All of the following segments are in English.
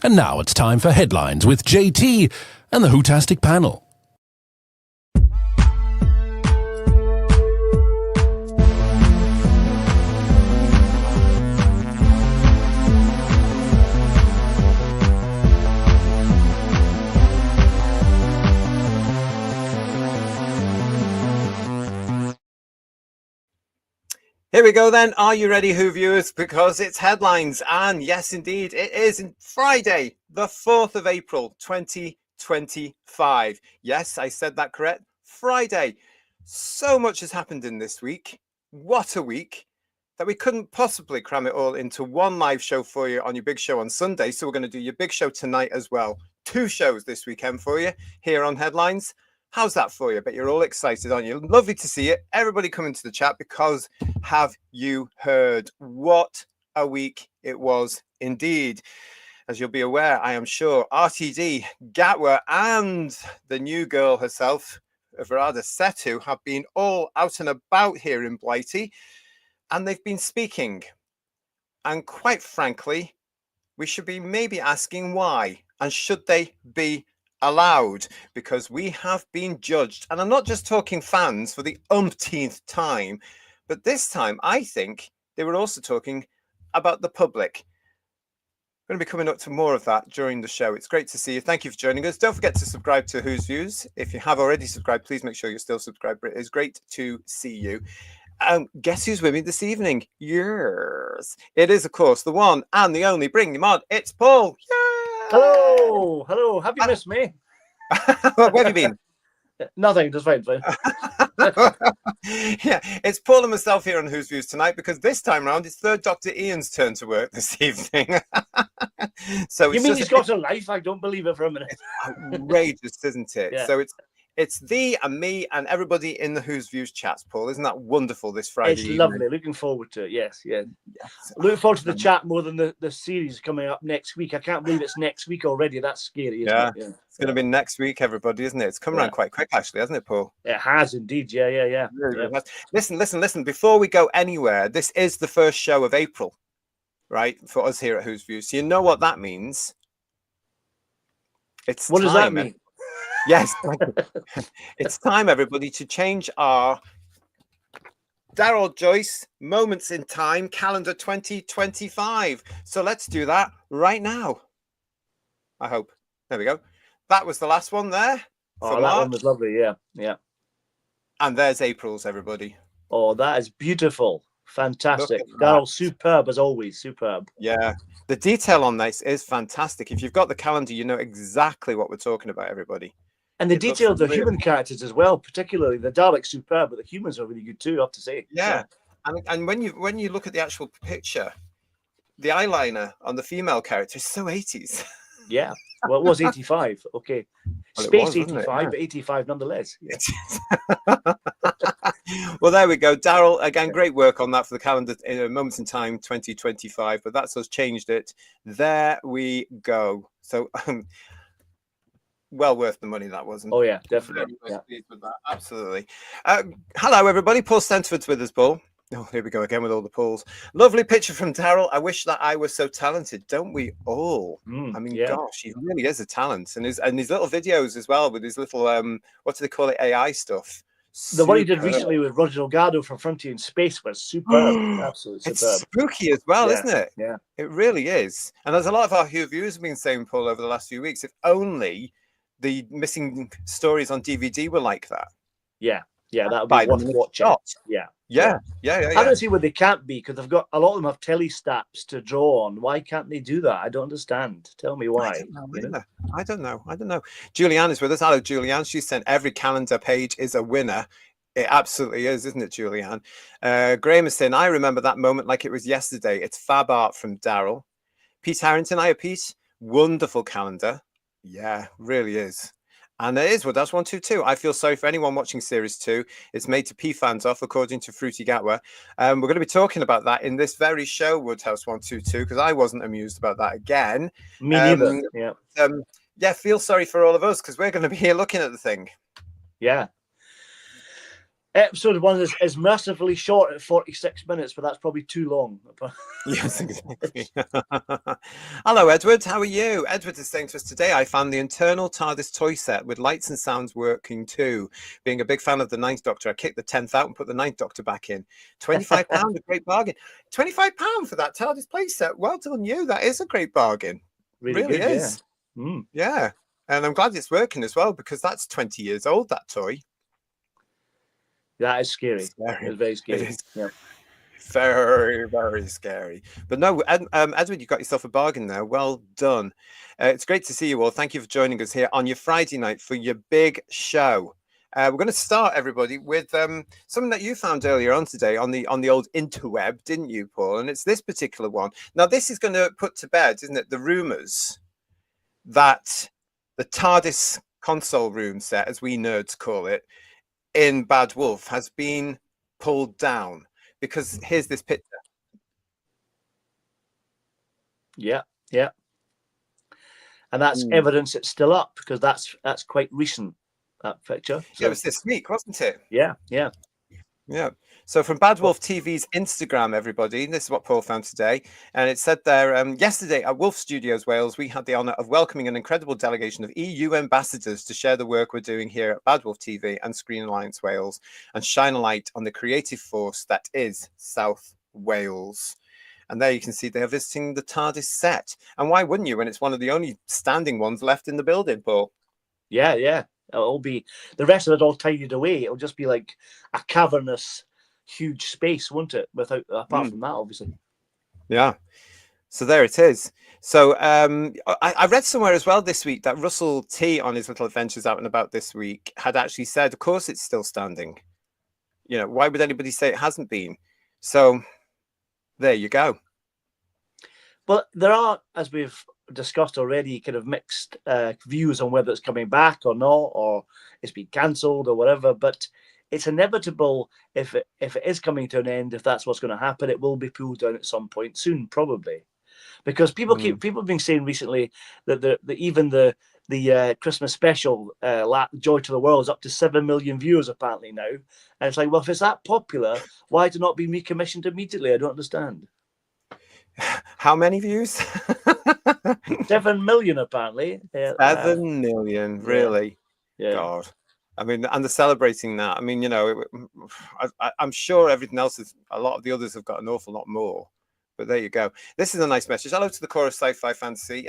And now it's time for Headlines with JT and the Hootastic panel. Here we go then. Are you ready, Who viewers? Because it's headlines. And yes, indeed, it is Friday, the 4th of April, 2025. Yes, I said that correct. Friday. So much has happened in this week. What a week that we couldn't possibly cram it all into one live show for you on your big show on Sunday. So we're going to do your big show tonight as well. 2 shows this weekend for you here on Headlines. How's that for you? I bet you're all excited, aren't you? Lovely to see it. Everybody come into the chat because have you heard what a week it was indeed? As you'll be aware, I am sure, RTD, Gatwa, and the new girl herself, Verada, Sethu, have been all out and about here in Blighty, and they've been speaking. And quite frankly, we should be maybe asking why, and should they be allowed, because we have been judged, and I'm not just talking fans for the umpteenth time, but this time I think they were also talking about the public. We're going to be coming up to more of that during the show. It's great to see you. Thank you for joining us. Don't forget to subscribe to Who's Views. If you have already subscribed, please make sure you're still subscribed. It is great to see you. Guess who's with me this evening? Yes, it is, of course, the one and the only Bring Him On. It's Paul. Yay! Hello. Have you missed me? Where have you been? Nothing, just fine. Yeah, it's Paul and myself here on Who's Views tonight because this time round it's Third Doctor Ian's turn to work this evening. So you mean he's got a life? I don't believe it for a minute. It's outrageous, isn't it? Yeah. So it's thee and me and everybody in the Who's Views chats, Paul. Isn't that wonderful this Friday It's evening? lovely. Looking forward to it. Yes. Looking forward to the chat more than the series coming up next week. I can't believe it's next week already. That's scary, isn't it? Yeah. It's going to be next week, everybody, isn't it? It's come around quite quick, actually, hasn't it, Paul? It has indeed. Yeah. Listen. Before we go anywhere, this is the first show of April, right? For us here at Who's Views. So you know what that means. What does that mean? Yes, it's time, everybody, to change our Daryl Joyce Moments in Time calendar 2025. So let's do that right now. I hope. There we go. That was the last one there. Oh, that one was lovely. Yeah. And there's April's, everybody. Oh, that is beautiful. Fantastic. Daryl, superb as always. Superb. Yeah. The detail on this is fantastic. If you've got the calendar, you know exactly what we're talking about, everybody. And the detail of the human characters as well, particularly the Daleks, superb, but the humans are really good too, I have to say. Yeah. And when you look at the actual picture, the eyeliner on the female character is so 80s. Yeah. Well, it was 85. Okay. Well, Space 85, but 85 nonetheless. Yeah. Well, there we go. Daryl, again, great work on that for the calendar Moments in Time 2025, but that's us changed it. There we go. So, well worth the money that wasn't. Oh yeah, definitely. Yeah. With that. Absolutely. Hello everybody, Paul Stanford's with us, Paul. Oh, here we go again with all the Pauls. Lovely picture from Daryl. I wish that I was so talented, don't we all? I mean, gosh, he really is a talent, and his little videos as well with his little what do they call it, AI stuff. The one he did recently with Roger Delgado from Frontier in Space was superb. Absolutely superb. It's spooky as well, isn't it? Yeah, it really is. And there's a lot of our viewers have been saying, Paul, over the last few weeks, if only the missing stories on DVD were like that. Yeah, that would be one watching. Yeah. I don't see where they can't be, because they've got a lot of them have telestats to draw on. Why can't they do that? I don't understand. Tell me why. I don't know. Julianne is with us. Hello, Julianne. She sent every calendar page is a winner. It absolutely is, isn't it, Julianne? Graham is saying, I remember that moment like it was yesterday. It's fab art from Daryl. Pete Harrington, hiya, Pete. Wonderful calendar. Yeah, really is. And it is Woodhouse 122. I feel sorry for anyone watching Series 2. It's made to pee fans off, according to Fruity Gatwa. We're going to be talking about that in this very show, Woodhouse 122, because I wasn't amused about that again. Me neither. Yeah, feel sorry for all of us, because we're going to be here looking at the thing. Yeah. Episode 1 is mercifully short at 46 minutes, but that's probably too long. Yes, exactly. Hello, Edward. How are you? Edward is saying to us today, I found the internal TARDIS toy set with lights and sounds working too. Being a big fan of the 9th Doctor, I kicked the 10th out and put the 9th Doctor back in. £25, a great bargain. £25 for that TARDIS play set. Well done, you. That is a great bargain. Really good, is. Yeah. And I'm glad it's working as well, because that's 20 years old, that toy. That is scary. It's very scary. It is. Yeah. Very, very scary. But no, Edward, you got yourself a bargain there. Well done. It's great to see you all. Thank you for joining us here on your Friday night for your big show. We're going to start, everybody, with something that you found earlier on today on the old interweb, didn't you, Paul? And it's this particular one. Now, this is going to put to bed, isn't it, the rumours that the TARDIS console room set, as we nerds call it, in Bad Wolf has been pulled down, because here's this picture. Yeah. And that's evidence it's still up, because that's quite recent, that picture. So. Yeah, it was this week, wasn't it? Yeah. So from Bad Wolf TV's Instagram, everybody, this is what Paul found today. And it said there, yesterday at Wolf Studios Wales, we had the honour of welcoming an incredible delegation of EU ambassadors to share the work we're doing here at Bad Wolf TV and Screen Alliance Wales and shine a light on the creative force that is South Wales. And there you can see they're visiting the TARDIS set. And why wouldn't you, when it's one of the only standing ones left in the building, Paul? Yeah. It'll be, the rest of it all tidied away. It'll just be like a cavernous, huge space, won't it? Apart from that, obviously. Yeah. So there it is. So I read somewhere as well this week that Russell T on his little adventures out and about this week had actually said, of course it's still standing. You know, why would anybody say it hasn't been? So there you go. Well, there are, as we've discussed already, kind of mixed views on whether it's coming back or not, or it's been cancelled or whatever, but it's inevitable. If it is coming to an end, if that's what's going to happen, it will be pulled down at some point soon, probably, because people have been saying recently that even the Christmas special, Joy to the World, is up to 7 million viewers apparently now, and it's like, well, if it's that popular, why did it not be recommissioned immediately? I don't understand. How many views? 7 million apparently. 7 million, really? Yeah. God. I mean, and they're celebrating that. I mean, you know, I'm sure everything else is, a lot of the others have got an awful lot more. But there you go. This is a nice message. Hello to the Chorus Sci-Fi Fantasy.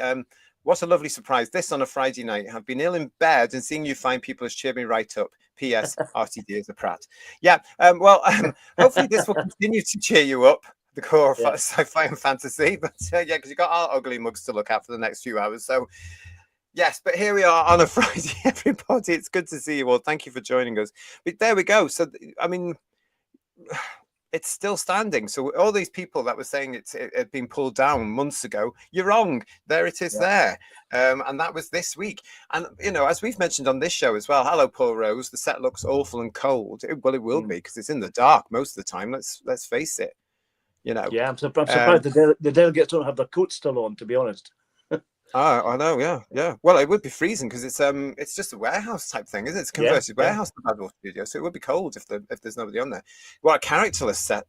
What a lovely surprise. This on a Friday night. I've been ill in bed and seeing you fine people has cheered me right up. P.S. RTD is a prat. Yeah. Hopefully this will continue to cheer you up. The core of sci-fi and fantasy, but yeah, because you've got our ugly mugs to look at for the next few hours. So yes, but here we are on a Friday, everybody. It's good to see you all. Thank you for joining us. But there we go. So I mean, it's still standing. So all these people that were saying it had been pulled down months ago, you're wrong. There it is there. And that was this week. And, you know, as we've mentioned on this show as well, hello, Paul Rose, the set looks awful and cold. Well, it will be, because it's in the dark most of the time. Let's face it. You know, yeah, I'm surprised the delegates don't have their coats still on, to be honest. I know, yeah. Well, it would be freezing because it's just a warehouse type thing, isn't it? It's a converted warehouse to Bad Wolf Studio, so it would be cold if there's nobody on there. What a characterless set.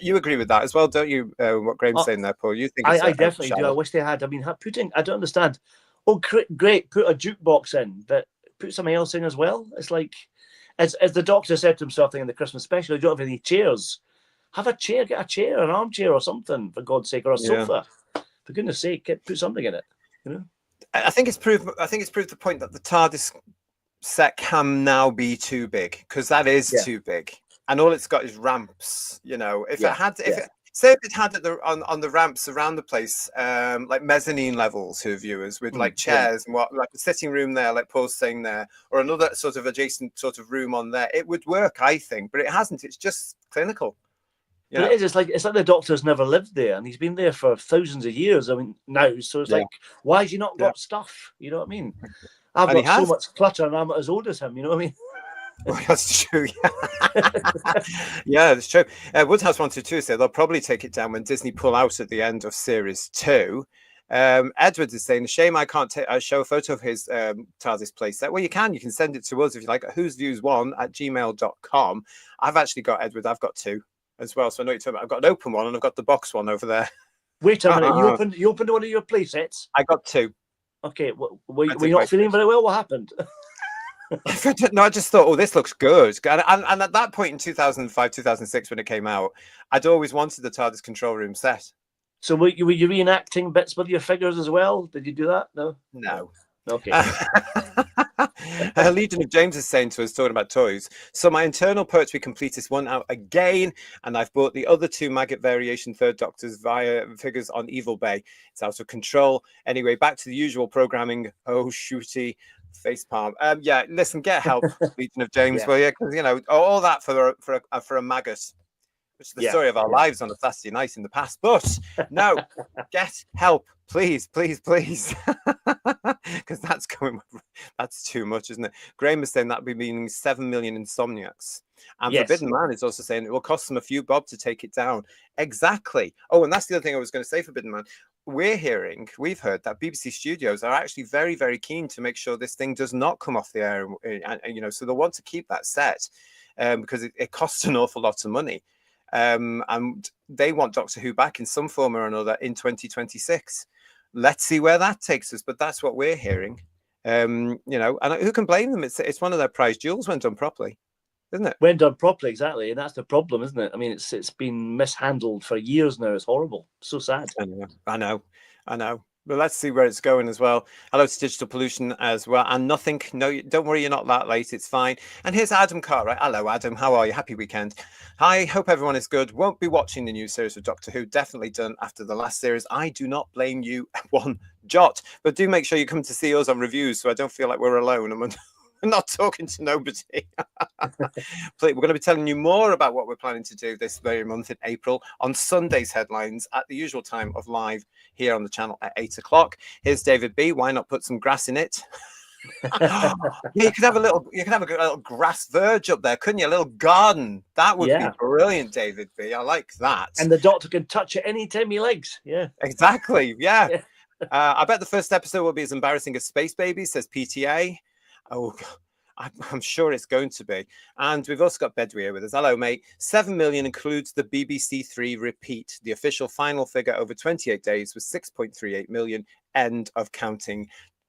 You agree with that as well, don't you? What Graham's saying there, Paul? You think? I definitely do. I wish they had. I mean, I don't understand. Oh, great! Put a jukebox in, but put something else in as well. It's like, as the Doctor said to himself in the Christmas special, you don't have any chairs. Have a chair, get a chair, an armchair or something, for God's sake, or a sofa. For goodness sake, put something in it. You know, I think it's proved the point that the TARDIS set can now be too big, because that is too big, and all it's got is ramps. You know, if it had it on the ramps around the place, like mezzanine levels for viewers with like chairs and like a sitting room there, like Paul's saying there, or another sort of adjacent sort of room on there, it would work, I think. But it hasn't. It's just clinical. But it is. It's like the Doctor's never lived there, and he's been there for thousands of years. I mean, now, so it's like, why has he not got stuff? You know what I mean? I've got so much clutter, and I'm not as old as him. You know what I mean? Well, that's true. Yeah, that's true. Woodhouse 122 said they'll probably take it down when Disney pull out at the end of series 2. Edward is saying, a shame I can't show a photo of his TARDIS playset. Well, you can send it to us if you like, at whosviews1@gmail.com. I've actually got, Edward, I've got two as well. So I know what you're talking about. I've got an open one and I've got the box one over there. Wait a minute, you opened one of your play sets? I got two. Okay, were you not feeling very well? What happened? No, I just thought, oh, this looks good. And at that point in 2005, 2006, when it came out, I'd always wanted the TARDIS control room set. So were you reenacting bits with your figures as well? Did you do that? No? No. Okay. Legion of James is saying to us, talking about toys. So my internal Poetry Completist won out again, and I've bought the other two Maggot Variation Third Doctors via figures on Evil Bay. It's out of control. Anyway, back to the usual programming. Oh, shooty. Facepalm. Yeah, listen, get help, Legion of James, will you? Because all that for a maggot, which is the story of our lives on a Saturday night in the past. But no, get help, please, please, please, because that's too much, isn't it? Graham is saying that would be meaning 7 million insomniacs. And Forbidden Man is also saying it will cost them a few bob to take it down. Exactly. Oh, and that's the other thing I was going to say, Forbidden Man. We've heard that BBC Studios are actually very, very keen to make sure this thing does not come off the air. And so they'll want to keep that set because it costs an awful lot of money. And they want Doctor Who back in some form or another in 2026. Let's see where that takes us. But that's what we're hearing. And who can blame them? It's one of their prize jewels when done properly, isn't it? When done properly, exactly. And that's the problem, isn't it? I mean, it's been mishandled for years now. It's horrible. So sad. I know. But let's see where it's going as well. Hello to Digital Pollution as well. And nothing. No, don't worry, you're not that late. It's fine. And here's Adam Cartwright. Hello, Adam. How are you? Happy weekend. Hi. Hope everyone is good. Won't be watching the new series of Doctor Who. Definitely done after the last series. I do not blame you one jot. But do make sure you come to see us on reviews so I don't feel like we're alone. I'm not talking to nobody. We're going to be telling you more about what we're planning to do this very month in April on Sunday's Headlines at the usual time of live here on the channel at 8 o'clock. Here's David B. Why not put some grass in it? You could have a little grass verge up there, couldn't you? A little garden. That would be brilliant, David B. I like that. And the Doctor can touch it anytime he likes. Yeah. Exactly. Yeah. I bet the first episode will be as embarrassing as Space Baby, says PTA. Oh, I'm sure it's going to be. And we've also got Bedwy here with us. Hello, mate. 7 million includes the BBC Three repeat. The official final figure over 28 days was 6.38 million. End of counting.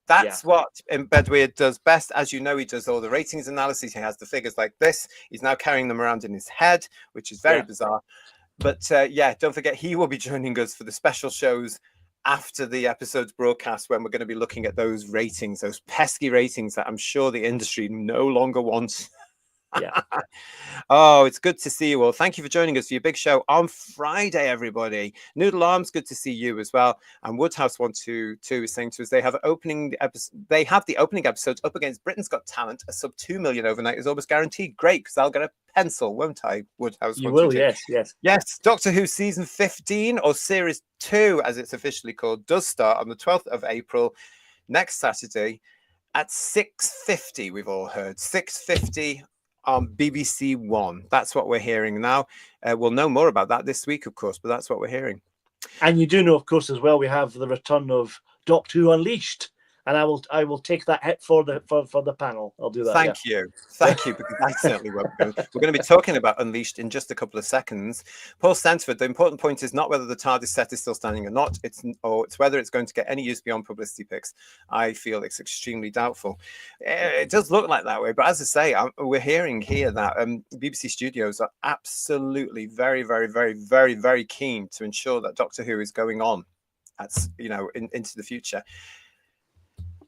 That's what Bedwy does best. As you know, he does all the ratings analysis. He has the figures like this. He's now carrying them around in his head, which is very bizarre. But don't forget, he will be joining us for the special shows after the episode's broadcast, when we're going to be looking at those ratings, those pesky ratings that I'm sure the industry no longer wants. Oh, it's good to see you all. Thank you for joining us for your big show on Friday, everybody. Noodle Arms, good to see you as well. And Woodhouse 122 is saying to us they have the opening episodes up against Britain's Got Talent. A sub 2 million overnight is almost guaranteed. Great, because I'll get a pencil, won't I, Woodhouse? You will, yes. Doctor Who season 15, or series 2 as it's officially called, does start on the 12th of April next Saturday at 6:50. We've all heard 6:50 on BBC One. That's what we're hearing now. We'll know more about that this week, of course, but that's what we're hearing. And you do know, of course, as well, we have the return of Doctor Who Unleashed, and I will take that hit for the panel. I'll do that. Thank you, because I certainly won't. We're going to be talking about Unleashed in just a couple of seconds. Paul Stanford, the important point is not whether the TARDIS set is still standing or not. It's whether it's going to get any use beyond publicity pics. I feel it's extremely doubtful. It does look like that way, but as I say, we're hearing here that BBC Studios are absolutely very, very, very, very, very keen to ensure that Doctor Who is going on, into the future.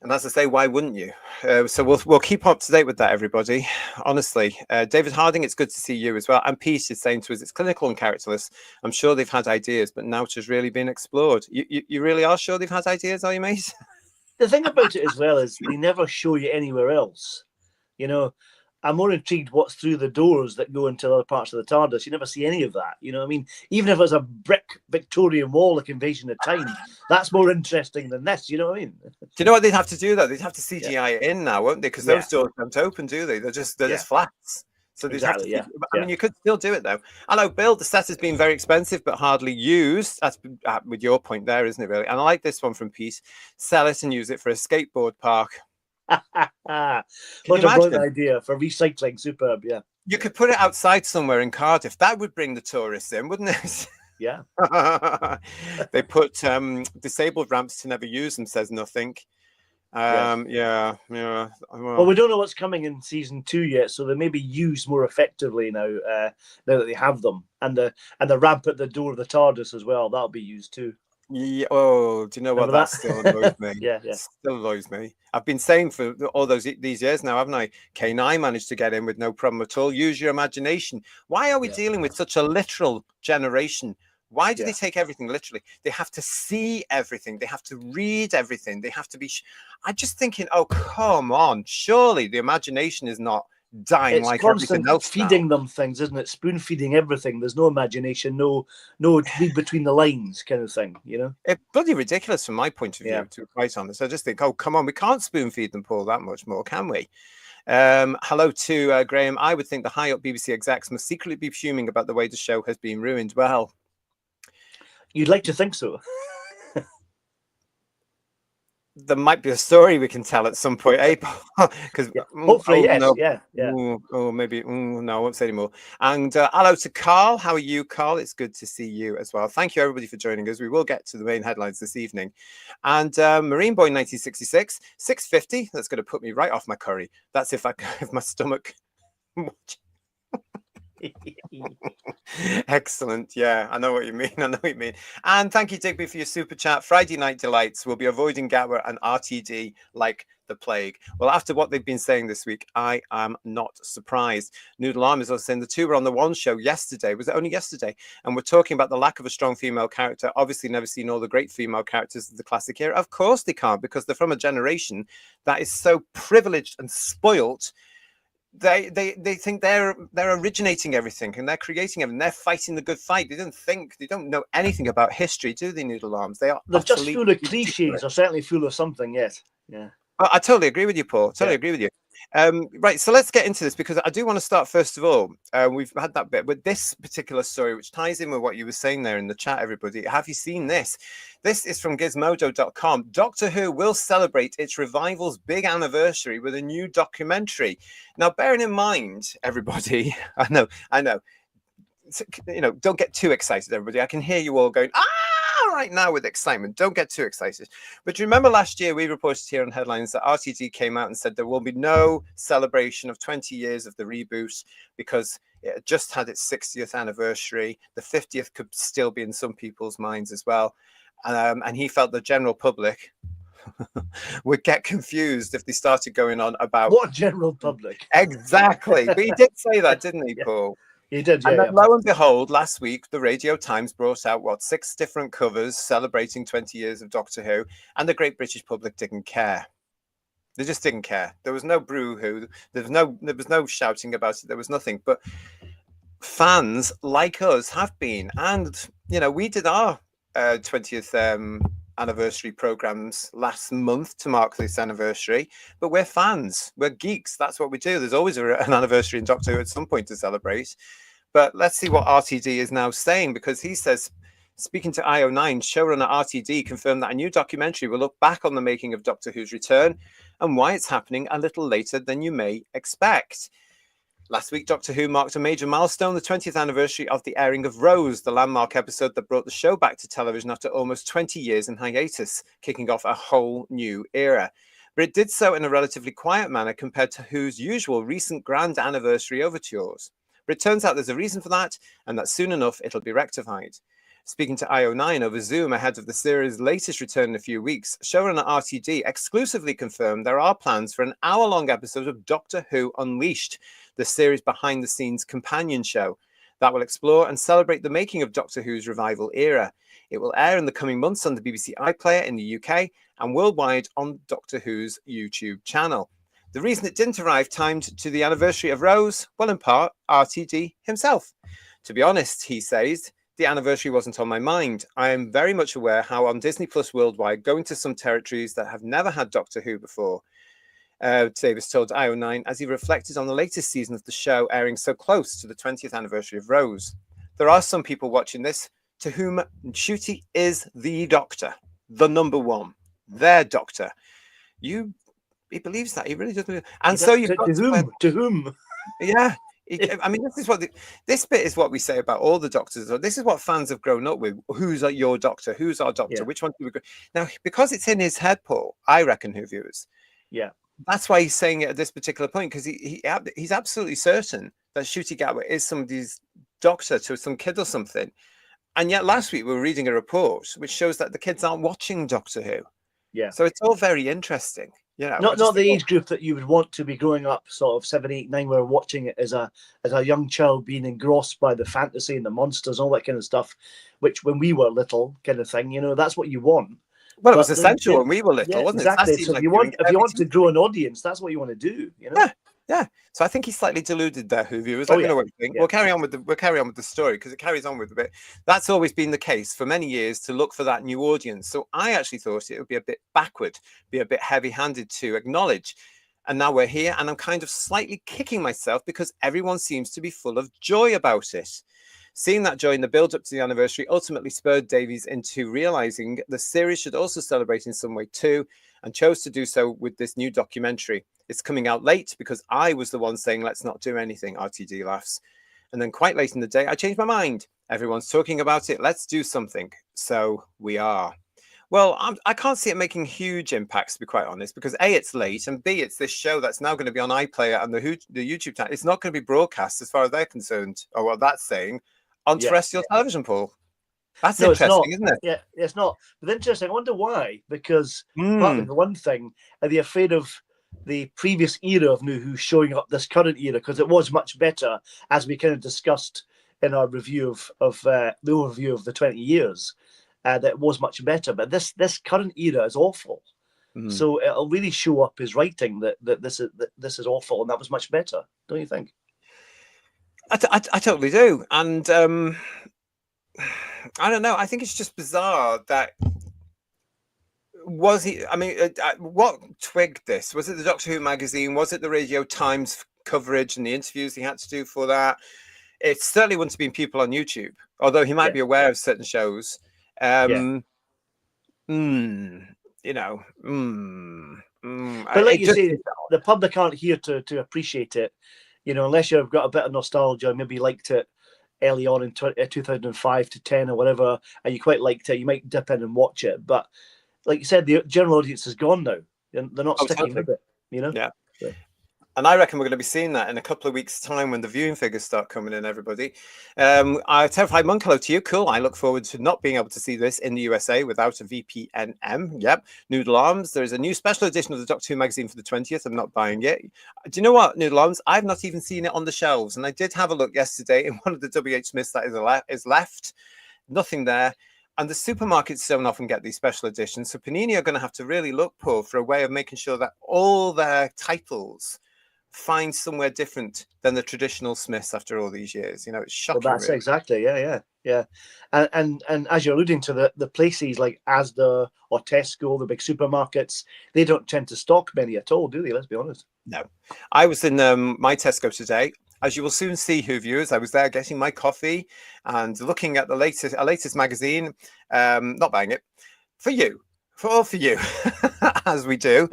And as I say, why wouldn't you? So we'll keep up to date with that, everybody. Honestly, David Harding, it's good to see you as well. And Pete is saying to us, it's clinical and characterless. I'm sure they've had ideas, but now it has really been explored. You really are sure they've had ideas, are you, mate? The thing about it as well is they never show you anywhere else. I'm more intrigued what's through the doors that go into other parts of the TARDIS. You never see any of that. I mean, even if it's a brick Victorian wall, like Invasion of Time, that's more interesting than this. You know what I mean? Do you know what they'd have to do, though? They'd have to CGI it in now, won't they? Because those doors don't open, do they? They're just flats. So they Exactly. have to. Yeah. I mean, you could still do it though. I know, Bill. The set has been very expensive, but hardly used. That's with your point there, isn't it? Really. And I like this one from Peace. Sell it and use it for a skateboard park. What you a brilliant imagine? idea for recycling. Superb. Yeah. You could put it outside somewhere in Cardiff. That would bring the tourists in, wouldn't it? Yeah. They put disabled ramps to never use them, says nothing. Yeah. Well, we don't know what's coming in season 2 yet, so they may be used more effectively now. Now that they have them, and the ramp at the door of the TARDIS as well. That'll be used too. Yeah. Oh, do you know what? Remember That still annoys me. Yeah. Still annoys me. I've been saying for all these years now, haven't I? K9 managed to get in with no problem at all. Use your imagination. Why are we dealing with such a literal generation? Why do they take everything literally? They have to see everything. They have to read everything. They have to be. I'm just thinking, oh, come on. Surely the imagination is not dying It's like constant everything else feeding now. them things, isn't it? Spoon feeding everything. There's no imagination, no read between the lines kind of thing, you know? It's bloody ridiculous from my point of view, to be quite honest. I just think, oh, come on, we can't spoon feed them, Paul, that much more, can we? Hello to Graham. I would think the high up BBC execs must secretly be fuming about the way the show has been ruined. Well, you'd like to think so. there might be a story we can tell at some point, eh? Because hopefully, yes. No. Yeah. Maybe. No, I won't say anymore. And hello to Carl. How are you, Carl? It's good to see you as well. Thank you, everybody, for joining us. We will get to the main headlines this evening. And Marine Boy 1966, 650. That's going to put me right off my curry. That's if my stomach. Excellent. Yeah, I know what you mean. And thank you, Digby, for your super chat. Friday Night Delights will be avoiding Gatwa and RTD like the plague. Well, after what they've been saying this week, I am not surprised. Noodle Arm is also saying the two were on the one show yesterday. Was it only yesterday? And we're talking about the lack of a strong female character. Obviously, never seen all the great female characters of the classic era. Of course they can't, because they're from a generation that is so privileged and spoilt. They think they're originating everything and they're creating everything. They're fighting the good fight. They don't know anything about history, do they, Noodle Arms? They're just full of cliches, or certainly full of something. Yes. Yeah. I totally agree with you, Paul. Agree with you. Right, so let's get into this, because I do want to start first of all. We've had that bit with this particular story, which ties in with what you were saying there in the chat, everybody. Have you seen this? This is from gizmodo.com. Doctor Who will celebrate its revival's big anniversary with a new documentary. Now, bearing in mind, everybody, I know, don't get too excited, everybody. I can hear you all going, right now with excitement. Don't get too excited. But do you remember last year we reported here on Headlines that RTD came out and said there will be no celebration of 20 years of the reboot because it just had its 60th anniversary. The 50th could still be in some people's minds as well. And he felt the general public would get confused if they started going on about what general public. Exactly. But he did say that, didn't he, Paul? He did, and then, lo and behold, last week, the Radio Times brought out, 6 different covers celebrating 20 years of Doctor Who, and the great British public didn't care. They just didn't care. There was no boo-hoo. There was no shouting about it. There was nothing. But fans like us have been. And, we did our 20th anniversary programs last month to mark this anniversary, but we're fans, we're geeks. That's what we do. There's always an anniversary in Doctor Who at some point to celebrate. But let's see what RTD is now saying, because he says, speaking to IO9, showrunner RTD confirmed that a new documentary will look back on the making of Doctor Who's return and why it's happening a little later than you may expect. Last week, Doctor Who marked a major milestone, the 20th anniversary of the airing of Rose, the landmark episode that brought the show back to television after almost 20 years in hiatus, kicking off a whole new era. But it did so in a relatively quiet manner compared to Who's usual recent grand anniversary overtures. But it turns out there's a reason for that, and that soon enough it'll be rectified. Speaking to IO9 over Zoom ahead of the series' latest return in a few weeks, showrunner RTD exclusively confirmed there are plans for an hour-long episode of Doctor Who Unleashed, the series' behind-the-scenes companion show that will explore and celebrate the making of Doctor Who's revival era. It will air in the coming months on the BBC iPlayer in the UK and worldwide on Doctor Who's YouTube channel. The reason it didn't arrive timed to the anniversary of Rose, well, in part, RTD himself. To be honest, he says, the anniversary wasn't on my mind. I am very much aware how on Disney Plus worldwide, going to some territories that have never had Doctor Who before, Davies told IO9 as he reflected on the latest season of the show airing so close to the 20th anniversary of Rose. There are some people watching this to whom Ncuti is the doctor, the number one, their doctor. He believes that. He really does believe. And so you've got to whom? Yeah. I mean, this bit is what we say about all the doctors. This is what fans have grown up with. Who's your doctor? Who's our doctor? Yeah. Which one do we go? Now, because it's in his head, Paul, I reckon, who viewers. Yeah. That's why he's saying it at this particular point, because he's absolutely certain that Ncuti Gatwa is somebody's doctor to some kid or something. And yet last week we were reading a report which shows that the kids aren't watching Doctor Who. Yeah. So it's all very interesting. You know, not the age group that you would want to be growing up, sort of 7, 8, 9, where watching it as a young child, being engrossed by the fantasy and the monsters, all that kind of stuff, which when we were little, kind of thing, you know, that's what you want. Well, it was essential when we were little, wasn't it? Exactly. So if you want to grow an audience, that's what you want to do, you know? Yeah. So I think he's slightly deluded there, Who viewers. Let me know what you think. Yeah. We'll carry on with the story, because it carries on with a bit. That's always been the case for many years, to look for that new audience. So I actually thought it would be a bit backward, be a bit heavy-handed to acknowledge. And now we're here, and I'm kind of slightly kicking myself because everyone seems to be full of joy about it. Seeing that joy in the build-up to the anniversary ultimately spurred Davies into realizing the series should also celebrate in some way too, and chose to do so with this new documentary. It's coming out late because I was the one saying, let's not do anything, RTD laughs. And then quite late in the day, I changed my mind. Everyone's talking about it. Let's do something. So we are. Well, I can't see it making huge impacts, to be quite honest, because A, it's late, and B, it's this show that's now going to be on iPlayer and the YouTube channel. It's not going to be broadcast, as far as they're concerned, or what that's saying, on terrestrial television, Paul. That's interesting, isn't it? Yeah, it's not. But interesting. I wonder why. Because partly the one thing, are they afraid of the previous era of New Who showing up this current era? Because it was much better, as we kind of discussed in our review of the overview of the 20 years. That it was much better. But this current era is awful. So it'll really show up his writing that this is awful, and that was much better. Don't you think? I totally do. And I don't know. I think it's just bizarre that what twigged this? Was it the Doctor Who magazine? Was it the Radio Times coverage and the interviews he had to do for that? It certainly wouldn't have been people on YouTube, although he might be aware of certain shows. But like you say, the public aren't here to appreciate it, you know, unless you've got a bit of nostalgia, maybe liked it early on in 2005 to 10 or whatever, and you quite liked it, you might dip in and watch it. But like you said, the general audience is gone now. They're not sticking with it, you know? Yeah. And I reckon we're going to be seeing that in a couple of weeks' time when the viewing figures start coming in, everybody. Terrified Monk, hello to you. Cool. I look forward to not being able to see this in the USA without a VPNM. Yep. Noodle Arms. There's a new special edition of the Doctor Who magazine for the 20th. I'm not buying it. Do you know what, Noodle Arms? I've not even seen it on the shelves. And I did have a look yesterday in one of the WH Smiths that is left. Nothing there. And the supermarkets don't often get these special editions. So Panini are going to have to really look, Paul, for a way of making sure that all their titles find somewhere different than the traditional Smiths after all these years. You know, it's shocking. Well, that's exactly, yeah. And as you're alluding to, the places like Asda or Tesco, the big supermarkets, they don't tend to stock many at all, do they? Let's be honest. No. I was in my Tesco today. As you will soon see, Who viewers, I was there getting my coffee and looking at the latest magazine, not buying it, for you, as we do.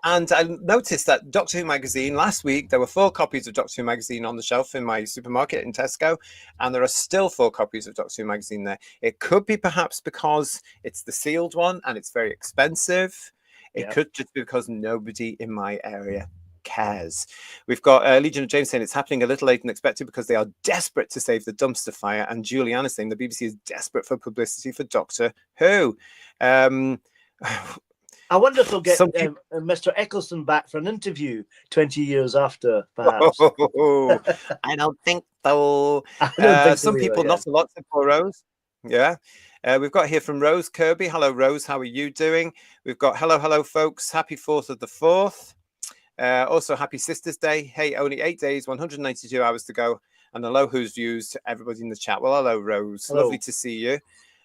And I noticed that Doctor Who magazine, last week, there were 4 copies of Doctor Who magazine on the shelf in my supermarket in Tesco, and there are still 4 copies of Doctor Who magazine there. It could be perhaps because it's the sealed one and it's very expensive. It could just be because nobody in my area cares. We've got Legion of James saying it's happening a little later than expected because they are desperate to save the dumpster fire, and Juliana saying the BBC is desperate for publicity for Doctor Who. I wonder if they'll get Mr. Eccleston back for an interview 20 years after, perhaps. I don't think so. Some people, not a lot, for Rose. Yeah. We've got here from Rose Kirby. Hello, Rose. How are you doing? We've got hello, folks. Happy 4th of the 4th. Also, happy Sisters Day. Hey, only 8 days, 192 hours to go. And hello, Who's Views to everybody in the chat. Well, hello, Rose. Hello. Lovely to see you.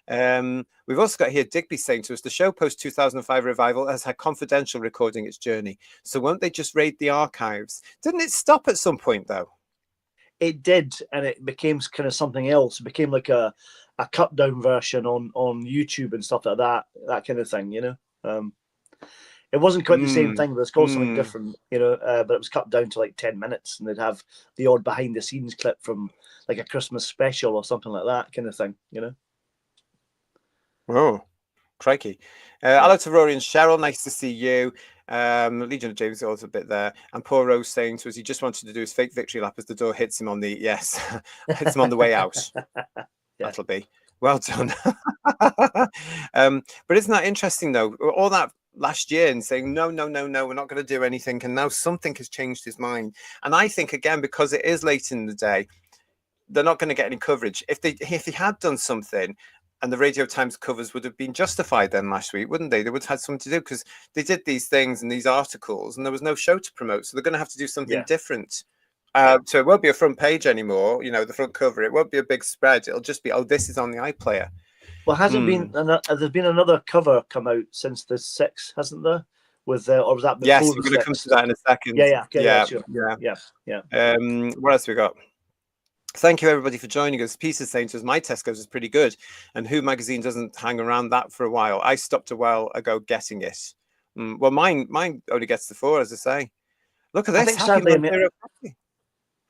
We've also got here Digby saying to us, the show post 2005 revival has had confidential recording its journey. So won't they just raid the archives? Didn't it stop at some point, though? It did, and it became kind of something else. It became like a cut down version on YouTube and stuff like that kind of thing, you know. It wasn't quite the same thing, but it's called something different, you know, but it was cut down to like 10 minutes, and they'd have the odd behind the scenes clip from like a Christmas special or something like that kind of thing, you know. Oh, crikey. Hello to Rory and Cheryl. Nice to see you. Legion of James is also a bit there. And poor Rose saying to us, he just wanted to do his fake victory lap as the door hits him on the, hits him on the way out. That'll be. Well done. But isn't that interesting, though? All that last year and saying, no, we're not going to do anything. And now something has changed his mind. And I think, again, because it is late in the day, they're not going to get any coverage. If he had done something, and the Radio Times covers would have been justified then last week, wouldn't they? They would have had something to do because they did these things and these articles and there was no show to promote. So they're going to have to do something different. So it won't be a front page anymore, you know, the front cover. It won't be a big spread. It'll just be, oh, this is on the iPlayer. Well, hasn't been, there's been another cover come out since the 6th, hasn't there? With or was that before? Yes, we're going to come to that in a second. Yeah. What else we got? Thank you, everybody, for joining us. Peter saying to us, my Tesco's is pretty good. And Who magazine doesn't hang around that for a while. I stopped a while ago getting it. Well, mine only gets to 4, as I say. Look at this. I think sadly,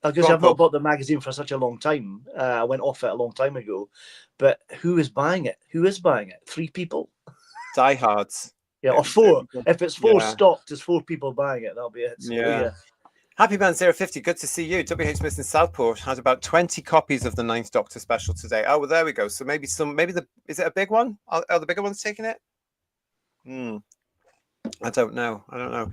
because I've not bought the magazine for such a long time. I went off it a long time ago. But who is buying it? Who is buying it? 3 people? Diehards. Yeah, or 4. If it's 4 stocked, there's 4 people buying it. That'll be it. So, yeah. Happy Man 050, good to see you. WH Smith in Southport had about 20 copies of the 9th Doctor special today. Oh, well, there we go. So maybe is it a big one? Are the bigger ones taking it? I don't know.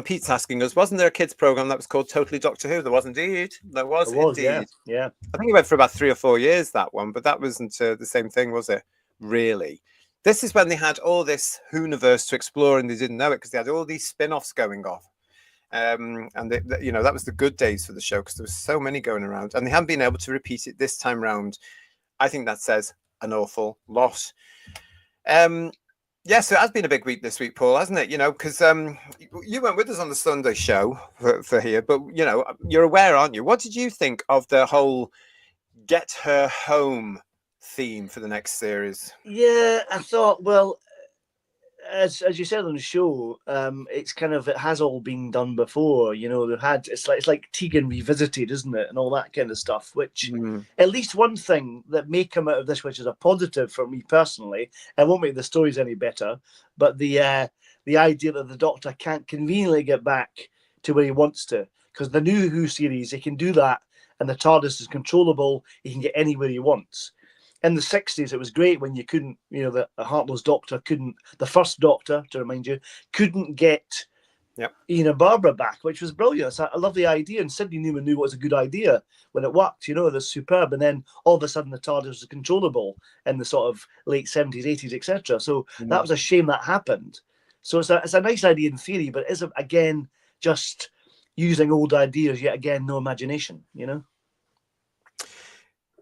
Pete's asking us, wasn't there a kids program that was called Totally Doctor Who? There was indeed. There was indeed. Yeah. I think it went for about 3 or 4 years, that one, but that wasn't the same thing, was it? Really? This is when they had all this Who-universe to explore and they didn't know it because they had all these spin-offs going off. And you know, that was the good days for the show because there was so many going around and they haven't been able to repeat it this time round. I think that says an awful lot. So it has been a big week this week, Paul, hasn't it? You know, because you weren't with us on the Sunday show for here, but you know, you're aware, aren't you? What did you think of the whole Get Her Home theme for the next series? Yeah, I thought, well, as you said on the show, it's kind of, it has all been done before. You know, they've had, it's like Tegan revisited, isn't it, and all that kind of stuff. Which at least one thing that may come out of this, which is a positive for me personally, it won't make the stories any better, but the idea that the Doctor can't conveniently get back to where he wants to, because the new Who series, he can do that, and the TARDIS is controllable. He can get anywhere he wants. In the 60s, it was great when you couldn't, you know, the Heartless Doctor couldn't, the first Doctor, to remind you, couldn't get Ian and Barbara back, which was brilliant. It's a lovely idea. And Sidney Newman knew what was a good idea when it worked, you know, it was superb. And then all of a sudden the TARDIS was controllable in the sort of late 70s, 80s, etc. So that was a shame that happened. So it's a nice idea in theory, but it is, again, just using old ideas, yet again, no imagination, you know?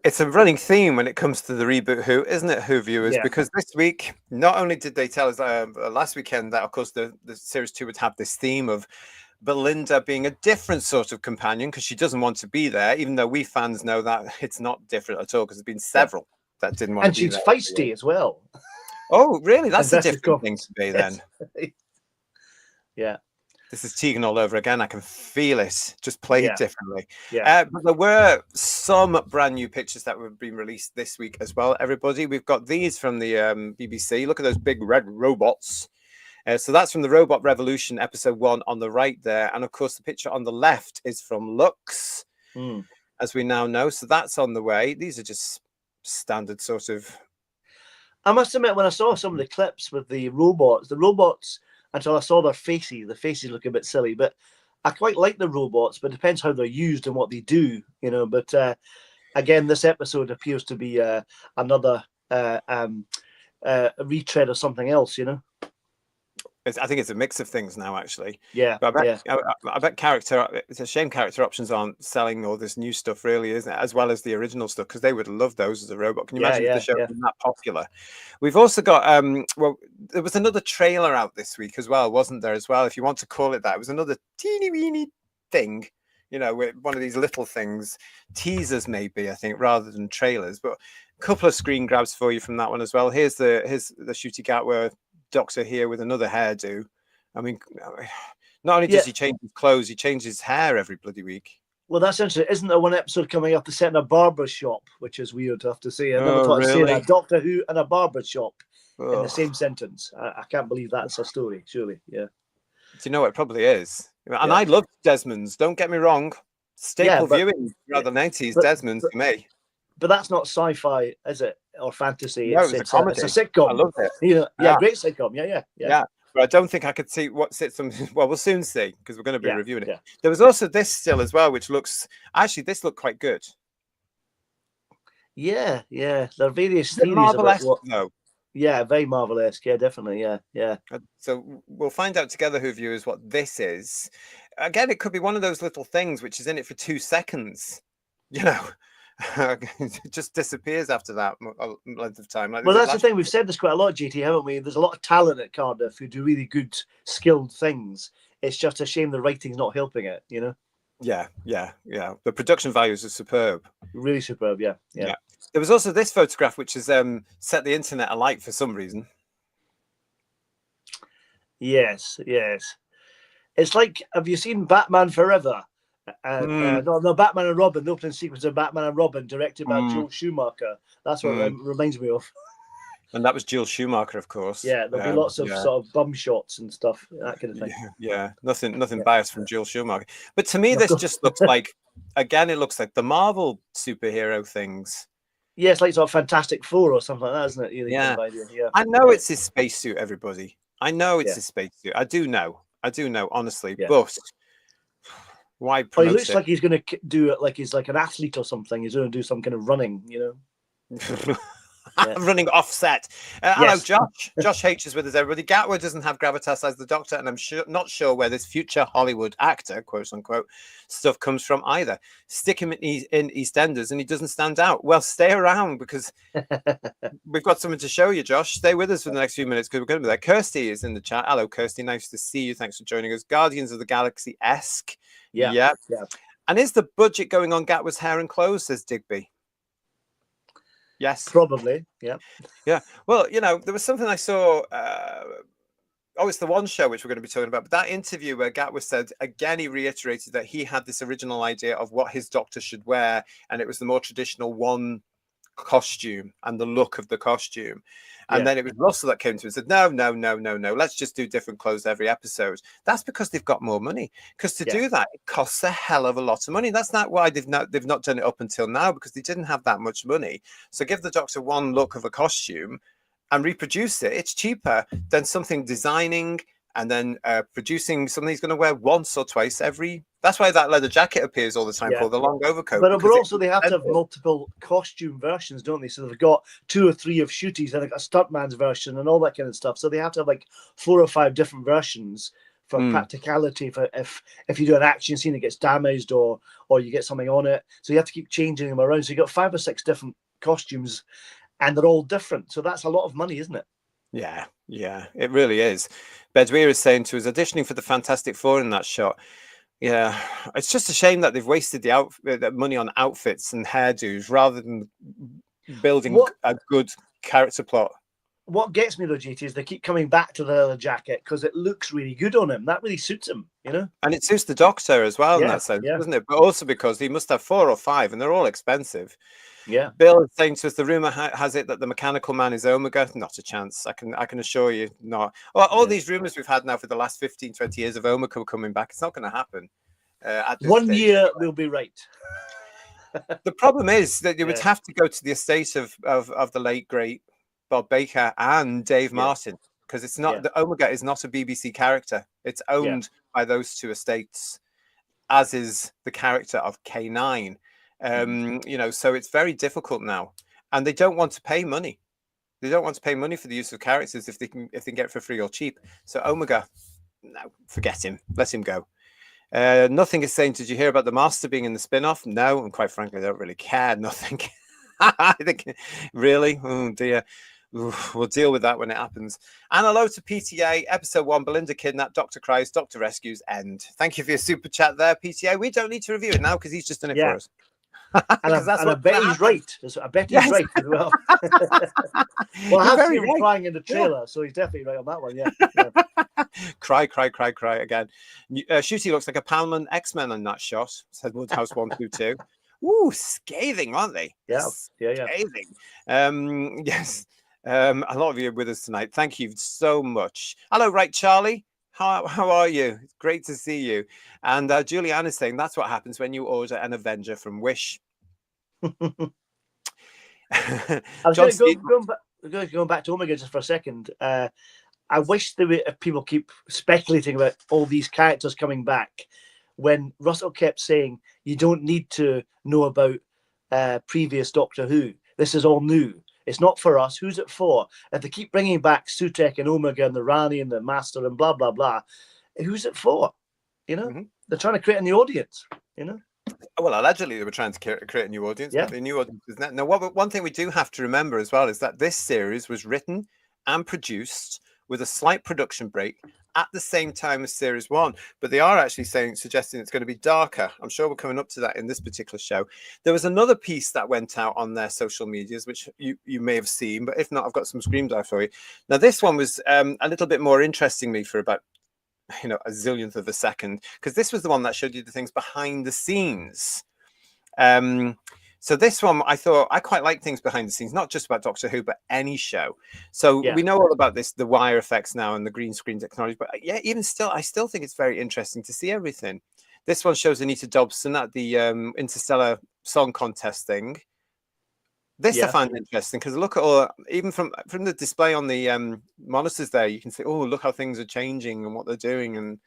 It's a running theme when it comes to the reboot Who, isn't it, Who viewers? Because this week, not only did they tell us last weekend that, of course, the Series 2 would have this theme of Belinda being a different sort of companion because she doesn't want to be there, even though we fans know that it's not different at all because there's been several that didn't want to be there. And she's feisty as well. Oh, really? That's a different thing to be then. Yeah. This is Tegan all over again. I can feel it, just played differently. Yeah. But there were some brand new pictures that have been released this week as well, everybody. We've got these from the BBC. Look at those big red robots. So that's from the Robot Revolution, episode 1 on the right there. And of course, the picture on the left is from Lux, as we now know. So that's on the way. These are just standard sort of... I must admit, when I saw some of the clips with the robots, until I saw the faces look a bit silly, but I quite like the robots, but it depends how they're used and what they do, you know. But again, this episode appears to be another retread of something else, you know. I think it's a mix of things now, actually. Yeah, But yeah. I bet character. It's a shame character options aren't selling all this new stuff, really, isn't it? As well as the original stuff, because they would love those as a robot. Can you imagine if the show was that popular? We've also got well, there was another trailer out this week as well, wasn't there? As well, if you want to call it that, it was another teeny weeny thing. You know, with one of these little things, teasers maybe, I think, rather than trailers. But a couple of screen grabs for you from that one as well. Here's the Ncuti Gatwa Doctor here with another hairdo. I mean, not only does he change his clothes, he changes his hair every bloody week. Well, that's interesting. Isn't there one episode coming up to set in a barber shop, which is weird to have to say. I never thought I'd say that. Doctor Who and a barber shop in the same sentence. I can't believe that's a story, surely. Yeah. Do you know what? It probably is. And I love Desmond's. Don't get me wrong. Staple viewing throughout the 90s, Desmond's for me. But that's not sci-fi, is it? Or fantasy? No, it's a comedy. It's a sitcom. I love it. Yeah, great sitcom. Yeah. But I don't think I could see what sits on. Well, we'll soon see because we're going to be reviewing it. Yeah. There was also this still as well, which looks this looked quite good. Yeah. There are various theories Marvelesque, about what. No. Yeah, very Marvelesque. Yeah, definitely. Yeah. So we'll find out together, who viewers, what this is. Again, it could be one of those little things which is in it for 2 seconds. You know. It just disappears after that length of time. Well, that's the thing. We've said this quite a lot, GT, haven't we? There's a lot of talent at Cardiff who do really good, skilled things. It's just a shame the writing's not helping it, you know? Yeah. The production values are superb. Really superb, yeah. There was also this photograph, which has set the internet alight for some reason. Yes. It's like, have you seen Batman Forever? No, Batman and Robin, the opening sequence of Batman and Robin, directed by Joel Schumacher. That's what it reminds me of. And that was Joel Schumacher, of course. Yeah, there'll be lots of sort of bum shots and stuff, that kind of thing. Yeah. Nothing biased from Joel Schumacher. But to me, this just looks like, again, it looks like the Marvel superhero things. Yeah, it's like sort of Fantastic Four or something like that, isn't it? Yeah. I know it's his spacesuit, everybody. I know it's his spacesuit. I do know, honestly. Yeah. But why promote he looks like he's going to do it like he's like an athlete or something. He's going to do some kind of running, you know? Running offset. Hello, Josh. Josh H is with us, everybody. Gatwa doesn't have gravitas as the Doctor, and I'm not sure where this future Hollywood actor, quote unquote, stuff comes from either. Stick him in EastEnders and he doesn't stand out. Well, stay around because we've got something to show you, Josh. Stay with us for the next few minutes because we're going to be there. Kirsty is in the chat. Hello, Kirsty. Nice to see you. Thanks for joining us. Guardians of the Galaxy-esque. Yeah. And is the budget going on Gatwa's hair and clothes, says Digby? Yes, probably. Yeah. Well, you know, there was something I saw. It's the One Show, which we're going to be talking about. But that interview where Gatwa said again, he reiterated that he had this original idea of what his Doctor should wear, and it was the more traditional one costume and the look of the costume. And then it was Russell that came to him and said, no, let's just do different clothes every episode. That's because they've got more money. Because to do that, it costs a hell of a lot of money. That's not why they've not done it up until now, because they didn't have that much money. So give the Doctor one look of a costume and reproduce it. It's cheaper than something designing and then producing something he's going to wear once or twice every. That's why that leather jacket appears all the time called the long overcoat. But also they have to have multiple costume versions, don't they? So they've got 2 or 3 of Ncuti's and like a stuntman's version and all that kind of stuff. So they have to have like 4 or 5 different versions for practicality. For if you do an action scene that gets damaged or you get something on it, so you have to keep changing them around. So you got 5 or 6 different costumes, and they're all different. So that's a lot of money, isn't it? Yeah, it really is. Bedweir is saying to us, auditioning for the Fantastic Four in that shot. Yeah, it's just a shame that they've wasted the money on outfits and hairdos rather than building a good character plot. What gets me though, GT, is they keep coming back to the leather jacket because it looks really good on him. That really suits him, you know. And it suits the Doctor as well in that sense, doesn't it? But also because he must have 4 or 5, and they're all expensive. Yeah. Bill is saying to us, the rumor has it that the mechanical man is Omega. Not a chance. I can assure you, not. Well, all these rumors we've had now for the last 15, 20 years of Omega coming back, it's not going to happen. At this 1 stage. year we'll be right. The problem is that you would have to go to the estate of the late great Bob Baker and Dave Martin, because it's not the Omega is not a BBC character. It's owned by those 2 estates, as is the character of K9. You know, so it's very difficult now, and they don't want to pay money. They don't want to pay money for the use of characters if they can get it for free or cheap. So Omega, no, forget him. Let him go. Nothing is saying, did you hear about the Master being in the spin-off? No, and quite frankly, I don't really care. Nothing. I think, really? Oh, dear. Oof, we'll deal with that when it happens. And hello to PTA, episode 1, Belinda kidnapped, Doctor cries, Doctor rescues, end. Thank you for your super chat there, PTA. We don't need to review it now because he's just done it for us. And I bet he's right. I bet he's right as well. Well, I have seen him crying in the trailer, so he's definitely right on that one. Yeah. Cry again. Ncuti looks like a Palman X-Men in that shot, said Woodhouse 122. Ooh, scathing, aren't they? Yeah. Scathing. Yes. A lot of you are with us tonight. Thank you so much. Hello, right, Charlie. How are you? It's great to see you. And Julianne is saying that's what happens when you order an Avenger from Wish. I was going back to Omega just for a second. I wish people keep speculating about all these characters coming back when Russell kept saying you don't need to know about previous Doctor Who. This is all new. It's not for us. Who's it for? If they keep bringing back Sutek and Omega and the Rani and the Master and blah, blah, blah, who's it for? You know, They're trying to create a new audience, you know? Well, allegedly they were trying to create a new audience. Yeah. But the new audience is not. Now, one thing we do have to remember as well is that this series was written and produced with a slight production break at the same time as series 1, but they are actually suggesting it's going to be darker. I'm sure we're coming up to that in this particular show. There was another piece that went out on their social medias, which you may have seen, but if not, I've got some screen dive for you. Now, this one was a little bit more interesting me for about a zillionth of a second, because this was the one that showed you the things behind the scenes. So this one, I thought I quite like things behind the scenes, not just about Doctor Who, but any show. So we know all about the wire effects now and the green screen technology. But yeah, even still, I still think it's very interesting to see everything. This one shows Anita Dobson at the Interstellar Song Contest thing. This I find interesting because look at all, even from the display on the monitors there, you can see, oh, look how things are changing and what they're doing and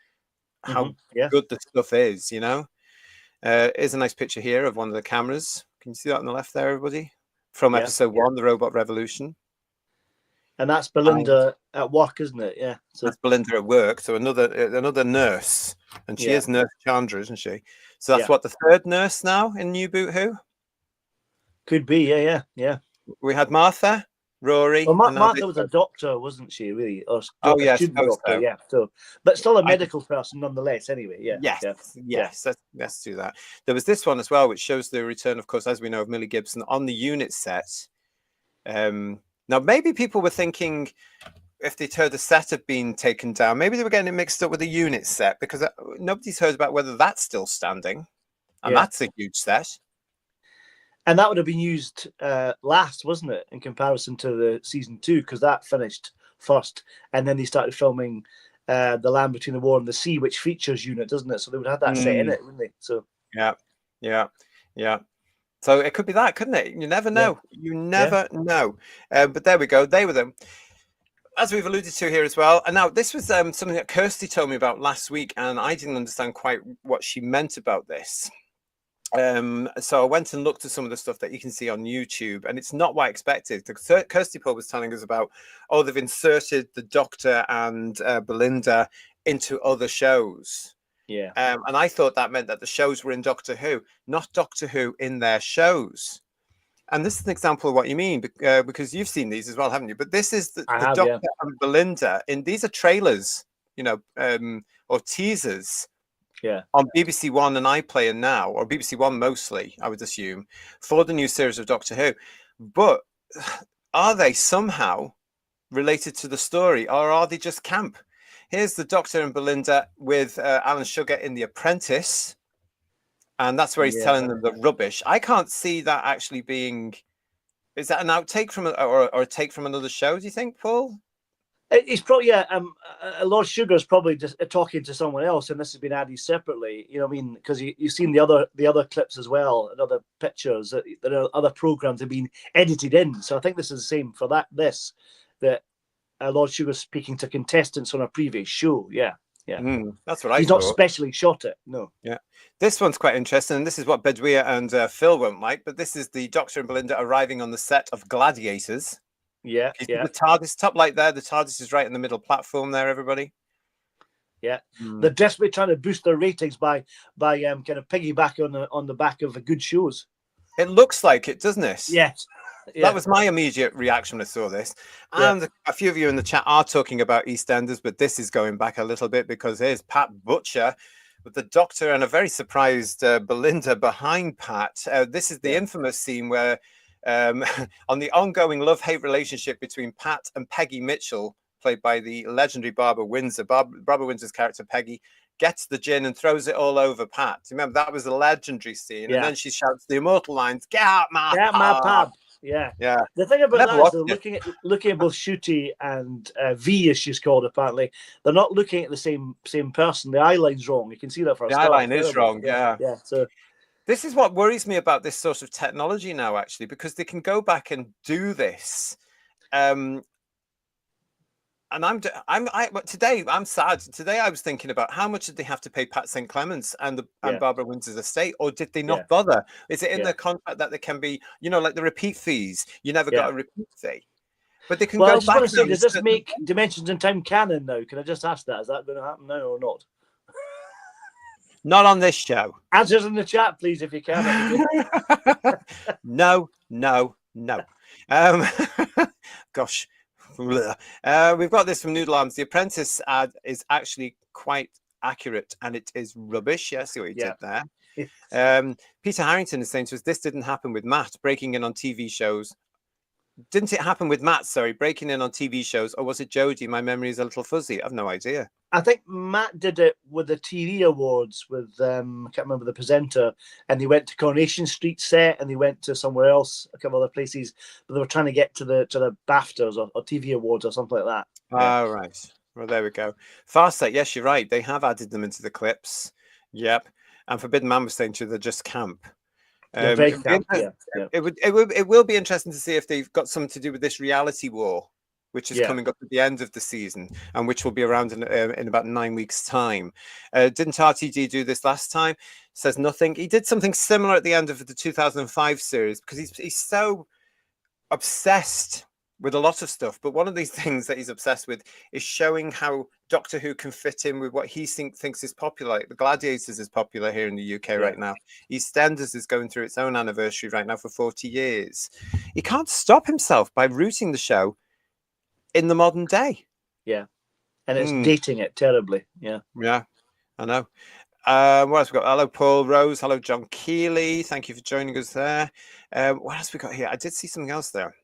how good the stuff is, Here's a nice picture here of one of the cameras. Can you see that on the left there, everybody? From episode 1, The Robot Revolution. And that's Belinda at work, isn't it? Yeah. So that's Belinda at work. So another nurse. And she is Nurse Chandra, isn't she? So that's what, the third nurse now in New Boot Who? Could be, yeah. We had Martha, Rory. Well, Martha was a doctor, wasn't she, really? Or yes. Doctor, yeah. So, but still a medical person nonetheless, anyway. Yeah. Yes. Let's do that. There was this one as well, which shows the return, of course, as we know, of Millie Gibson on the unit set. Now, maybe people were thinking if they'd heard the set had been taken down, maybe they were getting it mixed up with the unit set because nobody's heard about whether that's still standing. And that's a huge set. And that would have been used last, wasn't it, in comparison to the season 2, because that finished first, and then they started filming The Land Between the War and the Sea, which features unit, doesn't it? So they would have that set in it, wouldn't they? So yeah. So it could be that, couldn't it? You never know. You never know. But there we go. They were them. As we've alluded to here as well. And now this was something that Kirsty told me about last week, and I didn't understand quite what she meant about this. So I went and looked at some of the stuff that you can see on YouTube, and it's not what I expected. Kirsty Paul was telling us about, they've inserted the Doctor and Belinda into other shows. Yeah. And I thought that meant that the shows were in Doctor Who, not Doctor Who in their shows. And this is an example of what you mean, because you've seen these as well, haven't you? But this is the Doctor and Belinda. These are trailers, or teasers. Yeah, on BBC One and iPlayer now, or BBC One mostly, I would assume, for the new series of Doctor Who. But are they somehow related to the story, or are they just camp? Here's the Doctor and Belinda with Alan Sugar in The Apprentice, and that's where he's telling them the rubbish. I can't see that actually being. Is that an outtake from or a take from another show? Do you think, Paul? It's probably Lord Sugar's probably just talking to someone else, and this has been added separately. You know what I mean? Because you've seen the other clips as well, and other pictures that other programs have been edited in. So I think this is the same for that Lord Sugar's speaking to contestants on a previous show. Yeah. That's what I He's thought. not specially shot it. No. Yeah. This one's quite interesting. This is what Bedouia and Phil won't like, but this is the Doctor and Belinda arriving on the set of Gladiators. Yeah, You see yeah, the TARDIS top light there. The TARDIS is right in the middle platform there, everybody. yeah. Mm. They're desperately trying to boost their ratings by kind of piggyback on the back of good shows. It looks like it, doesn't it? Yes. Yeah. That was my immediate reaction when I saw this. And a few of you in the chat are talking about EastEnders, but this is going back a little bit because here's Pat Butcher with the Doctor and a very surprised Belinda behind Pat. This is the infamous scene where on the ongoing love-hate relationship between Pat and Peggy Mitchell, played by the legendary Barbara Windsor. Barbara Windsor's character, Peggy, gets the gin and throws it all over Pat. Remember, that was a legendary scene. And then she shouts the immortal lines, "Get out my pub!" Yeah. Yeah. The thing about that is they're looking at both Ncuti and V, as she's called, apparently. They're not looking at the same person. The eye line's wrong. You can see that for a start. The eye line is wrong, yeah. Yeah. So this is what worries me about this sort of technology now, actually, because they can go back and do this. And today I'm sad. Today I was thinking about how much did they have to pay Pat St. Clements and Barbara Windsor's estate, or did they not bother? Is it in the contract that there can be, like the repeat fees? You never got a repeat fee, but they can go I just back. want to say, does this make Dimensions in Time canon now? Can I just ask that? Is that going to happen now or not? Not on this show. Answers in the chat, please, if you can. No. Gosh. We've got this from Noodle Arms. The Apprentice ad is actually quite accurate, and it is rubbish. Yeah, see what you did there. Peter Harrington is saying to us, this didn't happen with Matt breaking in on TV shows. Didn't it happen with Matt, breaking in on TV shows, or was it Jodie? My memory is a little fuzzy. I have no idea. I think Matt did it with the TV awards with, I can't remember the presenter, and they went to Coronation Street set, and they went to somewhere else, a couple other places, but they were trying to get to the BAFTAs or TV awards or something like that. Oh, right. Well, there we go. Farsight, yes, you're right. They have added them into the clips. Yep. And Forbidden Man was saying to they're just camp. It will be interesting to see if they've got something to do with this reality war, which is coming up at the end of the season, and which will be around in about 9 weeks' time. Didn't RTD do this last time? Says nothing. He did something similar at the end of the 2005 series because he's so obsessed with a lot of stuff. But one of these things that he's obsessed with is showing how Doctor Who can fit in with what he thinks is popular. Like the Gladiators is popular here in the UK right now. EastEnders is going through its own anniversary right now for 40 years. He can't stop himself by rooting the show in the modern day. Yeah. And it's dating it terribly. Yeah. Yeah, I know. What else we got? Hello, Paul Rose. Hello, John Keeley. Thank you for joining us there. What else we got here? I did see something else there.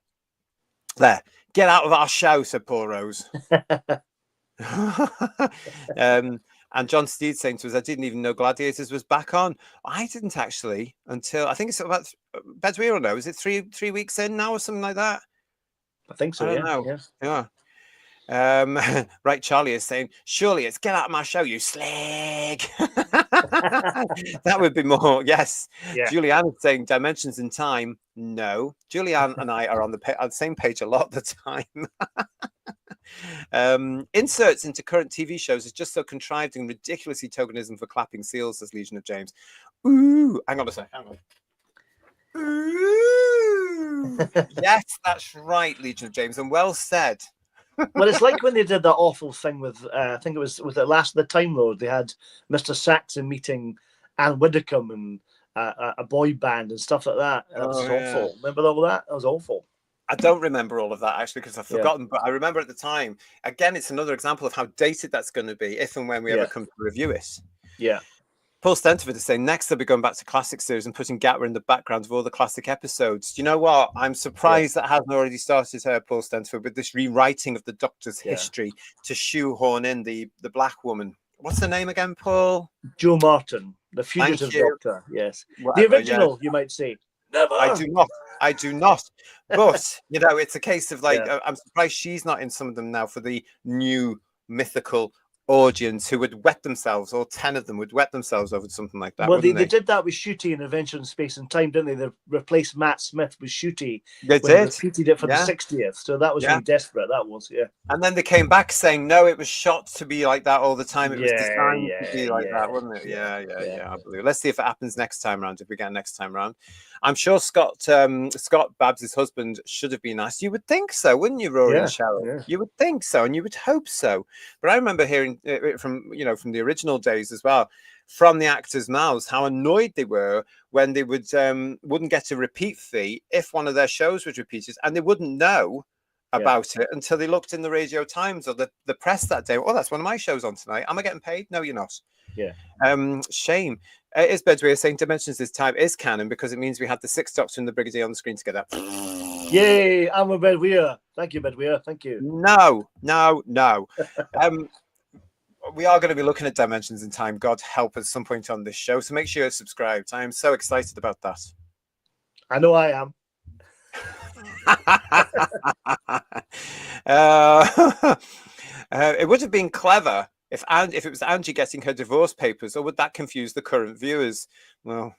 There. Get out of our show, said Paul Rose. And John Steed saying to us, I didn't even know Gladiators was back on. I didn't actually until I think it's about Bedweir, no? Is it three weeks in now or something like that? I think so. I don't know. Yeah. Right, Charlie is saying, surely it's get out of my show, you slag. That would be more, yes. Yeah. Julianne is saying Dimensions in Time. No. Julianne and I are on the same page a lot of the time. Inserts into current TV shows is just so contrived and ridiculously tokenism for clapping seals, says Legion of James. Ooh, hang on a sec, hang on. Ooh. Yes, that's right, Legion of James, and well said. Well, it's like when they did that awful thing with, I think it was with the Time Lord. They had Mr. Saxon meeting Anne Widdecombe and a boy band and stuff like that. And that was awful. Remember all that? That was awful. I don't remember all of that actually because I've forgotten, but I remember at the time. Again, it's another example of how dated that's going to be if and when we ever come to review it. Yeah. Paul Stenterford is saying next they'll be going back to classic series and putting Gatwa in the background of all the classic episodes. Do you know what? I'm surprised that hasn't already started here, Paul Stenterford, with this rewriting of the Doctor's history to shoehorn in the black woman. What's her name again, Paul? Jo Martin, the fugitive Doctor. Yes, the original, you might say. Never. I do not. But it's a case of like I'm surprised she's not in some of them now for the new mythical audience who would wet themselves, all 10 of them would wet themselves over something like that, Well, they wouldn't they? did that with Ncuti in Adventure in Space and Time, didn't they? They replaced Matt Smith with Ncuti They when they did. repeated it for the Yeah. 60th. So that was Yeah. really desperate. That was, yeah. And then they came back saying, no, it was shot to be like that all the time. It was Yeah, designed to be like yeah, that, wasn't it? yeah, Yeah. I believe. Let's see if it happens next time around, if we get next time around. I'm sure Scott Babs' husband should have been asked. You would think so, wouldn't you, Rory and Cheryl? yeah. You would think so, and you would hope so. But I remember hearing from the original days as well, from the actors' mouths, how annoyed they were when they wouldn't get a repeat fee if one of their shows was repeated, and they wouldn't know about it until they looked in the Radio Times or the press that day. Oh, that's one of my shows on tonight. Am I getting paid? No, you're not. Yeah. Shame. Is Bedweir saying Dimensions this time is canon because it means we had the Sixth Doctor and the Brigadier on the screen together. Yay, I'm a Bedweir. Thank you, Bedweir. Thank you. No. We are going to be looking at Dimensions in Time, God help, at some point on this show. So make sure you're subscribed. I am so excited about that. I know I am. It would have been clever if it was Angie getting her divorce papers, or would that confuse the current viewers? Well,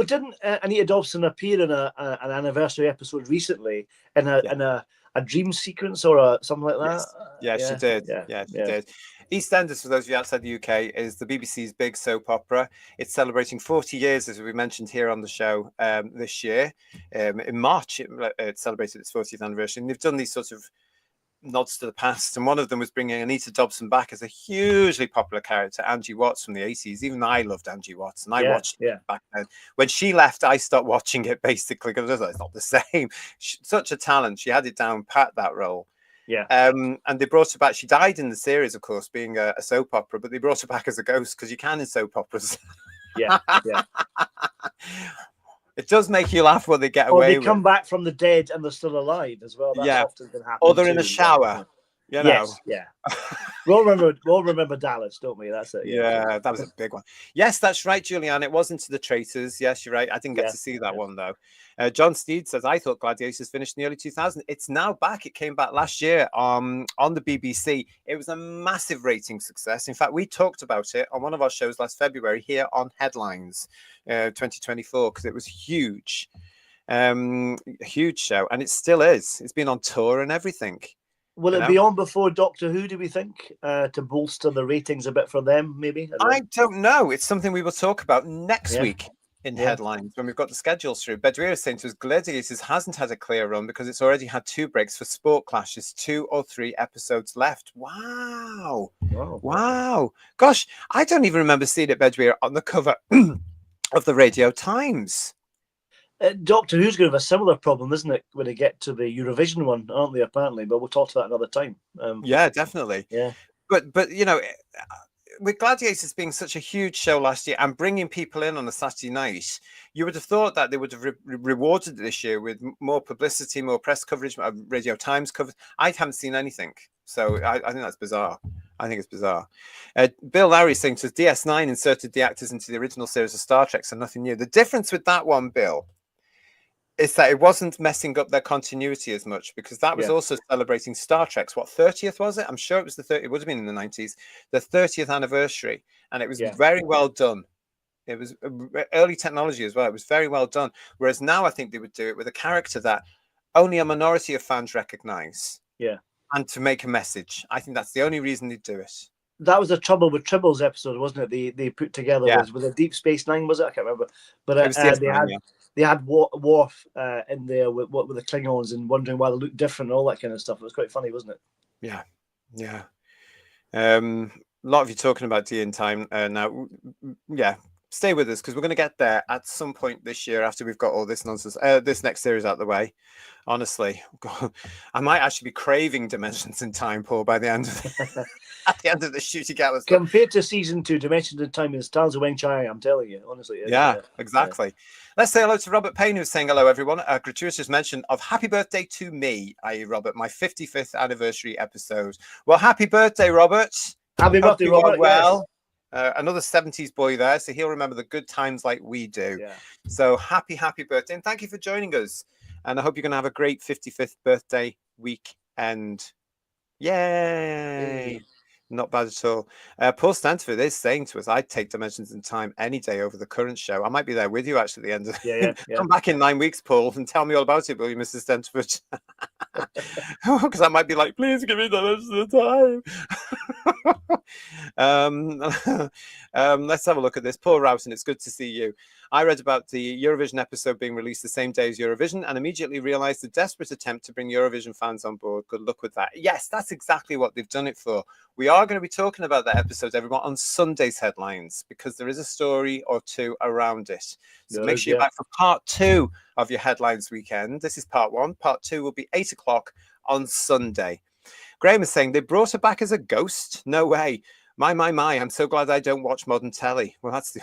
Didn't Anita Dobson appear in an anniversary episode recently in a dream sequence or something like that? Yes. She did. Yeah, she did. EastEnders, for those of you outside the UK, is the BBC's big soap opera. It's celebrating 40 years, as we mentioned here on the show this year. In March, it celebrated its 40th anniversary. And they've done these sort of nods to the past, and one of them was bringing Anita Dobson back as a hugely popular character, Angie Watts from the 80s. Even I loved Angie Watts, and I watched it back then. When she left, I stopped watching it basically because it's not the same. Such a talent. She had it down pat, that role. And they brought her back. She died in the series, of course, being a soap opera, but they brought her back as a ghost because you can in soap operas. Yeah. It does make you laugh when they get away with. Or they come back from the dead and they're still alive as well. That's often been happening. Or they're in a shower. You know. Yes, yeah. We'll remember Dallas, don't we? That's it. Yeah, that was a big one. Yes, that's right, Julianne. It was Into the Traitors. Yes, you're right. I didn't get to see that one, though. John Steed says, I thought Gladiators finished in the early 2000s. It's now back. It came back last year on the BBC. It was a massive rating success. In fact, we talked about it on one of our shows last February here on Headlines 2024 because it was huge. Huge show. And it still is. It's been on tour and everything. Will it be on before Doctor Who, do we think, to bolster the ratings a bit for them, maybe? I don't know. It's something we will talk about next week in Headlines when we've got the schedules through. Bedweir is saying to us, Gladiators hasn't had a clear run because it's already had 2 breaks for sport clashes, 2 or 3 episodes left. Wow. Gosh, I don't even remember seeing it, Bedweir, on the cover of the Radio Times. Doctor Who's going to have a similar problem, isn't it, when they get to the Eurovision one, aren't they, apparently? But we'll talk to that another time. Yeah, definitely. Yeah. But you know, with Gladiators being such a huge show last year and bringing people in on a Saturday night, you would have thought that they would have rewarded it this year with more publicity, more press coverage, Radio Times coverage. I haven't seen anything. So I think that's bizarre. I think it's bizarre. Bill Lowry saying to us, DS9 inserted the actors into the original series of Star Trek, so nothing new. The difference with that one, Bill, is that it wasn't messing up their continuity as much because that was also celebrating Star Trek's 30th, was it? I'm sure it was it would have been in the 90s, the 30th anniversary, and it was very well done. It was early technology as well. It was very well done. Whereas now I think they would do it with a character that only a minority of fans recognize. Yeah. And to make a message. I think that's the only reason they do it. That was the trouble with Tribble's episode, wasn't it? They put together was a Deep Space Nine, was it? I can't remember. But they had Worf in there with the Klingons and wondering why they looked different and all that kind of stuff. It was quite funny, wasn't it? Yeah. A lot of you talking about D in time now. Yeah. Stay with us because we're going to get there at some point this year after we've got all this nonsense, this next series out of the way. Honestly, God, I might actually be craving Dimensions in Time, Paul, by the end of at the end of the shooting Gatwa. Compared to season 2, Dimensions in Time is Stars of Weng Chai, I'm telling you, honestly. Yeah, exactly. Let's say hello to Robert Payne, who's saying hello, everyone. A gratuitous mention of happy birthday to me, i.e. Robert, my 55th anniversary episode. Well, happy birthday, Robert. Happy birthday, Robert. Well. Another 70s boy there, so he'll remember the good times like we do. So happy birthday, and thank you for joining us, and I hope you're going to have a great 55th birthday weekend. Yay! Not bad at all. Paul Stanford is saying to us, I'd take Dimensions in Time any day over the current show. I might be there with you actually at the end of Yeah. Come back in 9 weeks, Paul, and tell me all about it, will you, Mr. Stanford? Because I might be like, please give me Dimensions in Time. Let's have a look at this. Paul Roughton, it's good to see you. I read about the Eurovision episode being released the same day as Eurovision and immediately realized the desperate attempt to bring Eurovision fans on board. Good luck with that. Yes, that's exactly what they've done it for. We are going to be talking about that episode, everyone, on Sunday's headlines, because there is a story or two around it. So make sure you're back for part 2 of your headlines weekend. This is part 1. Part 2 will be 8 o'clock on Sunday. Graham is saying they brought her back as a ghost. No way. My. I'm so glad I don't watch modern telly. Well, that's the...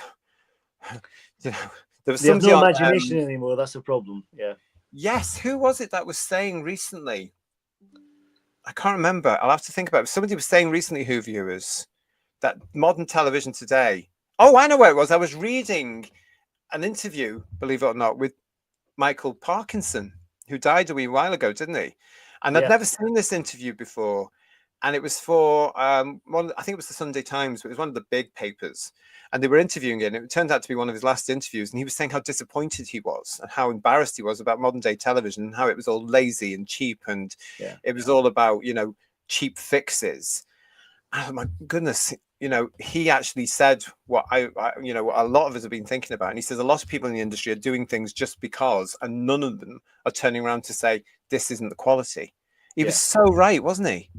You know, there was There's no imagination anymore. That's the problem. Yeah. Yes. Who was it that was saying recently? I can't remember. I'll have to think about it. Somebody was saying recently, who viewers, that modern television today. Oh, I know where it was. I was reading an interview, believe it or not, with Michael Parkinson, who died a wee while ago, didn't he? And I'd never seen this interview before. And it was for I think it was the Sunday Times, but it was one of the big papers. And they were interviewing him. It turned out to be one of his last interviews. And he was saying how disappointed he was and how embarrassed he was about modern day television and how it was all lazy and cheap. And it was all about, cheap fixes. Oh, my goodness. He actually said what what a lot of us have been thinking about. And he says a lot of people in the industry are doing things just because, and none of them are turning around to say, this isn't the quality. He was so right, wasn't he?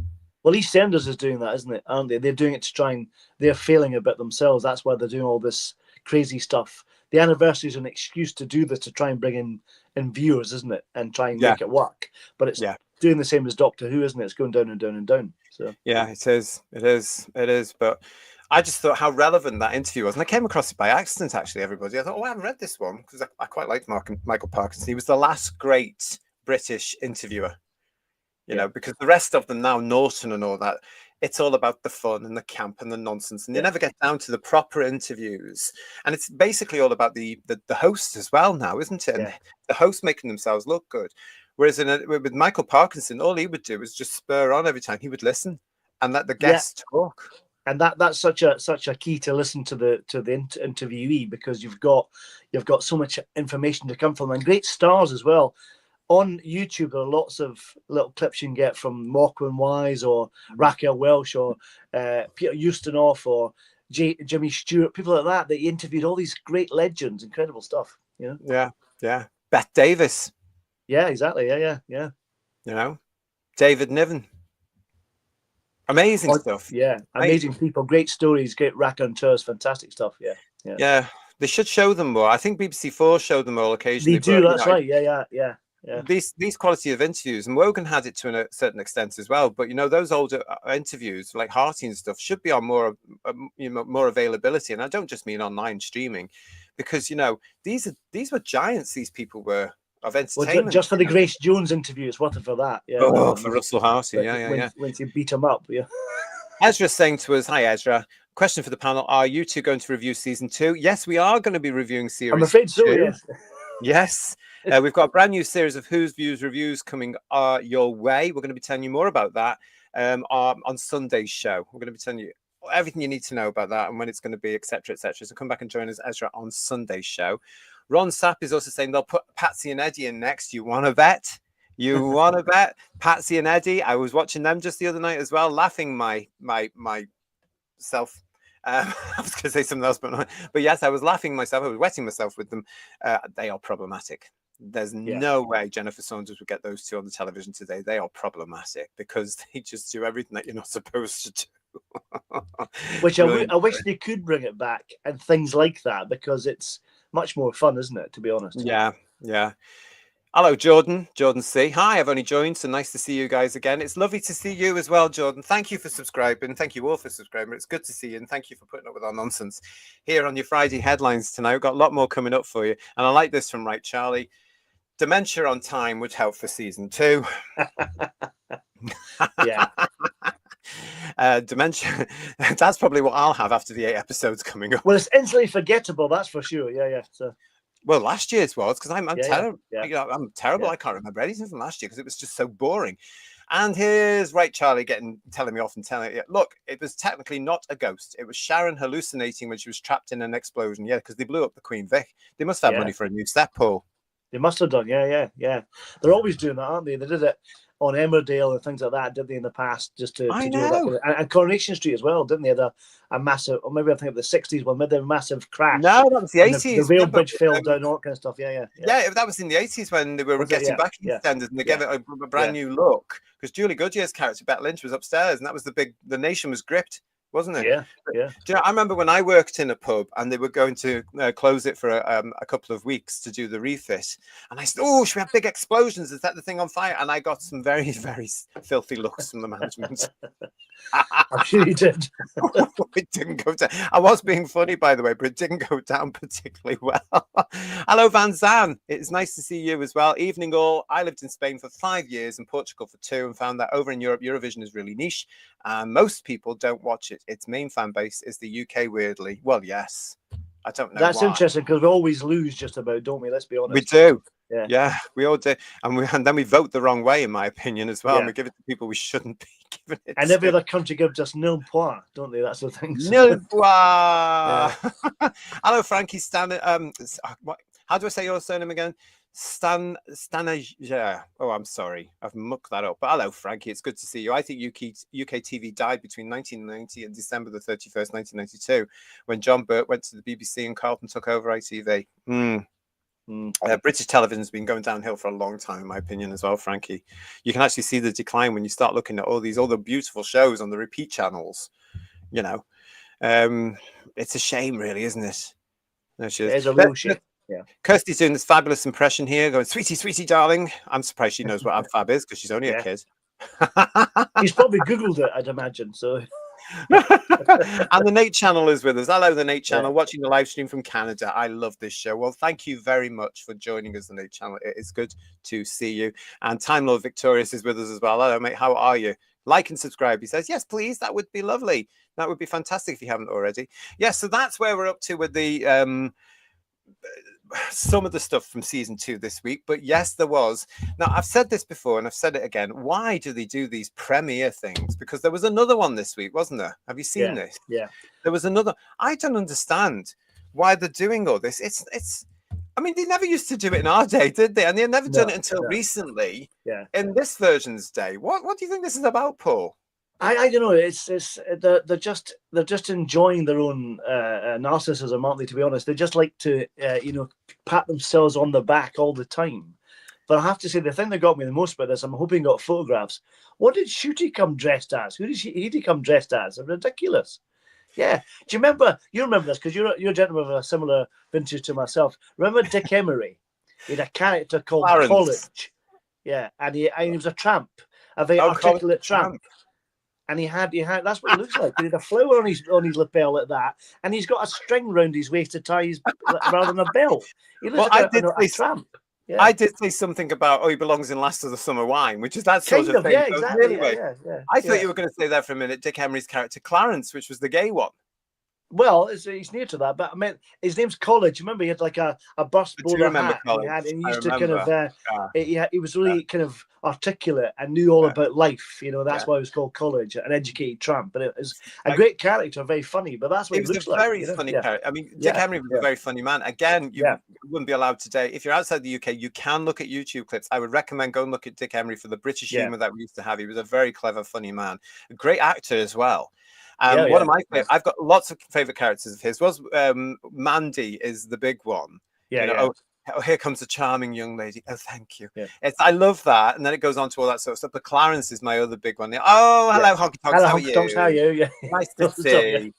Well, EastEnders is doing that, isn't it? Aren't they? They're doing it to try and they're failing a bit themselves. That's why they're doing all this crazy stuff. The anniversary is an excuse to do this, to try and bring in viewers, isn't it? And try and make it work. But it's doing the same as Doctor Who, isn't it? It's going down and down and down. So yeah, it is. But I just thought how relevant that interview was. And I came across it by accident, actually, everybody. I thought, I haven't read this one because I quite liked Michael Parkinson. He was the last great British interviewer. Because the rest of them now, Norton and all that, it's all about the fun and the camp and the nonsense. And you never get down to the proper interviews. And it's basically all about the host as well now, isn't it? And the host making themselves look good. Whereas with Michael Parkinson, all he would do was just spur on every time. He would listen and let the guest talk. And that's such a key to listen to the interviewee, because you've got so much information to come from, and great stars as well. On YouTube, there are lots of little clips you can get from Morecambe Wise or Raquel Welch or Peter Ustinov or Jimmy Stewart, people like that. They interviewed all these great legends, incredible stuff. Yeah. Beth Davis. Yeah, exactly. Yeah. David Niven. Amazing stuff. Yeah, amazing people, great stories, great raconteurs, fantastic stuff. Yeah. They should show them more. I think BBC4 showed them all occasionally. They do. That's right. Yeah. These quality of interviews, and Wogan had it to a certain extent as well. But those older interviews like Harty and stuff should be on more availability. And I don't just mean online streaming, because these were giants. These people were of entertainment. Well, just for the Grace Jones interview, it's worth it for that. Yeah. Oh, for Russell Harty. Yeah. When you beat him up. Yeah. Ezra's saying to us, "Hi Ezra. Question for the panel: are you two going to review season 2? Yes, we are going to be reviewing series. I'm afraid so. 2. Yes. We've got a brand new series of Who's Views reviews coming your way. We're going to be telling you more about that on Sunday's show. We're going to be telling you everything you need to know about that and when it's going to be, etc. So come back and join us, Ezra, on Sunday's show. Ron Sapp is also saying they'll put Patsy and Eddie in next. You want to bet? Patsy and Eddie. I was watching them just the other night as well, laughing myself. I was going to say something else, but yes, I was laughing myself. I was wetting myself with them. They are problematic. There's no way Jennifer Saunders would get those two on the television today. They are problematic because they just do everything that you're not supposed to do. Which I wish they could bring it back and things like that, because it's much more fun, isn't it, to be honest? Yeah. Hello, Jordan C. Hi, I've only joined, so nice to see you guys again. It's lovely to see you as well, Jordan. Thank you for subscribing. Thank you all for subscribing. It's good to see you, and thank you for putting up with our nonsense here on your Friday headlines tonight. We've got a lot more coming up for you, and I like this from Right Charlie. Dementia on time would help for season 2. Yeah. Dementia. That's probably what I'll have after the 8 episodes coming up. Well, it's instantly forgettable, that's for sure. Yeah. So. Well, last year's was, because I'm terrible. Yeah. I'm terrible. Yeah. I can't remember anything from last year because it was just so boring. And here's right Charlie telling me off and telling it. Look, it was technically not a ghost. It was Sharon hallucinating when she was trapped in an explosion. Yeah, because they blew up the Queen Vic. They must have money for a new set, Paul. They must have done, yeah. They're always doing that, aren't they? They did it on Emmerdale and things like that, did they, in the past, just to do that. And Coronation Street as well, didn't they? They had a massive, or maybe I think of the 60s one, maybe a massive crash. No, that was the 80s. The rail bridge fell down, all that kind of stuff. Yeah, that was in the 80s when they were getting back in EastEnders and they gave it a brand new look. Because Julie Goodyear's character, Bette Lynch, was upstairs, and that was the nation was gripped, wasn't it? Yeah. Do you know, I remember when I worked in a pub and they were going to close it for a couple of weeks to do the refit, and I said, "Oh, should we have big explosions and set the thing on fire?" And I got some very, very filthy looks from the management. I'm sure you did. It didn't go down. I was being funny, by the way, but it didn't go down particularly well. Hello, Van Zan. It's nice to see you as well. Evening all. I lived in Spain for 5 years and Portugal for 2, and found that over in Europe, Eurovision is really niche. And most people don't watch it. Its main fan base is the UK, weirdly. Well, yes. I don't know. That's interesting because we always lose just about, don't we? Let's be honest. We do. Yeah, we all do. And then we vote the wrong way, in my opinion, as well. And we give it to people we shouldn't be giving it and every other country gives us nil point, don't they? That's the thing. Nil point. Hello, Frankie Stan. How do I say your surname again? Stanager. Oh, I'm sorry. I've mucked that up. But hello, Frankie. It's good to see you. I think UK TV died between 1990 and December the 31st, 1992, when John Burt went to the BBC and Carlton took over ITV. British television has been going downhill for a long time, in my opinion, as well, Frankie. You can actually see the decline when you start looking at all the beautiful shows on the repeat channels. You know, it's a shame, really, isn't it? No, it is a real shame. Yeah. Kirsty's doing this fabulous impression here, going, "Sweetie, darling." I'm surprised she knows what AbFab is because she's only a kid. He's probably Googled it, I'd imagine. So. And the Nate channel is with us. Hello, the Nate channel, watching the live stream from Canada. I love this show. Well, thank you very much for joining us, the Nate channel. It is good to see you. And Time Lord Victorious is with us as well. Hello, mate. How are you? Like and subscribe. He says, yes, please. That would be lovely. That would be fantastic if you haven't already. Yes, so that's where we're up to with the some of the stuff from season 2 this week. But yes, there was. Now, I've said this before and I've said it again. Why do they do these premiere things? Because there was another one this week, wasn't there? Have you seen this? Yeah. There was another. I don't understand why they're doing all this. It's I mean, they never used to do it in our day, did they? And they've never done it until recently. Yeah. In this version's day. What do you think this is about, Paul? I don't know. They're just enjoying their own narcissism, aren't they? To be honest, they just like to pat themselves on the back all the time. But I have to say, the thing that got me the most about this, I'm hoping got photographs. What did Ncuti come dressed as? Who did he come dressed as? Ridiculous. Yeah. Do you remember? You remember this because you're a gentleman of a similar vintage to myself. Remember Dick Emery? He had a character called Clarence. College. Yeah, and he was a tramp, a very articulate tramp. And he had that's what he looks like. He had a flower on his lapel like that, and he's got a string round his waist to tie his rather than a belt. He looks like a tramp. Yeah. I did say something about he belongs in Last of the Summer Wine, which is that sort of thing. Yeah, exactly. I thought you were going to say that for a minute. Dick Emery's character Clarence, which was the gay one. Well, he's near to that, but I mean, his name's College. Remember, he had like a bust bowler hat. And he used to kind of, he was really kind of articulate and knew all about life. You know, that's why he was called College, an educated tramp. But it was a great character, very funny. But that's what he looks like. He was a very funny character. I mean, Dick Emery was a very funny man. Again, you wouldn't be allowed today. If you're outside the UK, you can look at YouTube clips. I would recommend go and look at Dick Emery for the British humour that we used to have. He was a very clever, funny man. A great actor as well. One of my favorite, I've got lots of favorite characters of his. Was Mandy is the big one. Oh, here comes a charming young lady. Oh, thank you. I love that, and then it goes on to all that sort of stuff. But Clarence is my other big one. Oh, hello, Honky Tonks. Hello, Honky Tonks. How are you? Yeah. Nice to see.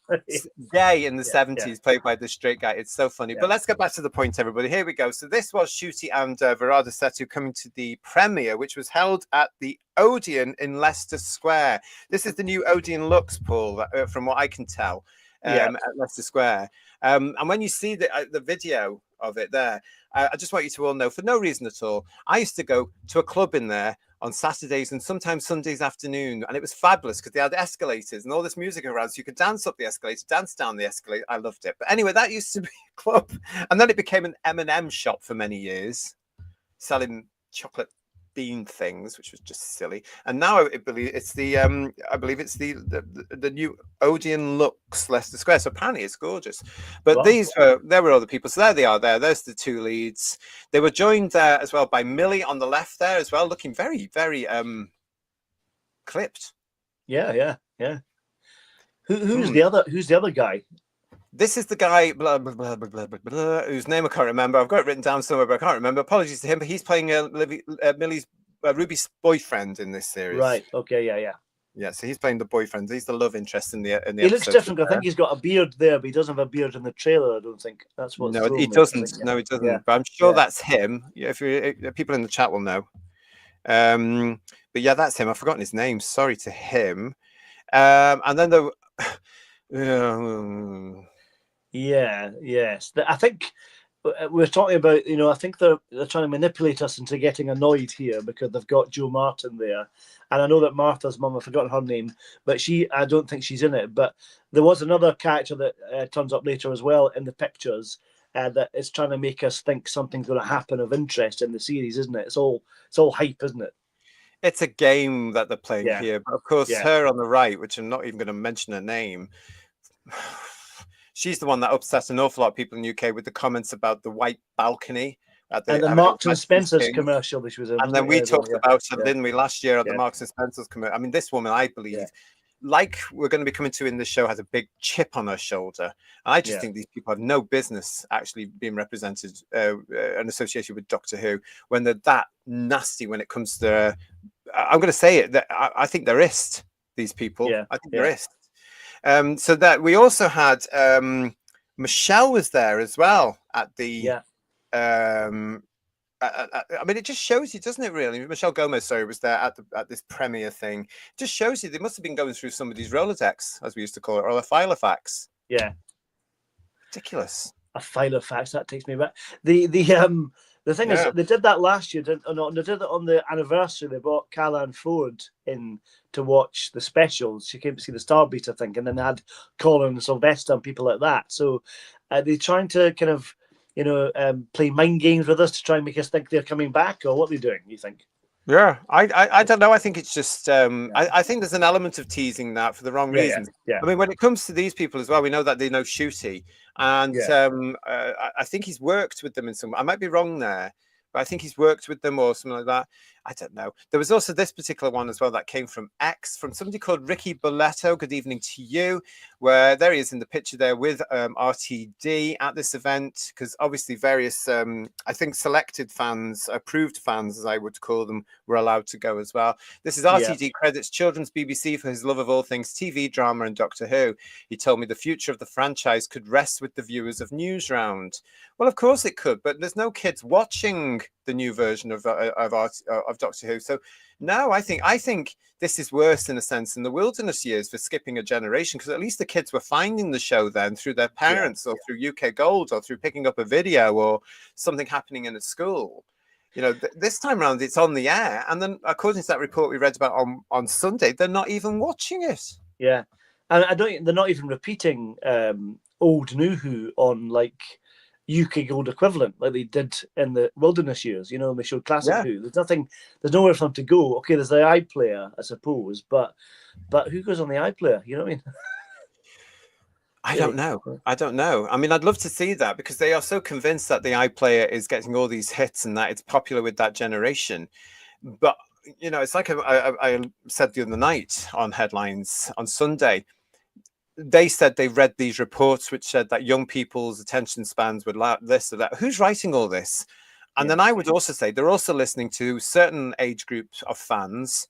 Gay in the 70s, played by the straight guy. It's so funny. But let's get back to the point, everybody. Here we go. So this was Ncuti and Verada Sethu coming to the premiere, which was held at the Odeon in Leicester Square. This is the new Odeon Lux, Paul, from what I can tell, at Leicester Square. And when you see the video of it there, I just want you to all know, for no reason at all, I used to go to a club in there on Saturdays and sometimes Sundays afternoon, and it was fabulous because they had escalators and all this music around, so you could dance up the escalator, dance down the escalator. I loved it. But anyway, that used to be a club, and then it became an M&M shop for many years, selling chocolate bean things, which was just silly. And now I believe it's the new Odeon Lux Leicester Square. So apparently it's gorgeous. But Wow. there were other people. So there they are. There's the two leads. They were joined there as well by Millie on the left there as well, looking very, very clipped. Yeah. Who's the other guy? This is the guy, blah, blah, blah, blah, blah, blah, blah, whose name I can't remember. I've got it written down somewhere, but I can't remember. Apologies to him, but he's playing Millie's Ruby's boyfriend in this series. Right. Okay. Yeah. Yeah, so he's playing the boyfriend. He's the love interest in the He looks different. I think he's got a beard there, but he doesn't have a beard in the trailer. I don't think that's what. No, he doesn't. No, he doesn't. Yeah. But I'm sure that's him. Yeah, if people in the chat will know. But yeah, that's him. I've forgotten his name. Sorry to him. And then the. Yes. I think we're talking about, I think they're trying to manipulate us into getting annoyed here because they've got Joe Martin there. And I know that Martha's mum, I've forgotten her name, but I don't think she's in it. But there was another character that turns up later as well in the pictures that is trying to make us think something's going to happen of interest in the series, isn't it? It's all hype, isn't it? It's a game that they're playing here. But of course, her on the right, which I'm not even going to mention her name, she's the one that upset an awful lot of people in the UK with the comments about the white balcony. And the Marks and Spencer's commercial that she was in. And then we talked about it, didn't we, last year at the Marks and Spencer's commercial. I mean, this woman, I believe, like we're going to be coming to in the show, has a big chip on her shoulder. And I just think these people have no business actually being represented and associated with Doctor Who when they're that nasty when it comes to, I'm going to say it, that I think they're ist, these people. I think they're ist. So that we also had Michelle was there as well at the I mean, it just shows you, doesn't it, really? Michelle Gomez, sorry, was there at this premiere thing. It just shows you they must have been going through somebody's Rolodex, as we used to call it, or a Filofax. Yeah. Ridiculous. A Filofax, that takes me back. The thing is, they did that last year, they did it on the anniversary. They brought Callan Ford in to watch the specials. She came to see the Starbreed, I think, and then they had Colin and Sylvester and people like that. So they're trying to kind of, play mind games with us to try and make us think they're coming back, or what are they doing, you think? Yeah, I don't know. I think it's just I think there's an element of teasing that for the wrong reasons. Yeah. I mean, when it comes to these people as well, we know that they know Ncuti, and I think he's worked with them in some. I might be wrong there, but I think he's worked with them or something like that. I don't know. There was also this particular one as well that came from X, from somebody called Ricky Boletto. Good evening to you. Where there he is in the picture there with RTD at this event, because obviously various, I think selected fans, approved fans, as I would call them, were allowed to go as well. This is RTD credits Children's BBC for his love of all things TV, drama and Doctor Who. He told me the future of the franchise could rest with the viewers of Newsround. Well, of course it could, but there's no kids watching the new version of Doctor Who. So no, I think this is worse in a sense than the Wilderness Years for skipping a generation, because at least the kids were finding the show then through their parents or through UK Gold or through picking up a video or something happening in a school. This time around it's on the air, and then according to that report we read about on Sunday, they're not even watching it. Yeah, and they're not even repeating old New Who on like UK Gold equivalent like they did in the Wilderness Years, they showed classic Who. There's nowhere for them to go. Okay, there's the iPlayer, I suppose, but who goes on the iPlayer? You know what I mean? I don't know. I mean, I'd love to see that, because they are so convinced that the iPlayer is getting all these hits and that it's popular with that generation. But, it's like I said the other night on Headlines on Sunday. They said they read these reports which said that young people's attention spans would this or that. Who's writing all this? And then I would also say they're also listening to certain age groups of fans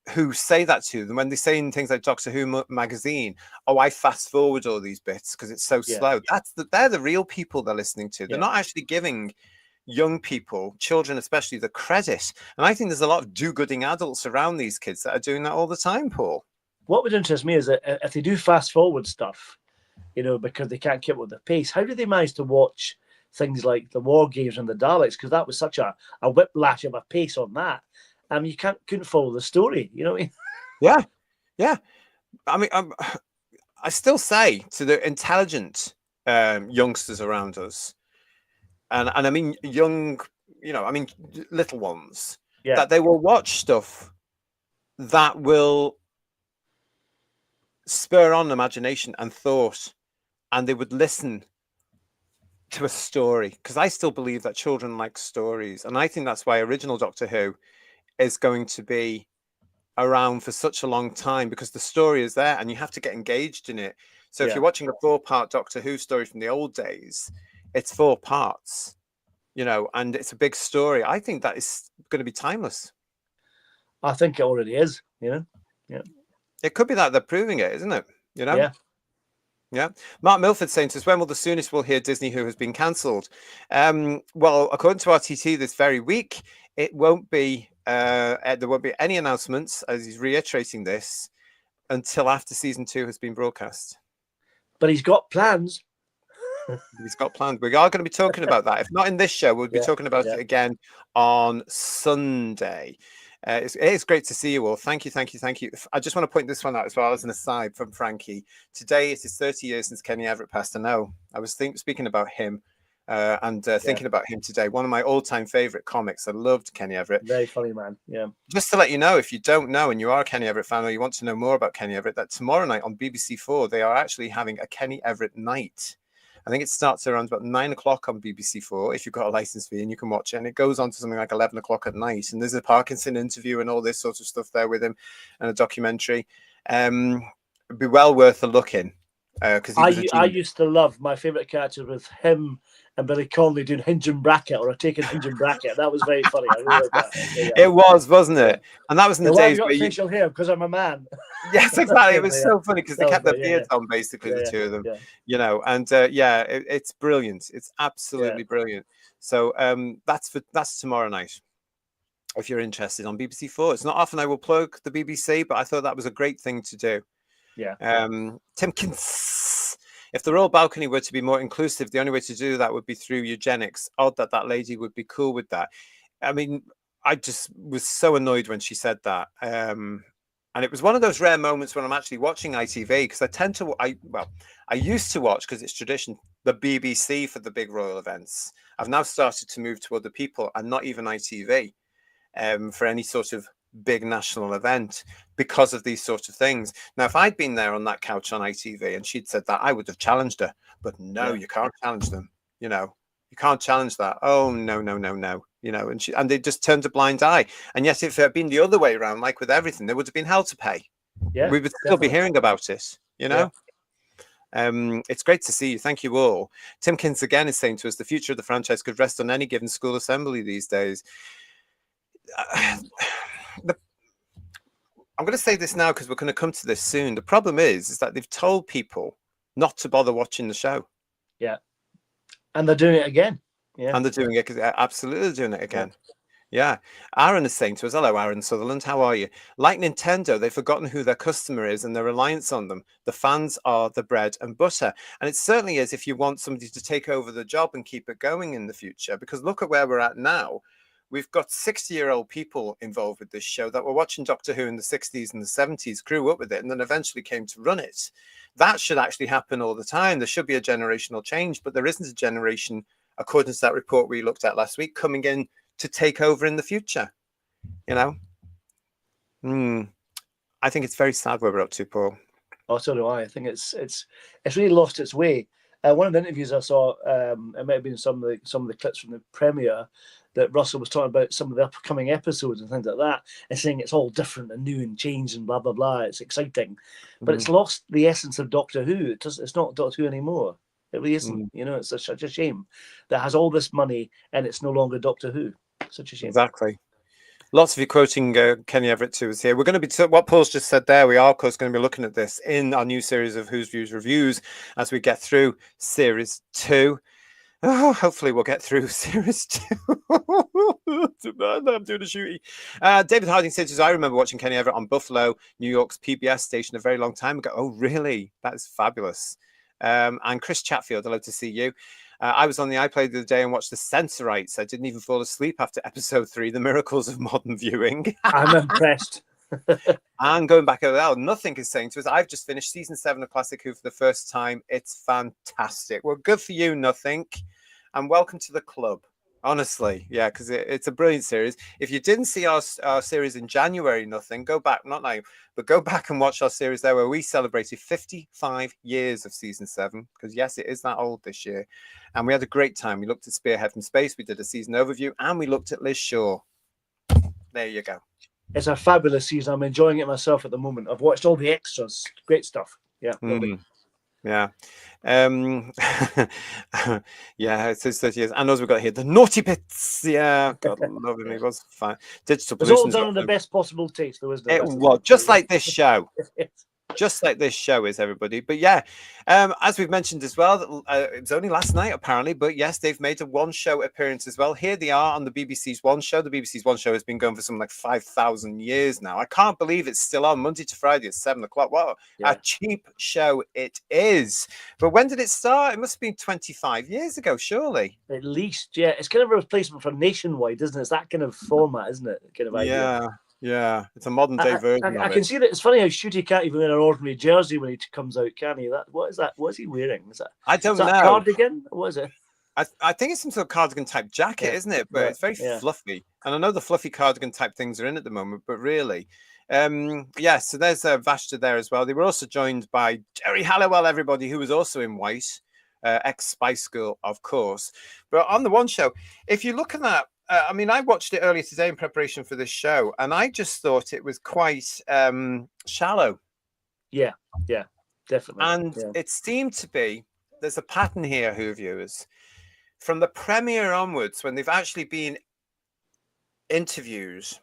who say that to them when they say in things like Doctor Who magazine, oh, I fast forward all these bits because it's so slow. They're the real people they're listening to. They're not actually giving young people, children especially, the credit. And I think there's a lot of do-gooding adults around these kids that are doing that all the time, Paul. What would interest me is that if they do fast forward stuff, because they can't keep up with the pace, how do they manage to watch things like the War Games and the Daleks? Because that was such a whiplash of a pace on that. I mean, you couldn't follow the story. You know what I mean? Yeah. I mean, I still say to the intelligent youngsters around us, and I mean young, little ones, that they will watch stuff that will spur on imagination and thought, and they would listen to a story, because I still believe that children like stories, and I think that's why original Doctor Who is going to be around for such a long time, because the story is there and you have to get engaged in it. So if you're watching a 4-part Doctor Who story from the old days, it's 4 parts, and it's a big story. I think that is going to be timeless. I think it already is, Yeah. It could be that they're proving it, isn't it? Yeah. Mark Milford saying to us, when will the soonest we'll hear Disney Who has been cancelled? Well, according to RTT this very week, it won't be, there won't be any announcements, as he's reiterating this, until after season 2 has been broadcast. But he's got plans. He's got plans. We are going to be talking about that. If not in this show, we'll be talking about it again on Sunday. It's great to see you all. Thank you. I just want to point this one out as well as an aside from Frankie. Today it is 30 years since Kenny Everett passed. I know. I was speaking about him and thinking about him today. One of my all-time favorite comics. I loved Kenny Everett. Very funny man. Yeah. Just to let you know, if you don't know and you are a Kenny Everett fan or you want to know more about Kenny Everett, that tomorrow night on BBC4 they are actually having a Kenny Everett night. I think it starts around about 9 o'clock on BBC4 if you've got a license fee, and you can watch it. And it goes on to something like 11 o'clock at night. And there's a Parkinson interview and all this sort of stuff there with him, and a documentary. It'd be well worth a look in. Because I used to love, my favourite character with him and Billy Connolly doing hinge and bracket, or a taken hinge and bracket. That was very funny. I really liked that. It was, wasn't it? And that was in the days where you got facial hair because I'm a man. Yes, exactly. It was so funny because they kept their beards on, basically, the two of them. And it's brilliant. It's absolutely brilliant. So that's tomorrow night, if you're interested, on BBC4. It's not often I will plug the BBC, but I thought that was a great thing to do. Yeah. Timkins, if the Royal Balcony were to be more inclusive, the only way to do that would be through eugenics. Odd that lady would be cool with that. I mean, I just was so annoyed when she said that. And it was one of those rare moments when I'm actually watching ITV, because I used to watch, because it's tradition, the BBC for the big royal events. I've now started to move to other people, and not even ITV for any sort of big national event, because of these sort of things. Now, if I'd been there on that couch on ITV and she'd said that, I would have challenged her. But no, you can't challenge them. You can't challenge that. Oh, no. And they just turned a blind eye. And yet, if it had been the other way around, like with everything, there would have been hell to pay. Yeah, we would still be hearing about it, It's great to see you. Thank you all. Timkins again is saying to us, the future of the franchise could rest on any given school assembly these days. I'm going to say this now because we're going to come to this soon. The problem is that they've told people not to bother watching the show. Yeah. And they're doing it again. Yeah. And they're doing it, because they're absolutely doing it again. Yeah. Aaron is saying to us, hello, Aaron Sutherland, how are you? Like Nintendo, they've forgotten who their customer is and their reliance on them. The fans are the bread and butter. And it certainly is if you want somebody to take over the job and keep it going in the future, because look at where we're at now. We've got 60-year-old people involved with this show that were watching Doctor Who in the 60s and the 70s, grew up with it, and then eventually came to run it. That should actually happen all the time. There should be a generational change, but there isn't a generation, according to that report we looked at last week, coming in to take over in the future. I think it's very sad where we're up to, Paul. Oh, so do I. I think it's really lost its way. One of the interviews I saw, it might have been some of the clips from the premiere, that Russell was talking about some of the upcoming episodes and things like that, and saying it's all different and new and changed and blah blah blah. It's exciting, but it's lost the essence of Doctor Who. It's not Doctor Who anymore. It really isn't. It's such a shame that has all this money and it's no longer Doctor Who. Such a shame. Exactly. Lots of you quoting Kenny Everett to us here. We're going to be, what Paul's just said there, we are, of course, going to be looking at this in our new series of Who's Views Reviews as we get through Series 2. Oh, hopefully we'll get through Series 2. I'm doing a shooty. David Harding says, I remember watching Kenny Everett on Buffalo, New York's PBS station a very long time ago. Oh, really? That is fabulous. And Chris Chatfield, I'd love to see you. I was on the iPlayer the other day and watched The Censorites. I didn't even fall asleep after episode 3, The Miracles of Modern Viewing. I'm impressed. And going back over there, Nothing is saying to us, I've just finished season 7 of Classic Who for the first time. It's fantastic. Well, good for you, Nothing. And welcome to the club. Honestly, yeah, because it's a brilliant series. If you didn't see our series in January, go back, not now, but go back and watch our series there where we celebrated 55 years of season 7. Because yes, it is that old this year, and we had a great time. We looked at Spearhead from Space, we did a season overview, and we looked at Liz Shaw. There you go. It's a fabulous season. I'm enjoying it myself at the moment. I've watched all the extras. Great stuff. Yeah. Yeah. Yeah, it's 30 years. And as we've got here, the naughty bits. Yeah, God love him. It was fine. Digital It's all Pollution's done in the best possible taste, though, isn't it? It was just like this show. Just like this show is, everybody. But yeah, as we've mentioned as well, it was only last night apparently, but yes, they've made a one show appearance as well. Here they are on the BBC's One Show. The BBC's One Show has been going for something like 5,000 years now. I can't believe it's still on Monday to Friday at 7 o'clock. What a cheap show it is. But when did it start? It must have been 25 years ago, surely. At least, yeah. It's kind of a replacement for Nationwide, isn't it? It's that kind of format, isn't it? Kind of idea. Yeah, it's a modern day version. I can see that. It's funny how Ncuti can't even wear an ordinary jersey when he comes out, can he? What is that? What is he wearing? I don't know. A cardigan? What is it? I think it's some sort of cardigan type jacket, isn't it? But it's very fluffy. And I know the fluffy cardigan type things are in at the moment, but really. So there's Vashta there as well. They were also joined by Jerry Halliwell, everybody, who was also in white, ex-Spice Girl, of course. But on the One Show, if you look at that, I mean, I watched it earlier today in preparation for this show, and I just thought it was quite shallow. Yeah, definitely. And it seemed to be, there's a pattern here, Who viewers, from the premiere onwards, when they've actually been interviews,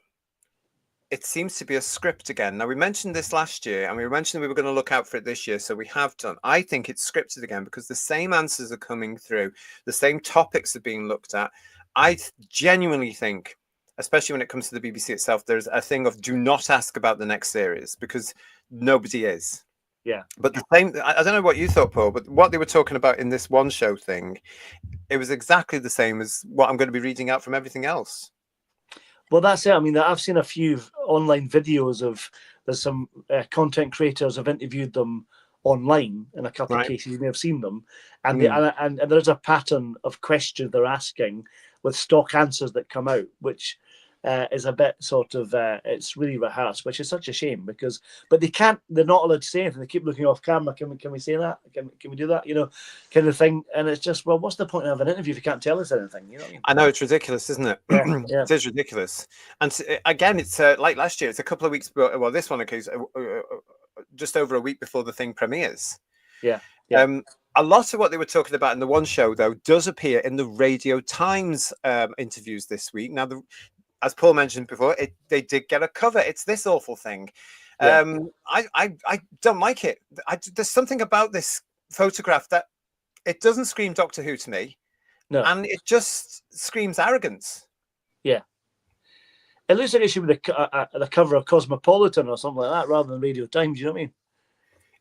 it seems to be a script again. Now, we mentioned this last year, and we mentioned we were going to look out for it this year, so we have done. I think it's scripted again because the same answers are coming through, the same topics are being looked at. I genuinely think, especially when it comes to the BBC itself, there's a thing of do not ask about the next series because nobody is. Yeah. But the same, I don't know what you thought, Paul, but what they were talking about in this One Show thing, it was exactly the same as what I'm going to be reading out from everything else. Well, that's it. I mean, I've seen a few online videos of there's some content creators have interviewed them online in a couple of cases. You may have seen them, and and there's a pattern of questions they're asking with stock answers that come out, which is a bit sort of it's really rehearsed, which is such a shame but they're not allowed to say anything. They keep looking off camera. Can we say that? Can we do that? Kind of thing. And it's just, well, what's the point of an interview if you can't tell us anything? You know what I mean? I know, it's ridiculous, isn't it? Yeah. It is ridiculous. And again, it's like last year. It's a couple of weeks. Well, this one occurs just over a week before the thing premieres. Yeah. A lot of what they were talking about in the One Show, though, does appear in the Radio Times interviews this week. Now, as Paul mentioned before, they did get a cover. It's this awful thing. I don't like it. There's something about this photograph that it doesn't scream Doctor Who to me. No. And it just screams arrogance. Yeah. It looks like it should be the cover of Cosmopolitan or something like that rather than Radio Times. You know what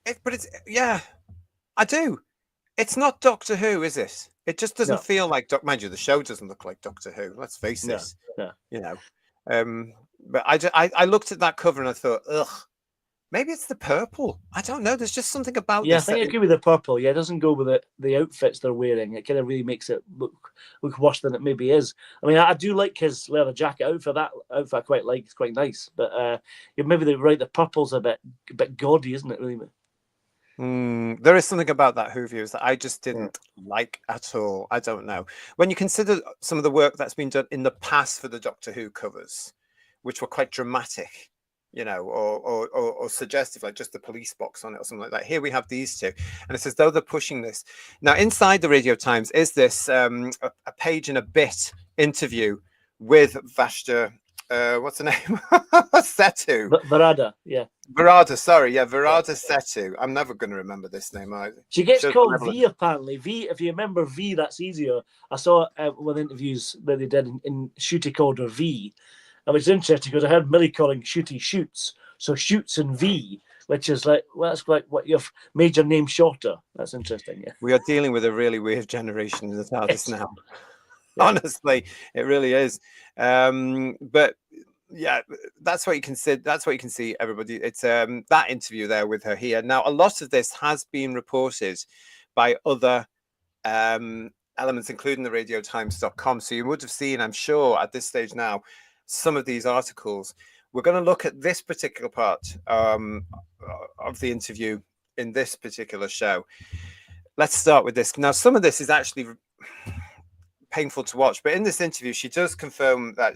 I mean? I do. It's not Doctor Who, is it? It just doesn't feel like mind you, the show doesn't look like Doctor Who. Let's face this. No. But I looked at that cover and I thought, ugh, maybe it's the purple. I don't know. There's just something about this. I think it could be the purple. Yeah, it doesn't go with the outfits they're wearing. It kind of really makes it look worse than it maybe is. I mean, I do like his leather jacket outfit. That outfit I quite like. It's quite nice. But maybe the purple's a bit gaudy, isn't it? Really. There is something about that Who views that I just didn't like at all. I don't know. When you consider some of the work that's been done in the past for the Doctor Who covers, which were quite dramatic, or suggestive, like just the police box on it or something like that. Here we have these two, and it's as though they're pushing this. Now, inside the Radio Times is this a page and a bit interview with Vashta. What's her name? Sethu. Verada, yeah. Verada, sorry, yeah, Verada Sethu. I'm never going to remember this name either. She gets called V, apparently. V, if you remember V, that's easier. I saw one of the interviews that they did in Ncuti called her V. And it was interesting because I heard Millie calling Ncuti Shoots. So Shoots and V, which is like, well, that's like what your major name shorter. That's interesting, yeah. We are dealing with a really weird generation in the TARDIS now. Honestly, it really is. But yeah, that's what you can see. That's what you can see, everybody. It's that interview there with her here. Now, a lot of this has been reported by other elements, including the radiotimes.com. So you would have seen, I'm sure, at this stage now, some of these articles. We're going to look at this particular part of the interview in this particular show. Let's start with this. Now, some of this is actually painful to watch, but in this interview she does confirm that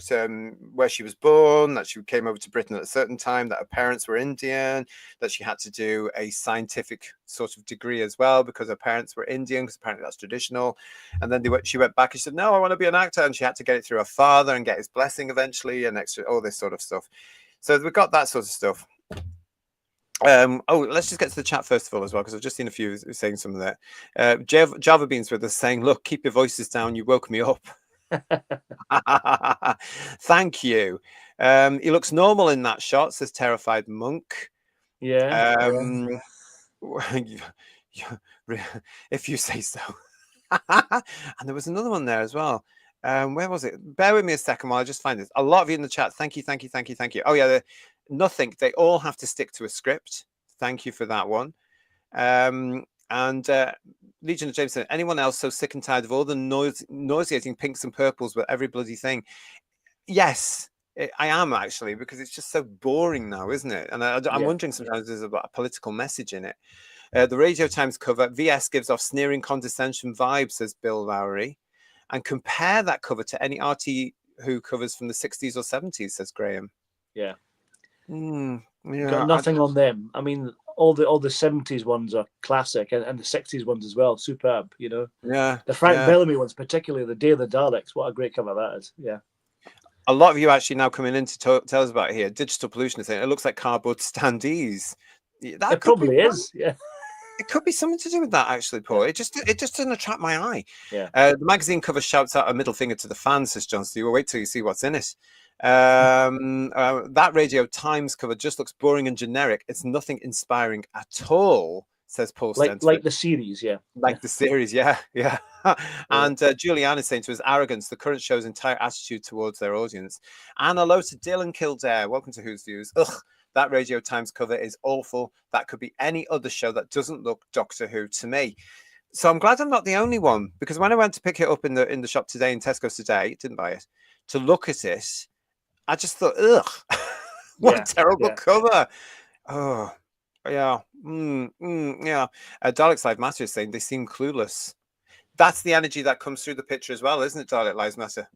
where she was born, that she came over to Britain at a certain time, that her parents were Indian, that she had to do a scientific sort of degree as well because her parents were Indian, because apparently that's traditional. And then she went back and she said, no, I want to be an actor, and she had to get it through her father and get his blessing eventually, and all this sort of stuff. So we've got that sort of stuff. Let's just get to the chat first of all as well, because I've just seen a few saying some of that. Java Beans with us saying, look, keep your voices down, you woke me up. Thank you. He looks normal in that shot, says Terrified Monk. Yeah. If you say so. And there was another one there as well. Where was it? Bear with me a second while I just find this. A lot of you in the chat, thank you. Oh yeah, nothing. They all have to stick to a script. Thank you for that one. And Legion of Jameson, anyone else so sick and tired of all the nauseating pinks and purples with every bloody thing? Yes, I am actually, because it's just so boring now, isn't it? And I'm wondering sometimes there's a political message in it. The Radio Times cover, VS gives off sneering condescension vibes, says Bill Lowry. And compare that cover to any RT Who covers from the 60s or 70s, says Graham. Yeah. Yeah, got nothing on them. I mean, all the 70s ones are classic, and the 60s ones as well, superb. You know. Yeah. The Frank Bellamy ones, particularly the Day of the Daleks. What a great cover that is. Yeah. A lot of you actually now coming in to tell us about it here. Digital Pollution is saying it looks like cardboard standees. That it probably is. Yeah. It could be something to do with that, actually, Paul. It just doesn't attract my eye. Yeah. The magazine cover shouts out a middle finger to the fans, says John Stewart. Wait till you see what's in it. That Radio Times cover just looks boring and generic. It's nothing inspiring at all, says Paul Stenford. Like the series, yeah. Like the series, yeah. And Julianne is saying to his arrogance, the current show's entire attitude towards their audience. And hello to Dylan Kildare. Welcome to Who's Views. Ugh. That Radio Times cover is awful. That could be any other show that doesn't look Doctor Who to me. So I'm glad I'm not the only one, because when I went to pick it up in the shop today, in Tesco's today, didn't buy it, to look at it, I just thought, ugh, what a terrible cover. Oh, yeah. Yeah. Daleks Live Matter is saying they seem clueless. That's the energy that comes through the picture as well, isn't it, Dalek Lives Matter?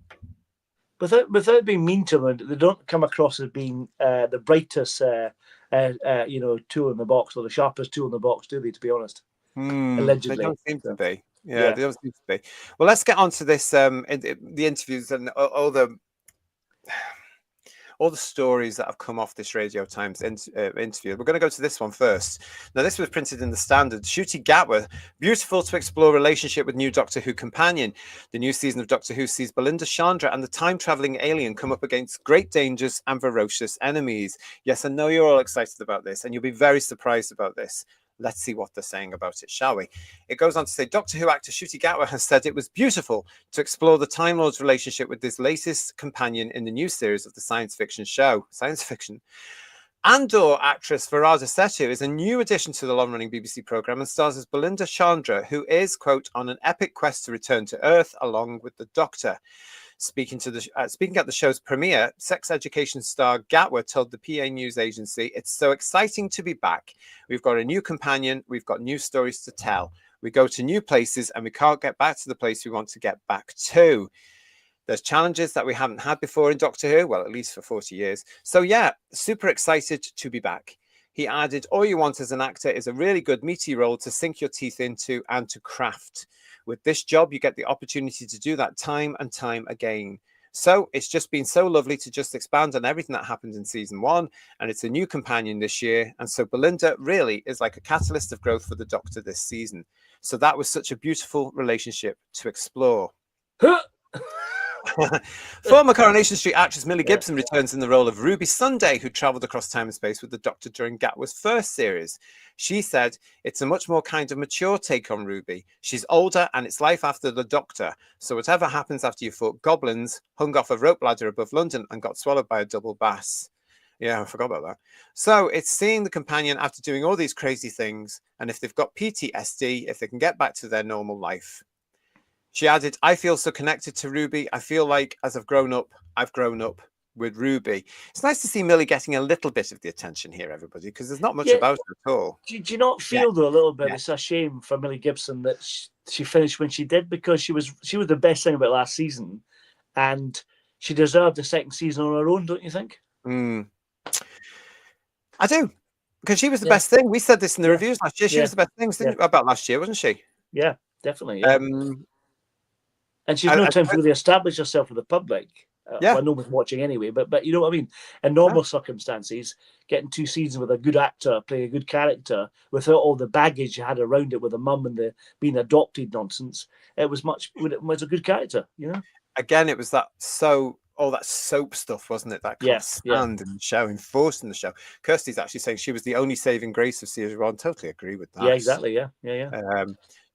Without being mean to them, they don't come across as being the brightest, tool in the box, or the sharpest tool in the box, do they? To be honest, allegedly, they don't seem to be. Yeah, they don't seem to be. Well, let's get on to this. The interviews and all the stories that have come off this Radio Times interview. We're going to go to this one first. Now, this was printed in the Standard. Ncuti Gatwa, beautiful to explore relationship with new Doctor Who companion. The new season of Doctor Who sees Belinda Chandra and the time-travelling alien come up against great dangers and ferocious enemies. Yes, I know you're all excited about this, and you'll be very surprised about this. Let's see what they're saying about it, shall we? It goes on to say, Doctor Who actor Ncuti Gatwa has said it was beautiful to explore the Time Lord's relationship with this latest companion in the new series of the science fiction show. Science fiction. Andor actress Verada Sethu is a new addition to the long-running BBC programme and stars as Belinda Chandra, who is, quote, on an epic quest to return to Earth along with the Doctor. Speaking at the show's premiere, sex education star Gatwa told the PA news agency, "It's so exciting to be back. We've got a new companion. We've got new stories to tell. We go to new places and we can't get back to the place we want to get back to. There's challenges that we haven't had before in Doctor Who, well, at least for 40 years. So yeah, super excited to be back." He added, "All you want as an actor is a really good meaty role to sink your teeth into and to craft. With this job, you get the opportunity to do that time and time again. So it's just been so lovely to just expand on everything that happened in season 1. And it's a new companion this year. And so Belinda really is like a catalyst of growth for the Doctor this season. So that was such a beautiful relationship to explore." Former Coronation Street actress Millie Gibson returns in the role of Ruby Sunday, who travelled across time and space with the Doctor during Gatwa's first series. She said, "It's a much more kind of mature take on Ruby. She's older and it's life after the Doctor. So whatever happens after you fought goblins, hung off a rope ladder above London and got swallowed by a double bass." Yeah, I forgot about that. So it's seeing the companion after doing all these crazy things, and if they've got PTSD, if they can get back to their normal life. She added, I feel so connected to Ruby. I feel like as I've grown up with Ruby. It's nice to see Millie getting a little bit of the attention here, everybody, because there's not much Yeah. about her at all. Do you not feel though a little bit it's a shame for Millie Gibson that she finished when she did, because she was the best thing about last season, and she deserved a second season on her own, don't you think? I do, because she was the best thing. We said this in the reviews last year. She was the best thing about last year, wasn't she? Yeah, definitely. Yeah. And she's no time to really establish herself with the public. Well, no one's watching anyway, but you know what I mean? In normal circumstances, getting 2 seasons with a good actor playing a good character without all the baggage you had around it with the mum and the being adopted nonsense, it was a good character, you know? Again, it was all that soap stuff, wasn't it? That can't stand in the show, enforced in the show. Kirsty's actually saying she was the only saving grace of season 1. Totally agree with that. Yeah, exactly. Yeah.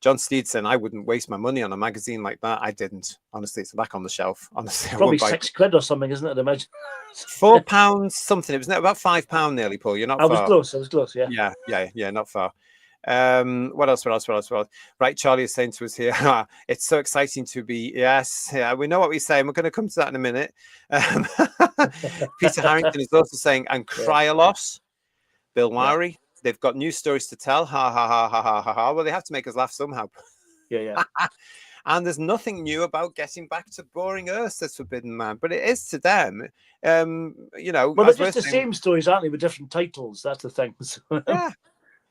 John Steed saying, I wouldn't waste my money on a magazine like that. I didn't. Honestly, it's back on the shelf. Honestly, probably £6 or something, isn't it? I'd imagine. £4 something. It was about £5 nearly, Paul. You're not far. I was close. Yeah. Yeah. Not far. What else? Right, Charlie is saying to us here, it's so exciting to be. Yes, we know what we're saying. We're going to come to that in a minute. Peter Harrington is also saying, and Kryolos, Bill Lowry. They've got new stories to tell. Ha ha ha ha ha ha ha. Well, they have to make us laugh somehow. Yeah. And there's nothing new about getting back to boring Earth, says Forbidden Man. But it is to them. You know. Well, they're just the same stories, aren't they, with different titles? That's the thing.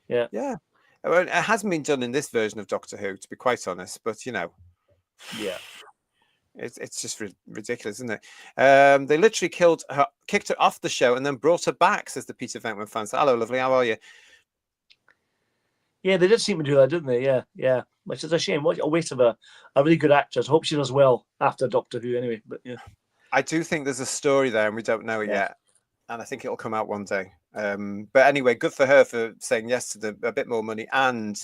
Yeah. Well, it hasn't been done in this version of Doctor Who, to be quite honest. But you know. Yeah. It's just ridiculous, isn't it? They literally kicked her off the show and then brought her back, says the Peter Venkman fan. So, hello, lovely. How are you? Yeah, they did seem to do that, didn't they? Yeah. Which is a shame. What a waste of a really good actress. I hope she does well after Doctor Who anyway. But yeah. I do think there's a story there and we don't know it yet. And I think it'll come out one day. But anyway, good for her for saying yes to a bit more money and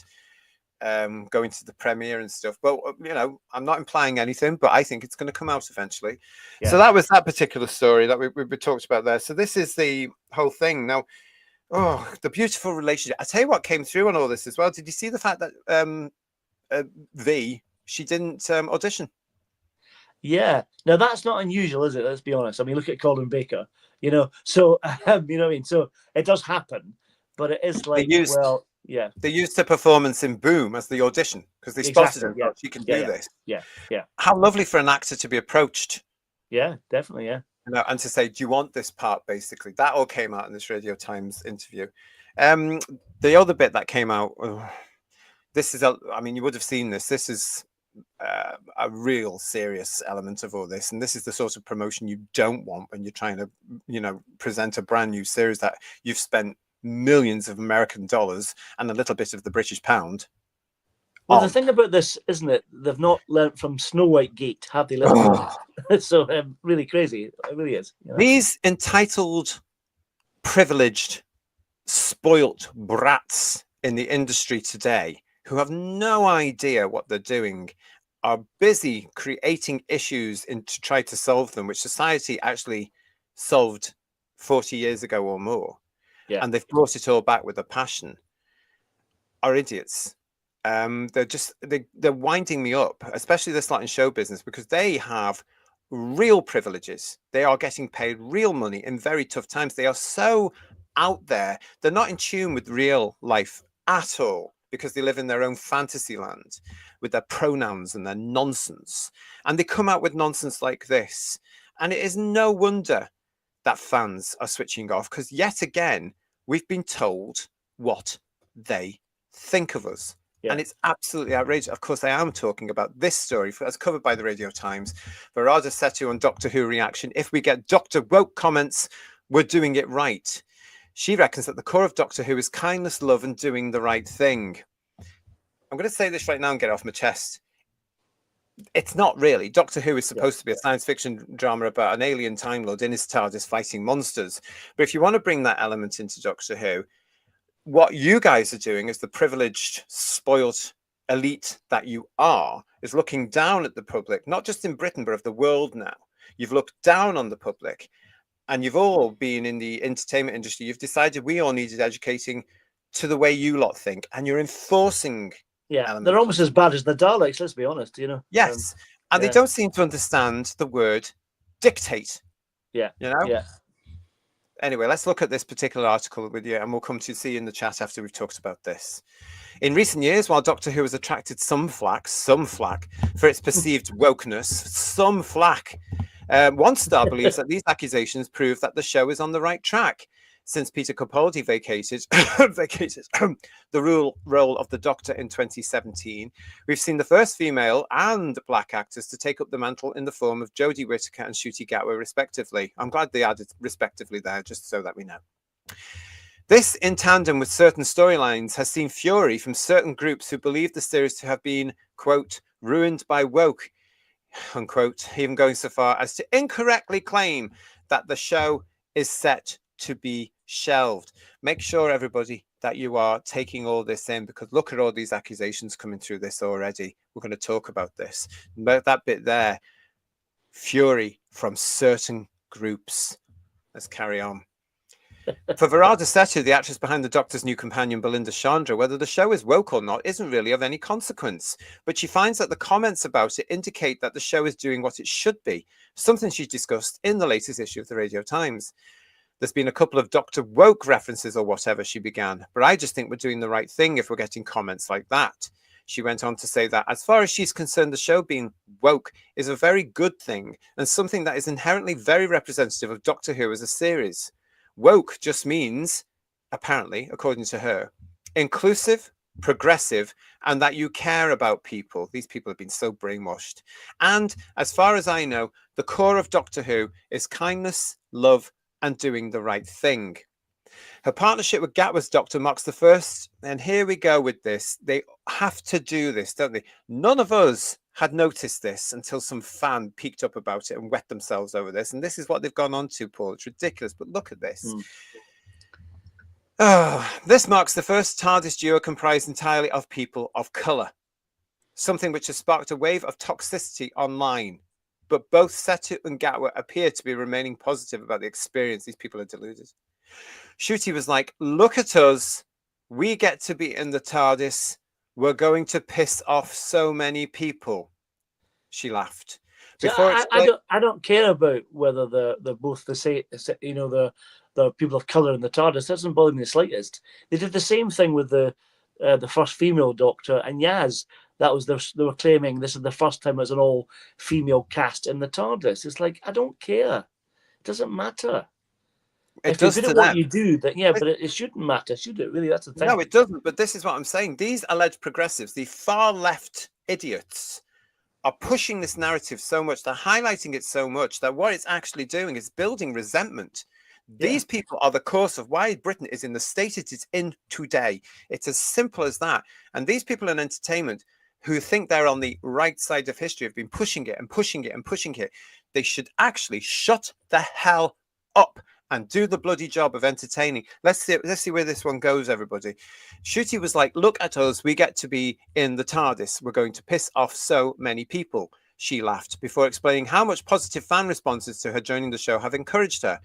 going to the premiere and stuff. But you know, I'm not implying anything, but I think it's going to come out eventually. So that was that particular story that we talked about there. So this is the whole thing now. Oh, the beautiful relationship. I tell you what came through on all this as well. Did you see the fact that she didn't audition? Yeah. Now that's not unusual, is it? Let's be honest. I mean, look at Colin Baker. You know, so you know what I mean. So it does happen, but it is like They used her performance in Boom as the audition because they spotted her. She can do this. Yeah. How lovely for an actor to be approached. Yeah, definitely. Yeah. You know, and to say, do you want this part? Basically, that all came out in this Radio Times interview. The other bit that came out, this is, I mean, you would have seen this. This is a real serious element of all this, and this is the sort of promotion you don't want when you're trying to, you know, present a brand new series that you've spent millions of American dollars and a little bit of the British pound. Well, the thing about this, isn't it? They've not learnt from Snow White Gate, have they? It's so really crazy. It really is. You know? These entitled, privileged, spoilt brats in the industry today who have no idea what they're doing are busy creating issues to try to solve them, which society actually solved 40 years ago or more. Yeah. And they've brought it all back with a passion. Are idiots. They're winding me up, especially the slot in show business, because they have real privileges. They are getting paid real money in very tough times. They are so out there. They're not in tune with real life at all because they live in their own fantasy land with their pronouns and their nonsense. And they come out with nonsense like this. And it is no wonder that fans are switching off, because yet again, we've been told what they think of us. Yeah. And it's absolutely outrageous. Of course, I am talking about this story as covered by the Radio Times. Verada, Sethu on Doctor Who reaction. If we get Dr. Woke comments, we're doing it right. She reckons that the core of Doctor Who is kindness, love, and doing the right thing. I'm going to say this right now and get it off my chest. It's not really. Doctor Who is supposed to be a science fiction drama about an alien Time Lord in his TARDIS fighting monsters. But if you want to bring that element into Doctor Who, what you guys are doing as the privileged, spoiled elite that you are, is looking down at the public, not just in Britain, but of the world now. You've looked down on the public, and you've all been in the entertainment industry. You've decided we all needed educating to the way you lot think, and you're enforcing Yeah, element. they're almost as bad as the Daleks, let's be honest, you know. Yes. And yeah. they don't seem to understand the word dictate. Yeah. You know? Yeah. Anyway, let's look at this particular article with you, and we'll come to see in the chat after we've talked about this. In recent years, while Doctor Who has attracted some flack for its perceived wokeness, some flack, one star believes that these accusations prove that the show is on the right track. Since Peter Capaldi vacated the role of the Doctor in 2017, we've seen the first female and black actors to take up the mantle in the form of Jodie Whittaker and Ncuti Gatwa, respectively. I'm glad they added respectively there, just so that we know. This, in tandem with certain storylines, has seen fury from certain groups who believe the series to have been, quote, ruined by woke, unquote, even going so far as to incorrectly claim that the show is set to be shelved. Make sure, everybody, that you are taking all this in, because look at all these accusations coming through this already. We're going to talk about this. About that bit there, fury from certain groups. Let's carry on. For Verada Sethu, the actress behind the Doctor's new companion, Belinda Chandra, whether the show is woke or not isn't really of any consequence. But she finds that the comments about it indicate that the show is doing what it should be, something she discussed in the latest issue of the Radio Times. There's been a couple of Dr. Woke references or whatever, she began, but I just think we're doing the right thing if we're getting comments like that. She went on to say that as far as she's concerned, the show being woke is a very good thing and something that is inherently very representative of Doctor Who as a series. Woke just means, apparently, according to her, inclusive, progressive, and that you care about people. These people have been so brainwashed. And as far as I know, the core of Doctor Who is kindness, love, and doing the right thing. Her partnership with Gatwa's Doctor marks the first, and here we go with this. They have to do this, don't they? None of us had noticed this until some fan peeked up about it and wet themselves over this. And this is what they've gone on to, Paul. It's ridiculous, but look at this. This marks the first TARDIS duo comprised entirely of people of colour, something which has sparked a wave of toxicity online. But both Sethu and Gatwa appear to be remaining positive about the experience. These people are deluded. Ncuti was like, look at us. We get to be in the TARDIS. We're going to piss off so many people. She laughed. Before I don't care about whether they're both the same, you know, the people of colour in the TARDIS. That doesn't bother me the slightest. They did the same thing with the first female Doctor and Yaz. That was they were claiming this is the first time as an all-female cast in the TARDIS. It's like, I don't care. It doesn't matter. If you're good at what you do, then yeah, but it shouldn't matter, should it? Really, that's the thing. No, it doesn't. But this is what I'm saying. These alleged progressives, the far left idiots, are pushing this narrative so much, they're highlighting it so much that what it's actually doing is building resentment. These people are the cause of why Britain is in the state it is in today. It's as simple as that. And these people in entertainment who think they're on the right side of history have been pushing it and pushing it and pushing it. They should actually shut the hell up and do the bloody job of entertaining. Let's see where this one goes, everybody. Ncuti was like, look at us. We get to be in the TARDIS. We're going to piss off so many people. She laughed before explaining how much positive fan responses to her joining the show have encouraged her.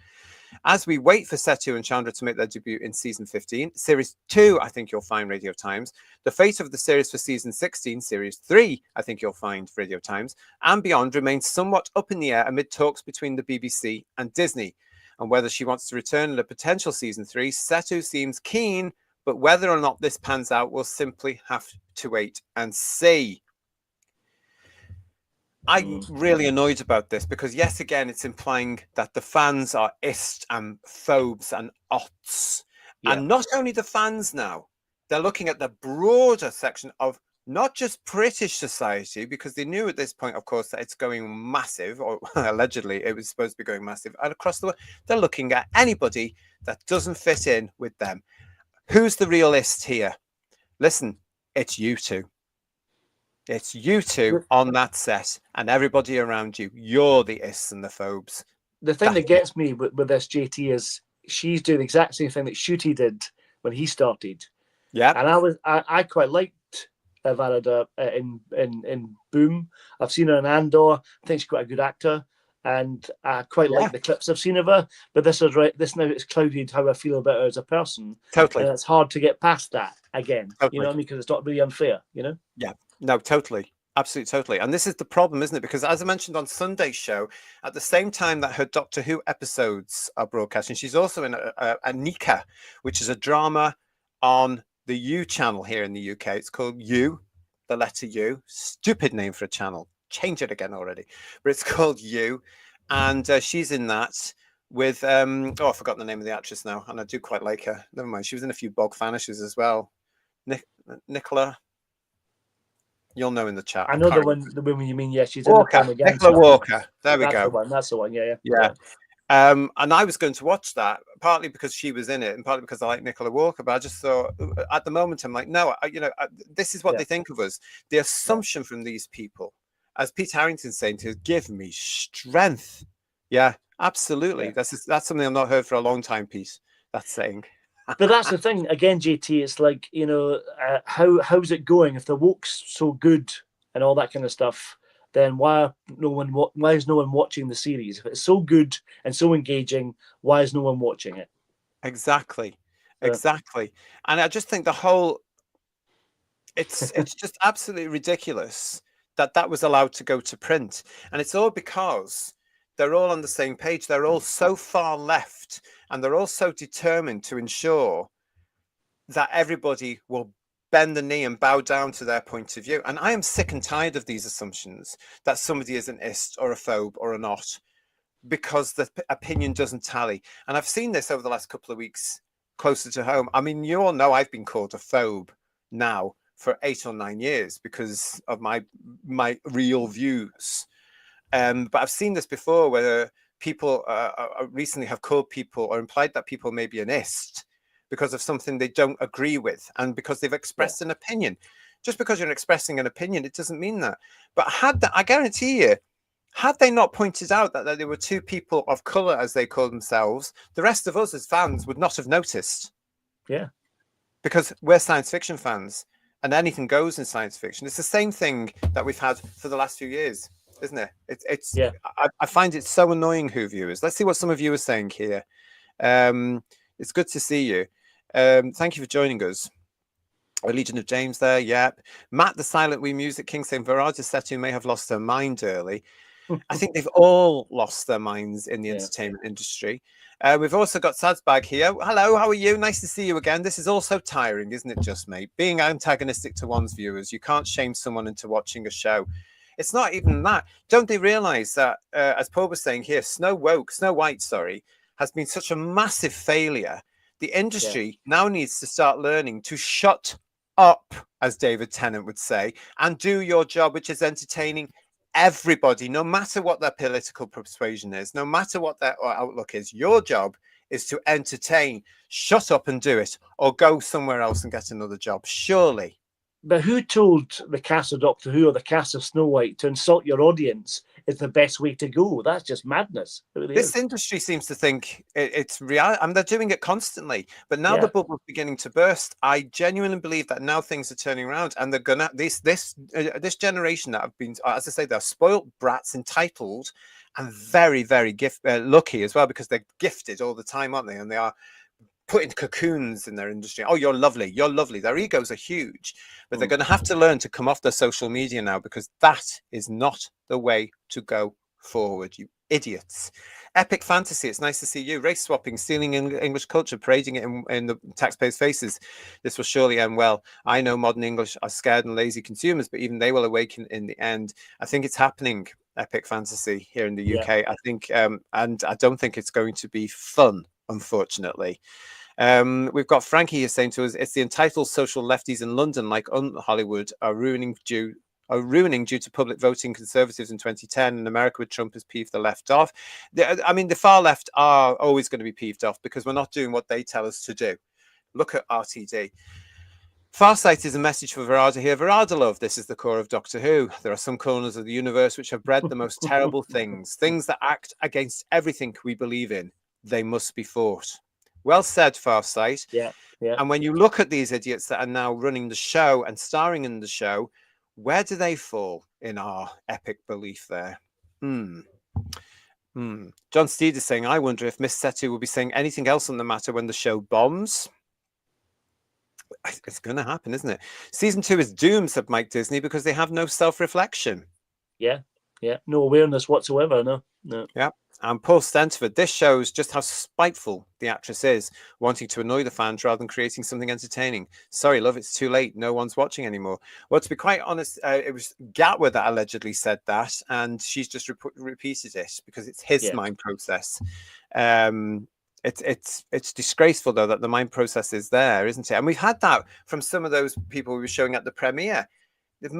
As we wait for Sethu and Chandra to make their debut in season 15, series 2, I think you'll find Radio Times, the fate of the series for season 16, series 3, I think you'll find Radio Times, and beyond remains somewhat up in the air amid talks between the BBC and Disney. And whether she wants to return in a potential season 3, Sethu seems keen, but whether or not this pans out, we'll simply have to wait and see. I'm really annoyed about this because, yes, again, it's implying that the fans are ist and phobes and ots. Yeah. And not only the fans now, they're looking at the broader section of not just British society, because they knew at this point, of course, that it's going massive, or allegedly it was supposed to be going massive, and across the world. They're looking at anybody that doesn't fit in with them. Who's the realist here? Listen, it's you two. It's you two on that set and everybody around you. You're the ists and the phobes. The thing that gets me with this, JT, is she's doing the exact same thing that Ncuti did when he started. Yeah. And I quite liked Verada in Boom. I've seen her in Andor. I think she's quite a good actor. and I quite Yeah. like the clips I've seen of her. But this is right. This now it's clouded how I feel about her as a person, Totally. and it's hard to get past that again. You Totally. know what I mean? Because it's not really unfair. You know? Yeah, no, totally. Absolutely, totally. And this is the problem, isn't it? Because as I mentioned on Sunday's show, at the same time that her Doctor Who episodes are broadcasting, she's also in a Nika, which is a drama on the U channel here in the UK. It's called U, the letter U. Stupid name for a channel. Change it again already. But it's called U. And she's in that with, I've forgotten the name of the actress now. And I do quite like her. Never mind. She was in a few Bog Vanishes as well. Nicola. You'll know in the chat. I know the woman you mean. Yeah, she's Walker, in the film again. Nicola Walker. There we That's go. the one. That's the one. Yeah, Yeah. And I was going to watch that partly because she was in it and partly because I like Nicola Walker. But I just thought at the moment, I'm like, no, this is what they think of us. The assumption from these people, as Pete Harrington's saying, to give me strength. Yeah, absolutely. Yeah. That's something I've not heard for a long time, Pete. That's saying. But that's the thing again, JT. It's like, you know, how's it going? If the woke's so good and all that kind of stuff, then why is no one watching the series? If it's so good and so engaging, why is no one watching it? Exactly. And I just think it's just absolutely ridiculous that was allowed to go to print, and it's all because they're all on the same page. They're all so far left, and they're all so determined to ensure that everybody will bend the knee and bow down to their point of view. And I am sick and tired of these assumptions that somebody is an ist or a phobe or a not because the opinion doesn't tally. And I've seen this over the last couple of weeks closer to home. I mean, you all know I've been called a phobe now for 8 or 9 years because of my real views. But I've seen this before where people recently have called people or implied that people may be an ist because of something they don't agree with and because they've expressed an opinion. Just because you're expressing an opinion, it doesn't mean that. But I guarantee you, had they not pointed out that there were two people of colour, as they call themselves, the rest of us as fans would not have noticed. Yeah. Because we're science fiction fans and anything goes in science fiction. It's the same thing that we've had for the last few years, isn't it? I find it so annoying, Who viewers. Let's see what some of you are saying here. It's good to see you. Thank you for joining us. A Legion of James there, yep. Matt, the Silent Wee Music King, saying Verada Sethu may have lost her mind early. I think they've all lost their minds in the entertainment industry. We've also got Sadsbag here. Hello, how are you? Nice to see you again. This is also tiring, isn't it, just mate? Being antagonistic to one's viewers, you can't shame someone into watching a show. It's not even that. Don't they realise that, as Paul was saying here, Snow White, has been such a massive failure. The industry now needs to start learning to shut up, as David Tennant would say, and do your job, which is entertaining everybody, no matter what their political persuasion is, no matter what their outlook is. Your job is to entertain. Shut up and do it, or go somewhere else and get another job. Surely. But who told the cast of Doctor Who or the cast of Snow White to insult your audience is the best way to go? That's just madness. This industry seems to think it's reality. I mean, they're doing it constantly, but now the bubble's beginning to burst. I genuinely believe that now things are turning around, and they're gonna this generation that have been, as I say, they're spoiled brats, entitled, and very, very lucky as well, because they're gifted all the time, aren't they? And they are put into cocoons in their industry. Oh, you're lovely. You're lovely. Their egos are huge, but they're going to have to learn to come off their social media now, because that is not the way to go forward, you idiots. Epic Fantasy, it's nice to see you. Race swapping, stealing English culture, parading it in the taxpayers' faces. This will surely end well. I know modern English are scared and lazy consumers, but even they will awaken in the end. I think it's happening, Epic Fantasy, here in the UK. I think, and I don't think it's going to be fun, unfortunately. We've got Frankie here saying to us, it's the entitled social lefties in London, like Hollywood, are ruining due to public voting Conservatives in 2010, and America with Trump has peeved the left off. I mean, the far left are always going to be peeved off because we're not doing what they tell us to do. Look at RTD. Farsight is a message for Verada here. Verada love, this is the core of Doctor Who. There are some corners of the universe which have bred the most terrible things that act against everything we believe in. They must be fought. Well said, Farsight. Yeah. And when you look at these idiots that are now running the show and starring in the show, where do they fall in our epic belief there? John Steed is saying, I wonder if Miss Sethu will be saying anything else on the matter when the show bombs. It's going to happen, isn't it? Season 2 is doomed, said Mike Disney, because they have no self-reflection. Yeah. No awareness whatsoever. No. Yeah. And Paul Stenford, this shows just how spiteful the actress is, wanting to annoy the fans rather than creating something entertaining. Sorry, love, it's too late. No one's watching anymore. Well, to be quite honest, it was Gatwa that allegedly said that, and she's just repeated it because it's his mind process. It's disgraceful, though, that the mind process is there, isn't it? And we've had that from some of those people we were showing at the premiere. There's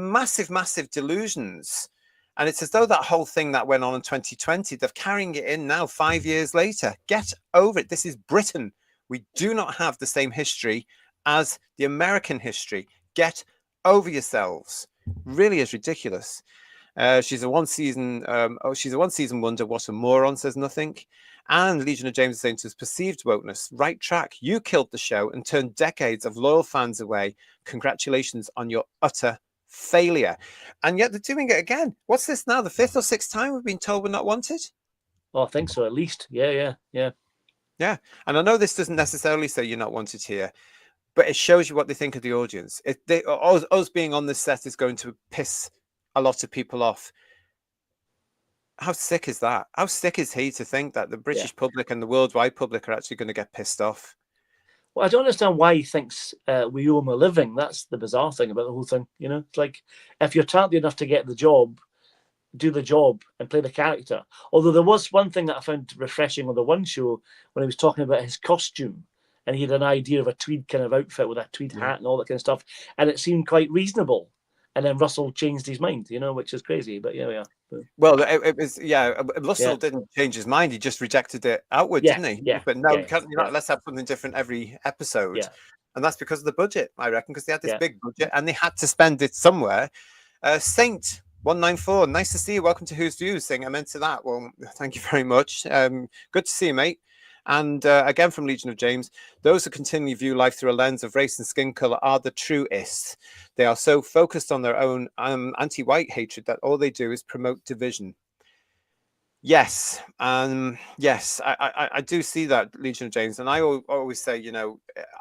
massive delusions. And it's as though that whole thing that went on in 2020, they're carrying it in now 5 years later. Get over it. This is Britain. We do not have the same history as the American history. Get over yourselves. Really is ridiculous. She's a one-season wonder. What a moron, says nothing. And Legion of James is saying to us, perceived wokeness, right track. You killed the show and turned decades of loyal fans away. Congratulations on your utter failure. And yet they're doing it again. What's this now? The 5th or 6th time we've been told we're not wanted? Oh, I think so, at least. Yeah. And I know this doesn't necessarily say you're not wanted here, but it shows you what they think of the audience. Us being on this set is going to piss a lot of people off. How sick is that? How sick is he to think that the British public and the worldwide public are actually going to get pissed off? Well, I don't understand why he thinks we owe him a living. That's the bizarre thing about the whole thing. It's like, if you're talented enough to get the job, do the job and play the character. Although there was one thing that I found refreshing on the one show when he was talking about his costume, and he had an idea of a tweed kind of outfit with a tweed hat and all that kind of stuff, and it seemed quite reasonable. And then Russell changed his mind, which is crazy. But yeah. Well, it was Russell didn't change his mind; he just rejected it outwards, didn't he? Yeah. But no, let's have something different every episode. Yeah. And that's because of the budget, I reckon, because they had this big budget and they had to spend it somewhere. Saint 194, nice to see you. Welcome to Who's Views. Saying I'm into that. Well, thank you very much. Good to see you, mate. And again from Legion of James, those who continually view life through a lens of race and skin color are the truists. They are so focused on their own anti-white hatred that all they do is promote division. Yes, yes, I do see that, Legion of James. And I always say,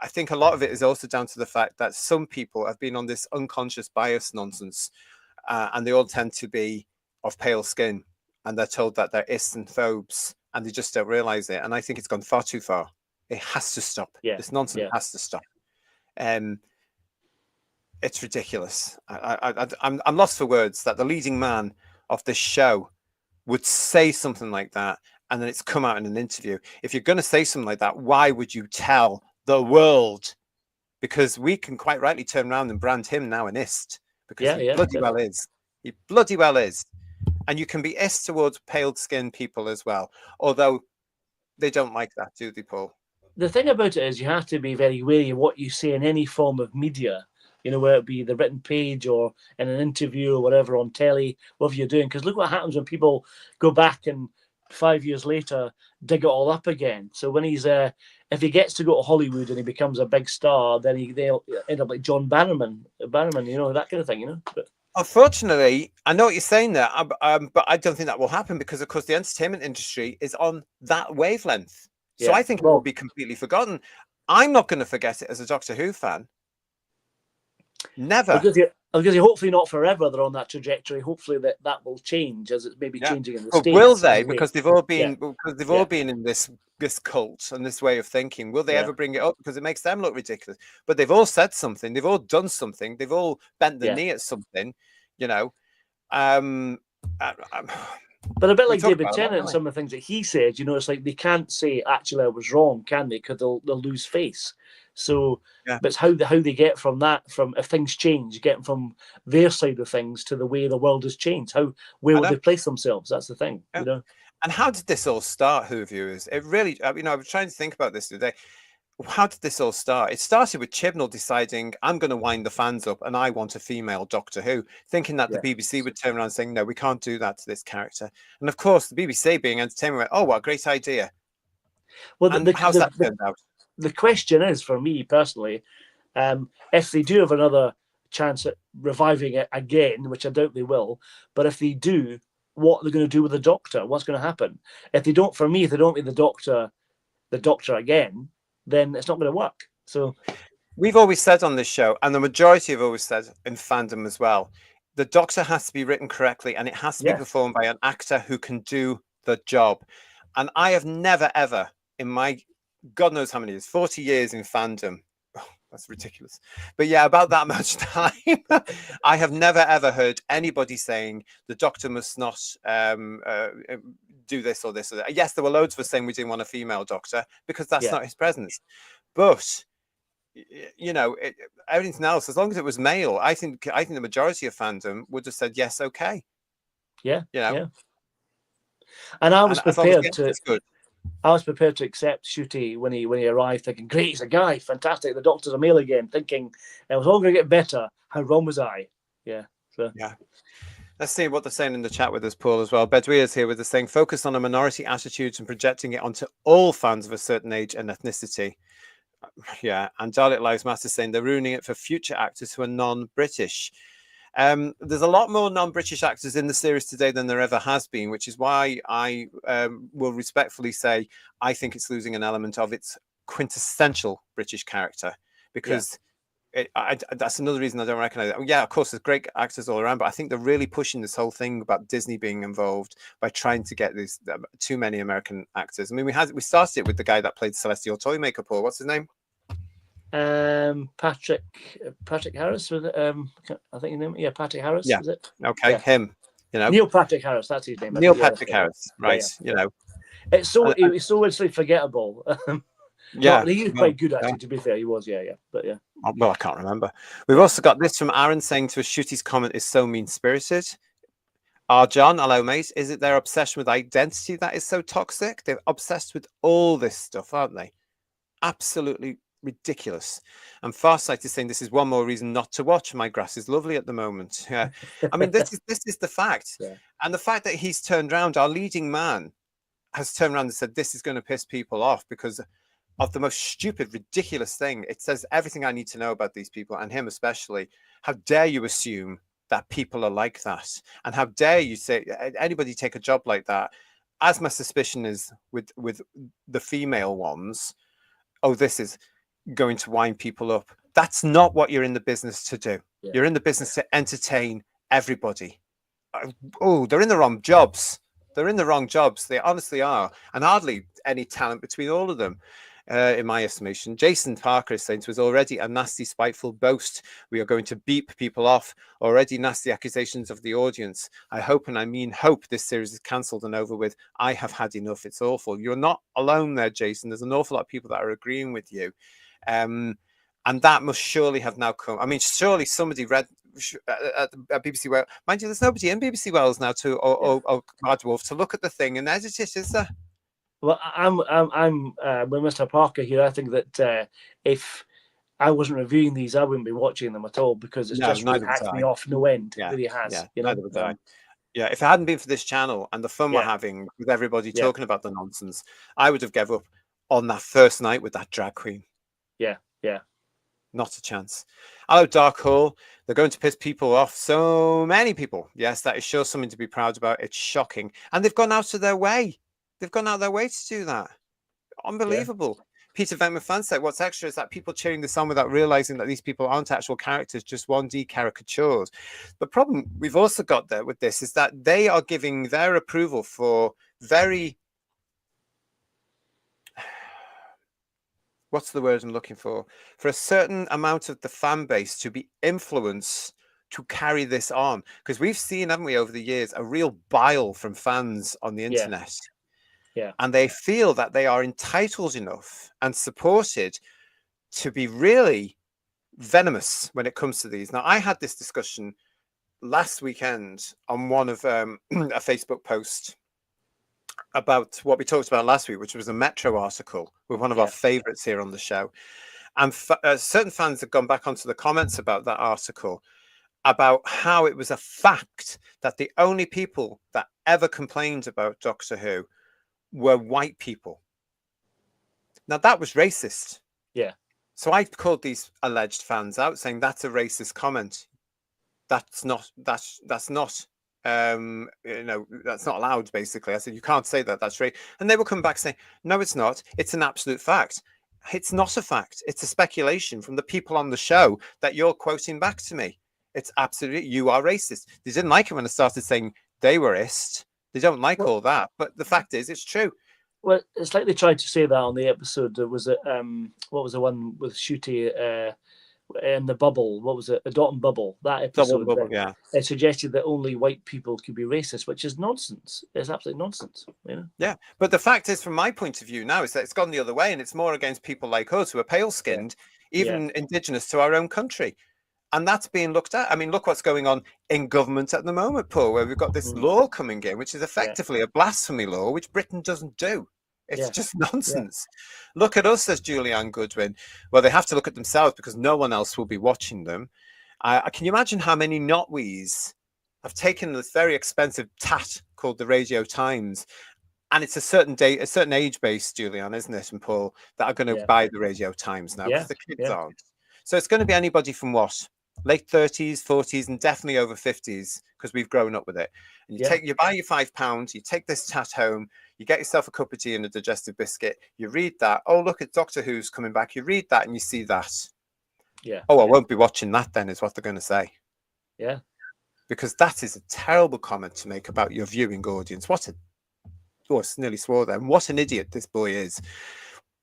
I think a lot of it is also down to the fact that some people have been on this unconscious bias nonsense, and they all tend to be of pale skin, and they're told that they're ists and phobes, and they just don't realize it. And I think it's gone far too far. It has to stop. This nonsense has to stop. It's ridiculous. I'm lost for words that the leading man of this show would say something like that, and then it's come out in an interview. If you're going to say something like that, why would you tell the world? Because we can quite rightly turn around and brand him now an ist, because he bloody well is. He bloody well is. And you can be ist towards pale-skinned people as well, although they don't like that, do they, Paul? The thing about it is you have to be very wary of what you say in any form of media, whether it be the written page or in an interview or whatever on telly, whatever you're doing. Because look what happens when people go back and 5 years later dig it all up again. So when he's if he gets to go to Hollywood and he becomes a big star, then they'll end up like John Bannerman, that kind of thing, But, unfortunately, I know what you're saying there, but I don't think that will happen because, of course, the entertainment industry is on that wavelength. So I think it will be completely forgotten. I'm not going to forget it as a Doctor Who fan. Never. I was going to say, hopefully not forever. They're on that trajectory. Hopefully that will change as it's maybe changing in the States. Will they? Because they've all been all been in this cult and this way of thinking. Will they ever bring it up? Because it makes them look ridiculous. But they've all said something. They've all done something. They've all bent the knee at something. But a bit like David Tennant and some of the things that he said, it's like they can't say, actually, I was wrong, can they? Because they'll lose face. So, but it's how they get from that, if things change, getting from their side of things to the way the world has changed. Where will they place themselves? That's the thing, And how did this all start, Who Viewers? It really, I was trying to think about this today. How did this all start? It started with Chibnall deciding, I'm going to wind the fans up and I want a female Doctor Who, thinking that the BBC would turn around saying, no, we can't do that to this character. And of course, the BBC being entertainment went, oh, what a great idea. Well, how's that turned out? The question is, for me personally, if they do have another chance at reviving it again, which I doubt they will, but if they do, what they're going to do with the Doctor. What's going to happen if they don't? For me, if they don't make the Doctor again, then it's not going to work. So we've always said on this show, and the majority have always said in fandom as well, the Doctor has to be written correctly, and it has to be performed by an actor who can do the job. And I have never ever in my God knows how many years, 40 years in fandom. Oh, that's ridiculous. But yeah, about that much time. I have never ever heard anybody saying the Doctor must not do this or this or that. Yes, there were loads of us saying we didn't want a female Doctor because that's not his presence. But you know, everything else, as long as it was male, I think the majority of fandom would have said yes, okay. Yeah, you know. yeah. And I was prepared to. Good. I was prepared to accept Ncuti when he arrived, thinking, great, he's a guy, fantastic. The Doctor's a male again, thinking it was all going to get better. How wrong was I? Yeah. So. Yeah. Let's see what they're saying in the chat with us, Paul, as well. Bedouia's here with us saying, focus on a minority attitudes and projecting it onto all fans of a certain age and ethnicity. Yeah. And Dalek Lives Matter saying they're ruining it for future actors who are non-British. There's a lot more non-British actors in the series today than there ever has been, which is why I will respectfully say I think it's losing an element of its quintessential British character, because that's another reason I don't recognize it. Yeah, of course, there's great actors all around, but I think they're really pushing this whole thing about Disney being involved by trying to get these too many American actors. I mean, we started it with the guy that played Celestial Toymaker, Paul. What's his name? Patrick Harris, was it? I think his name. Yeah, Patrick Harris. Yeah. Is it? Okay, yeah. Him. You know, Neil Patrick Harris. That's his name. Neil Patrick Harris. Right. Yeah. You know, it's so instantly forgettable. Yeah, he was quite good actually. To be fair, he was. Yeah. But yeah. Well, I can't remember. We've also got this from Aaron saying to us, Shooty's comment is so mean-spirited. John, hello, mate. Is it their obsession with identity that is so toxic? They're obsessed with all this stuff, aren't they? Absolutely ridiculous. And Farsight is saying this is one more reason not to watch. My grass is lovely at the moment. Yeah, I mean this is the fact, and the fact that he's turned around. Our leading man has turned around and said this is going to piss people off because of the most stupid, ridiculous thing. It says everything I need to know about these people, and him especially. How dare you assume that people are like that, and how dare you say anybody take a job like that? As my suspicion is with the female ones. Oh, this is going to wind people up. That's not what you're in the business to do. You're in the business to entertain everybody. Oh, they're in the wrong jobs. They're in the wrong jobs. They honestly are. And hardly any talent between all of them, in my estimation. Jason Parker is saying to us, already a nasty, spiteful boast. We are going to beep people off. Already nasty accusations of the audience. I hope, and I mean hope, this series is cancelled and over with. I have had enough. It's awful. You're not alone there, Jason. There's an awful lot of people that are agreeing with you. And that must surely have now come. I mean, surely somebody read at BBC Wales. Mind you, there's nobody in BBC Wales now or Cardwolf to look at the thing and edit it, is there? Well, I'm with Mr. Parker here. I think that if I wasn't reviewing these, I wouldn't be watching them at all because it's just really hacked me off no end. It really has. Yeah, neither would I. Yeah, if it hadn't been for this channel and the fun we're having with everybody talking about the nonsense, I would have gave up on that first night with that drag queen. Yeah. Not a chance. Hello, Dark Hall. They're going to piss people off. So many people. Yes, that is sure something to be proud about. It's shocking. And they've gone out of their way. They've gone out of their way to do that. Unbelievable. Yeah. Peter Van McFan said, what's extra is that people cheering this on without realizing that these people aren't actual characters, just 1D caricatures. The problem we've also got there with this is that they are giving their approval for very... What's the word I'm looking for? For a certain amount of the fan base to be influenced to carry this on. Because we've seen, haven't we, over the years, a real bile from fans on the internet. Yeah. And they feel that they are entitled enough and supported to be really venomous when it comes to these. Now, I had this discussion last weekend on one of a Facebook post about what we talked about last week, which was a Metro article with one of our favorites here on the show. And certain fans have gone back onto the comments about that article, about how it was a fact that the only people that ever complained about Doctor Who were white people. Now, that was racist. Yeah. So I called these alleged fans out saying that's a racist comment. That's not that's not allowed, basically. I said, you can't say that, that's right. And they will come back saying, no, it's not. It's an absolute fact. It's not a fact. It's a speculation from the people on the show that you're quoting back to me. It's absolutely, you are racist. They didn't like it when I started saying they were ist. They don't like all that. But the fact is, it's true. Well, it's like they tried to say that on the episode. Was it, what was the one with Ncuti in the bubble? What was it? A dot and bubble. That episode. Bubble, yeah. It suggested that only white people could be racist, which is nonsense. It's absolute nonsense. Yeah, but the fact is, from my point of view now, is that it's gone the other way, and it's more against people like us who are pale-skinned, even indigenous to our own country, and that's being looked at. I mean, look what's going on in government at the moment, Paul, where we've got this law coming in, which is effectively a blasphemy law, which Britain doesn't do. It's just nonsense. Look at us, says Julianne Goodwin. Well, they have to look at themselves because no one else will be watching them. Can you imagine how many not-we's have taken this very expensive tat called the Radio Times? And it's a certain age base, Julianne, isn't it, and Paul, that are going to buy the Radio Times now because the kids aren't. So it's going to be anybody from what? Late 30s, 40s, and definitely over 50s because we've grown up with it. And you buy your £5, you take this tat home, you get yourself a cup of tea and a digestive biscuit, you read that. Oh, look at Doctor Who's coming back. You read that and you see that. Yeah. Oh, I won't be watching that then, is what they're going to say. Yeah. Because that is a terrible comment to make about your viewing audience. I nearly swore then. What an idiot this boy is.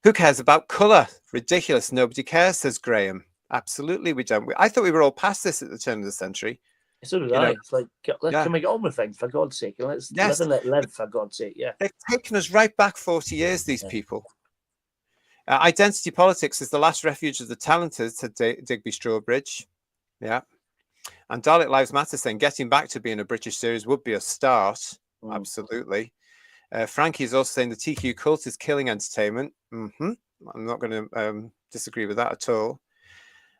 Who cares about colour? Ridiculous. Nobody cares, says Graham. Absolutely, we don't. I thought we were all past this at the turn of the century. So did I. It's like, can we get on with things, for God's sake? Let's live and let live, for God's sake. Yeah. They've taken us right back 40 years, these people. Identity politics is the last refuge of the talented, said Digby Strawbridge. Yeah. And Dalek Lives Matter saying getting back to being a British series would be a start. Absolutely. Frankie is also saying the TQ cult is killing entertainment. I'm not going to disagree with that at all.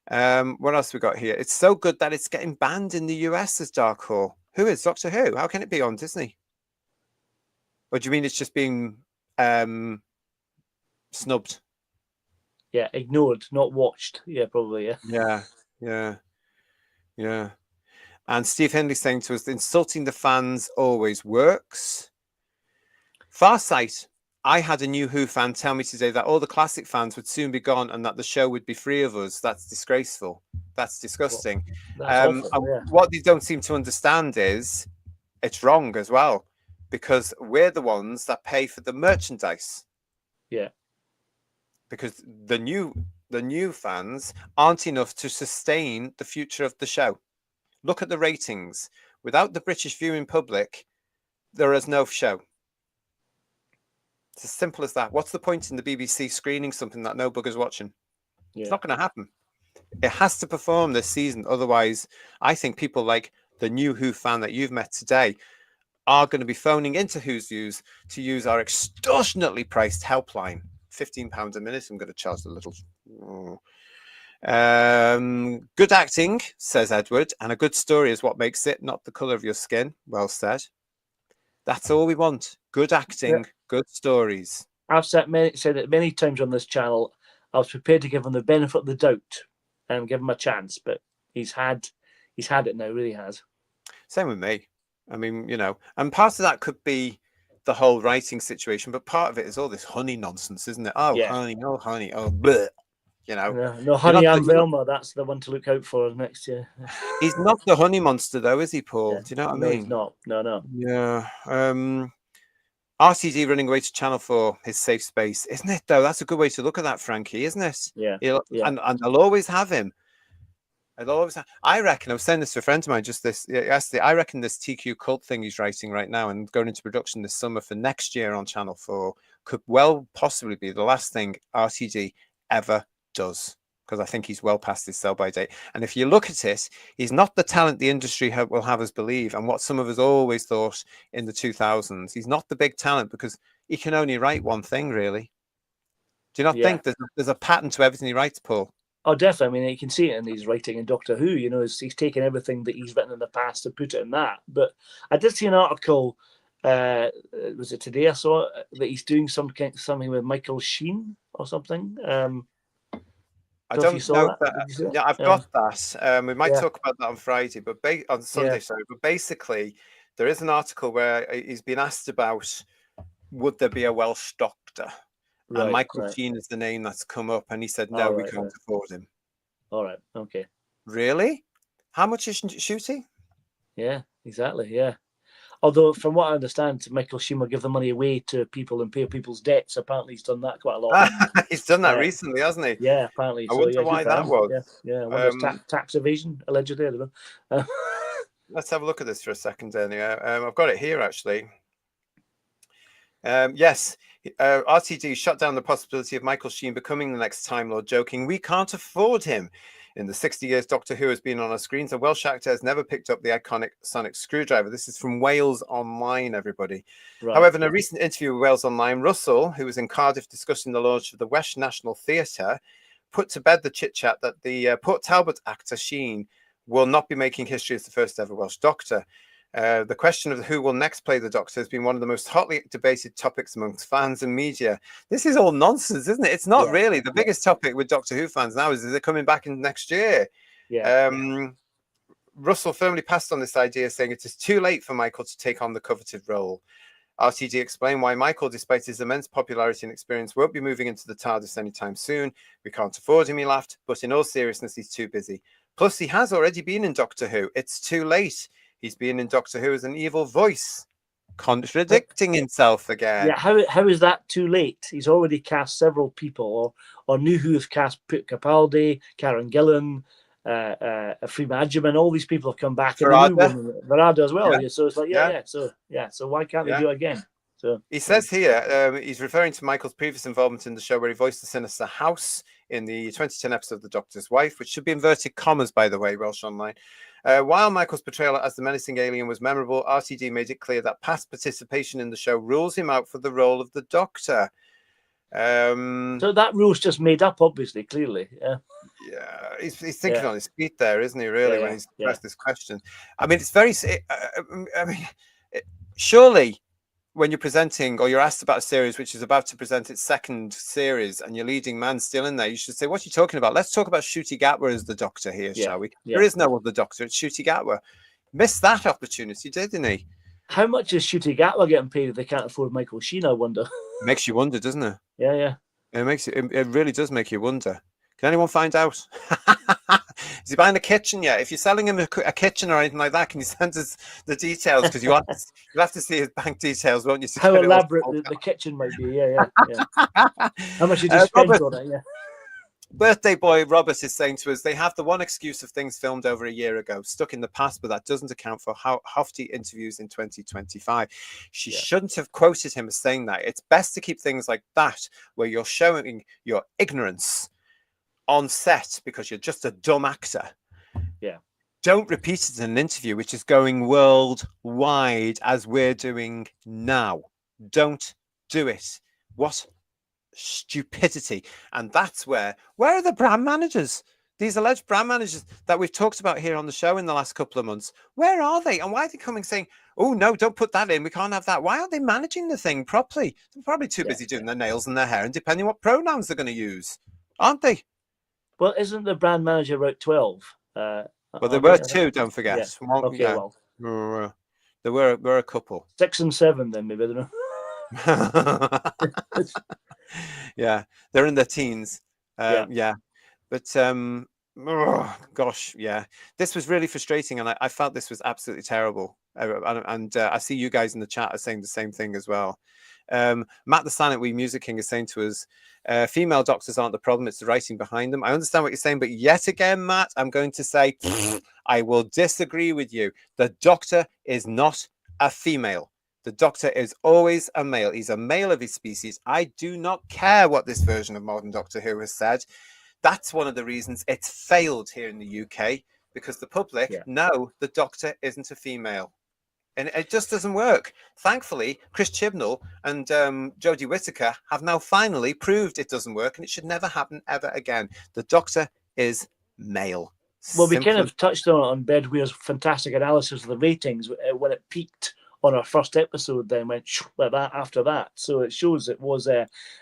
What else we got here? It's so good that it's getting banned in the US, says Dark Hole. Who is Doctor Who? How can it be on Disney? Or do you mean it's just being snubbed? Yeah, ignored, not watched. Yeah, probably. Yeah. And Steve Hindley saying to us, insulting the fans always works. Farsight. I had a new Who fan tell me today that all the classic fans would soon be gone and that the show would be free of us. That's disgraceful. That's disgusting. That's awful, What they don't seem to understand is it's wrong as well, because we're the ones that pay for the merchandise. Yeah. Because the new fans aren't enough to sustain the future of the show. Look at the ratings. Without the British viewing public, there is no show. It's as simple as that. What's the point in the BBC screening something that no bugger's watching? Yeah. It's not going to happen. It has to perform this season. Otherwise, I think people like the new Who fan that you've met today are going to be phoning into Who's Views to use our extortionately priced helpline. £15 a minute. I'm going to charge a little. Good acting, says Edward, and a good story is what makes it, not the colour of your skin. Well said. That's all we want. Good acting, good stories. I've said it many times on this channel. I was prepared to give him the benefit of the doubt and give him a chance, but he's had it now, really has. Same with me. I mean, and part of that could be the whole writing situation, but part of it is all this honey nonsense, isn't it? Oh, honey, oh, honey, oh, bleh. No, Honey and Velma, that's the one to look out for next year. He's not the honey monster, though, is he, Paul? Do you know what I mean? He's not. No. Yeah. RTD running away to Channel 4, his safe space. Isn't it, though? That's a good way to look at that, Frankie, isn't it? Yeah. And they'll always have him. I reckon, I was saying this to a friend of mine just yesterday, I reckon this TQ cult thing he's writing right now and going into production this summer for next year on Channel 4 could well possibly be the last thing RTD ever does, because I think he's well past his sell-by date. And if you look at it, he's not the talent the industry will have us believe, and what some of us always thought in the 2000s. He's not the big talent because he can only write one thing, really. Do you not think there's a pattern to everything he writes, Paul? Oh, definitely. I mean, you can see it in his writing in Doctor Who. He's taken everything that he's written in the past and put it in that. But I did see an article. Was it today? I saw that he's doing something with Michael Sheen or something. I don't know that. Yeah, I've got that. We might talk about that on Friday, but on Sunday, sorry. But basically, there is an article where he's been asked about would there be a Welsh doctor, and Michael Sheen is the name that's come up, and he said no, we can't afford him. All right, okay. Really? How much is Ncuti? Yeah, exactly. Yeah. Although, from what I understand, Michael Sheen will give the money away to people and pay people's debts. Apparently, he's done that quite a lot. He's done that recently, hasn't he? Yeah, apparently. I wonder why that was. Yeah, I wonder it's tax evasion, allegedly. I don't know. Let's have a look at this for a second, anyway. I've got it here, actually. Yes, RTD shut down the possibility of Michael Sheen becoming the next Time Lord, joking, "We can't afford him." In the 60 years Doctor Who has been on our screens, the Welsh actor has never picked up the iconic sonic screwdriver. This is from Wales Online, everybody. Right. However, in a recent interview with Wales Online, Russell, who was in Cardiff discussing the launch of the West National Theatre, put to bed the chit-chat that the Port Talbot actor Sheen will not be making history as the first ever Welsh Doctor. The question of who will next play the Doctor has been one of the most hotly debated topics amongst fans and media. This is all nonsense, isn't it? It's not really. The biggest topic with Doctor Who fans now is they're coming back in next year. Russell firmly passed on this idea, saying it is too late for Michael to take on the coveted role. RTD explained why Michael, despite his immense popularity and experience, won't be moving into the TARDIS anytime soon. "We can't afford him," he laughed, but in all seriousness, he's too busy. Plus, he has already been in Doctor Who. It's too late. He's been in Doctor Who as an evil voice, contradicting himself again. Yeah, how is that too late? He's already cast several people, or knew who have cast Pete Capaldi, Karen Gillan, Freema Agyeman. All these people have come back. Verada as well. Yeah. So it's like, So why can't they do it again? So he says here, he's referring to Michael's previous involvement in the show, where he voiced the sinister House in the 2010 episode The Doctor's Wife, which should be inverted commas, by the way, Welsh Online. While Michael's portrayal as the menacing alien was memorable, RTD made it clear that past participation in the show rules him out for the role of the Doctor. So that rule's just made up, obviously, clearly. Yeah, he's thinking on his feet there, isn't he, really, when he's asked this question? I mean, it's very... surely, when you're presenting or you're asked about a series which is about to present its second series and your leading man still in there, you should say, "What are you talking about? Let's talk about Ncuti Gatwa as the Doctor here, shall we?" There is no other Doctor. It's Ncuti Gatwa. Missed that opportunity, didn't he? How much is Ncuti Gatwa getting paid if they can't afford Michael Sheen, I wonder? Makes you wonder, doesn't it? Yeah. It really does make you wonder. Can anyone find out? Is he buying a kitchen yet? If you're selling him a kitchen or anything like that, can you send us the details? Because you'll have to see his bank details, won't you? How elaborate the kitchen might be. Yeah. How much you just spent on it? Yeah. Birthday boy Robert is saying to us, they have the one excuse of things filmed over a year ago, stuck in the past, but that doesn't account for how Hofty interviews in 2025. She shouldn't have quoted him as saying that. It's best to keep things like that, where you're showing your ignorance on set because you're just a dumb actor. Yeah. Don't repeat it in an interview which is going worldwide as we're doing now. Don't do it. What stupidity. And that's where are the brand managers? These alleged brand managers that we've talked about here on the show in the last couple of months. Where are they? And why are they coming saying, "Oh no, don't put that in, we can't have that"? Why aren't they managing the thing properly? They're probably too busy doing their nails and their hair, and depending what pronouns they're going to use, aren't they? Well, isn't the brand manager about 12? Well, there were two, don't forget. Yeah. One, okay, well. There were a couple. 6 and 7 then, maybe, I don't know. Yeah, they're in their teens. Yeah. But, gosh, yeah. This was really frustrating, and I felt this was absolutely terrible. And I see you guys in the chat are saying the same thing as well. Matt the Silent Wee Music King is saying to us, female doctors aren't the problem, it's the writing behind them. I understand what you're saying, but yet again, Matt, I'm going to say I will disagree with you. The Doctor is not a female. The Doctor is always a male. He's a male of his species. I do not care what this version of modern Doctor Who has said. That's one of the reasons it's failed here in the UK, because the public know the Doctor isn't a female. And it just doesn't work. Thankfully, Chris Chibnall and Jodie Whittaker have now finally proved it doesn't work, and it should never happen ever again. The Doctor is male. Well, we kind of touched on Bedware's fantastic analysis of the ratings when it peaked on our first episode, then went like that after that. So it shows it was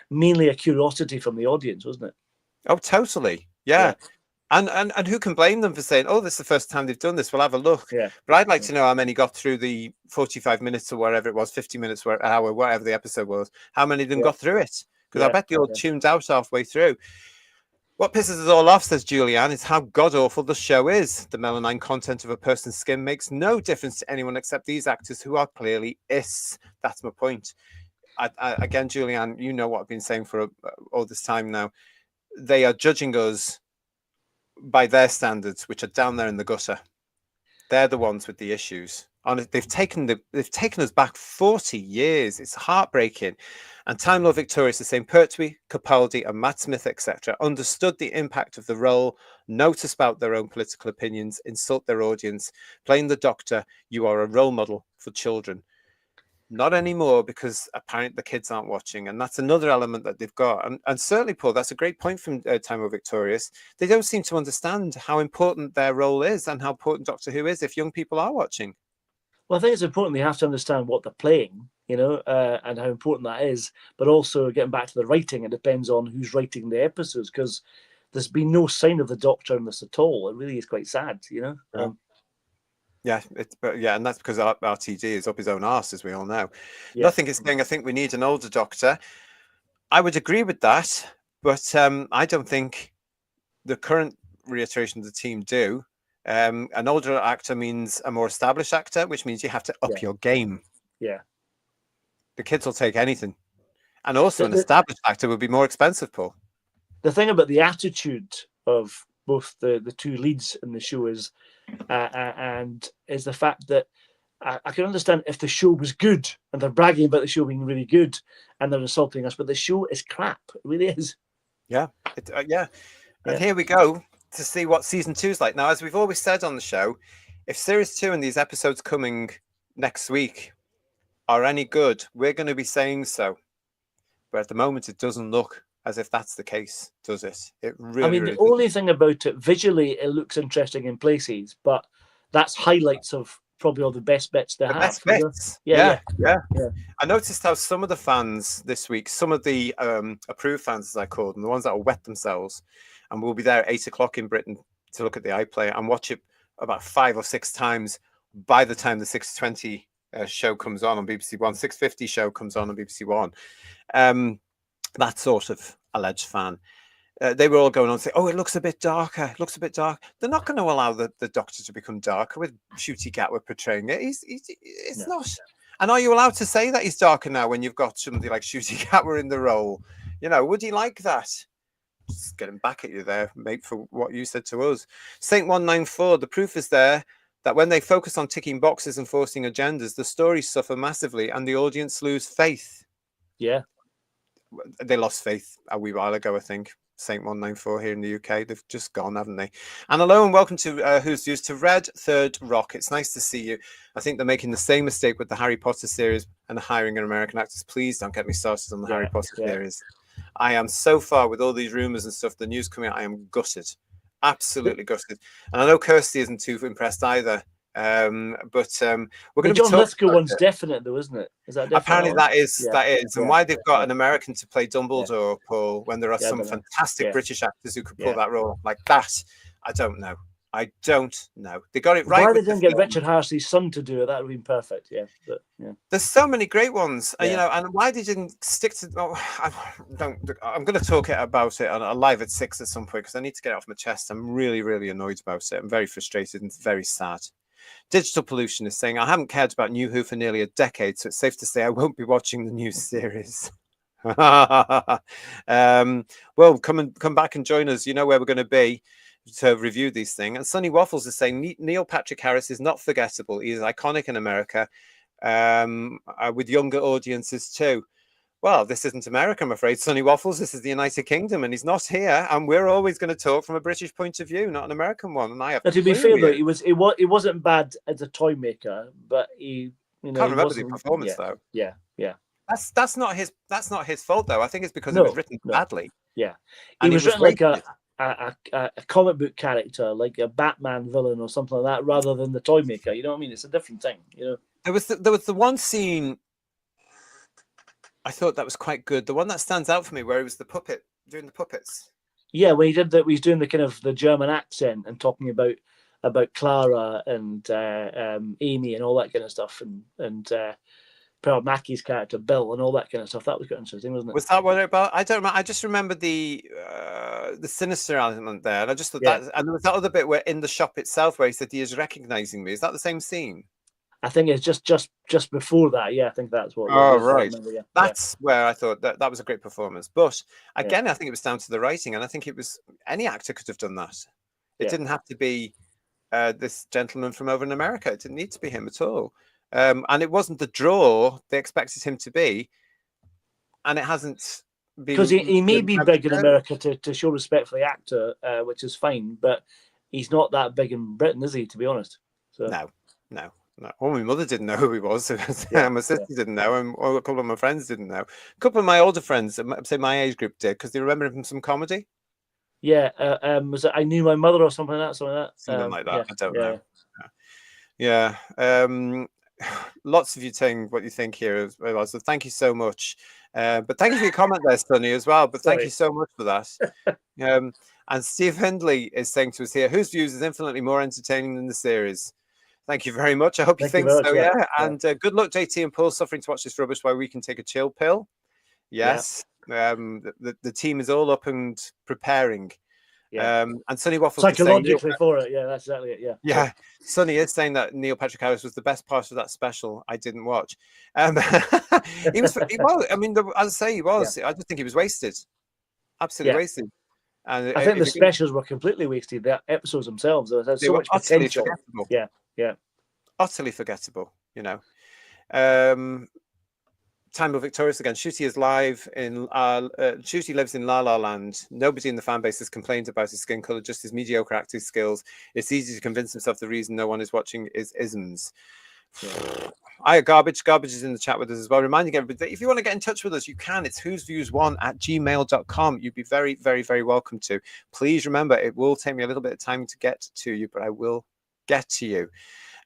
mainly a curiosity from the audience, wasn't it? Oh, totally. Yeah. And who can blame them for saying, "Oh, this is the first time they've done this. We'll have a look." Yeah. But I'd like to know how many got through the 45 minutes or whatever it was, 50 minutes, or hour, whatever the episode was. How many of them got through it? Because I bet they all tuned out halfway through. What pisses us all off, says Julianne, is how god-awful the show is. The melanine content of a person's skin makes no difference to anyone except these actors who are clearly is. That's my point. Again, Julianne, you know what I've been saying for all this time now. They are judging us by their standards, which are down there in the gutter. They're the ones with the issues. They've taken us back 40 years. It's heartbreaking. And Time Lord Victorious is saying Pertwee, Capaldi, and Matt Smith, etc., understood the impact of the role, know to spout their own political opinions, insult their audience. Playing the Doctor, you are a role model for children. Not anymore, because apparently the kids aren't watching. And that's another element that they've got. And certainly, Paul, that's a great point from Time Lord Victorious. They don't seem to understand how important their role is and how important Doctor Who is if young people are watching. Well, I think it's important they have to understand what they're playing, and how important that is. But also, getting back to the writing, it depends on who's writing the episodes, because there's been no sign of the Doctor in this at all. It really is quite sad, Yeah. And that's because RTD is up his own arse, as we all know. Yeah. Nothing is saying I think we need an older Doctor. I would agree with that, but I don't think the current reiteration of the team do. An older actor means a more established actor, which means you have to up your game. Yeah. The kids will take anything. And also an established actor would be more expensive, Paul. The thing about the attitude of both the two leads in the show is the fact that I can understand if the show was good and they're bragging about the show being really good and they're insulting us, but the show is crap. It really is. Yeah. And here we go to see what season 2 is like. Now, as we've always said on the show, if series 2 and these episodes coming next week are any good, we're going to be saying so. But at the moment, it doesn't look as if that's the case, does it? It really, the only thing about it, visually, it looks interesting in places, but that's highlights of probably all the best bits they have. Best bits. Yeah. I noticed how some of the fans this week, some of the approved fans, as I call them, the ones that will wet themselves, and we'll be there at 8 o'clock in Britain to look at the iPlayer and watch it about 5 or 6 times by the time the 6:20 show comes on BBC One, 6:50 show comes on BBC One. That sort of alleged fan. They were all going on to say, "Oh, it looks a bit darker. It looks a bit dark." They're not going to allow the Doctor to become darker with Ncuti Gatwa portraying it. It's not. And are you allowed to say that he's darker now when you've got somebody like Ncuti Gatwa in the role? Would he like that? Just getting back at you there, mate, for what you said to us. Saint 194, the proof is there that when they focus on ticking boxes and forcing agendas, the stories suffer massively and the audience lose faith. Yeah. They lost faith a wee while ago, I think. Saint 194 here in the UK. They've just gone, haven't they? And hello and welcome to Who's Used to Red Third Rock. It's nice to see you. I think they're making the same mistake with the Harry Potter series and hiring an American actors. Please don't get me started on the Harry Potter series. I am so far with all these rumors and stuff, the news coming out, I am gutted. Absolutely gutted. And I know Kirsty isn't too impressed either. But we're going to be John Lithgow one's definite, though, isn't it? Is that definite? Apparently that is. And why they've got an American to play Dumbledore, Paul, when there are some fantastic British actors who could pull that role like that, I don't know. They got it right. Why they didn't get Richard Harris's son to do it? That would have been perfect. There's so many great ones, and why they didn't stick to. I'm going to talk about it on live at 6 at some point because I need to get it off my chest. I'm really, really annoyed about it. I'm very frustrated and very sad. Digital Pollution is saying, I haven't cared about New Who for nearly a decade, so it's safe to say I won't be watching the new series. Well, come back and join us. You know where we're going to be to review these things. And Sonny Waffles is saying Neil Patrick Harris is not forgettable. He is iconic in America with younger audiences too. Well, this isn't America, I'm afraid. Sonny Waffles, this is the United Kingdom, and he's not here. And we're always going to talk from a British point of view, not an American one. And I have to be fair, though, it wasn't bad as a toy maker, but he, can't remember the performance though. Yeah. That's not his fault though. I think it's because it was written badly. Yeah, and he was written like a comic book character, like a Batman villain or something like that, rather than the toy maker. You know what I mean? It's a different thing. There was the one scene I thought that was quite good. The one that stands out for me where it was the puppet doing the puppets. Yeah, when he did that, he was doing the kind of the German accent and talking about Clara and Amy and all that kind of stuff, and Pearl Mackey's character Bill and all that kind of stuff. That was quite interesting, wasn't it? Was that what it about? I don't remember. I just remember the sinister element there, and I just thought that. And there was that other bit where in the shop itself, where he said he is recognizing me. Is that the same scene? I think it's just before that. Yeah, I think that's what. Oh, it was. right. Remember, yeah. That's where I thought that was a great performance. But again, I think it was down to the writing, and I think it was any actor could have done that. It didn't have to be this gentleman from over in America. It didn't need to be him at all. And it wasn't the draw they expected him to be, and it hasn't been, because he may be big in America to show respect for the actor, which is fine, but he's not that big in Britain, is he? To be honest, so. No. Well, my mother didn't know who he was. My sister didn't know, and a couple of my friends didn't know. A couple of my older friends, say my age group, did because they remember him from some comedy. Yeah, was it I Knew My Mother or something like that? Something like that. I don't know. Yeah. Lots of you saying what you think here as well. So thank you so much. But thank you for your comment there, Sonny, as well. But thank you so much for that. And Steve Hindley is saying to us here, whose views is infinitely more entertaining than the series? Thank you very much. I hope you think so. Yeah. And good luck, JT and Paul, suffering to watch this rubbish while we can take a chill pill. Yes. The team is all up and preparing. And Sonny Waffles psychologically for it. Yeah, that's exactly it. Yeah. Sonny is saying that Neil Patrick Harris was the best part of that special I didn't watch. He was. I mean, as I say, he was. I just think he was wasted. Absolutely wasted. And I think the specials were completely wasted. The episodes themselves, there was so much potential. Yeah. Utterly forgettable. You know. Time of Victorious again. Ncuti is live in Ncuti lives in La La Land. Nobody in the fan base has complained about his skin color, just his mediocre acting skills. It's easy to convince himself the reason no one is watching is isms. Garbage is in the chat with us as well, reminding everybody that if you want to get in touch with us, you can. It's whosviews1@gmail.com. You'd be very, very, very welcome to. Please remember, it will take me a little bit of time to get to you, but I will get to you.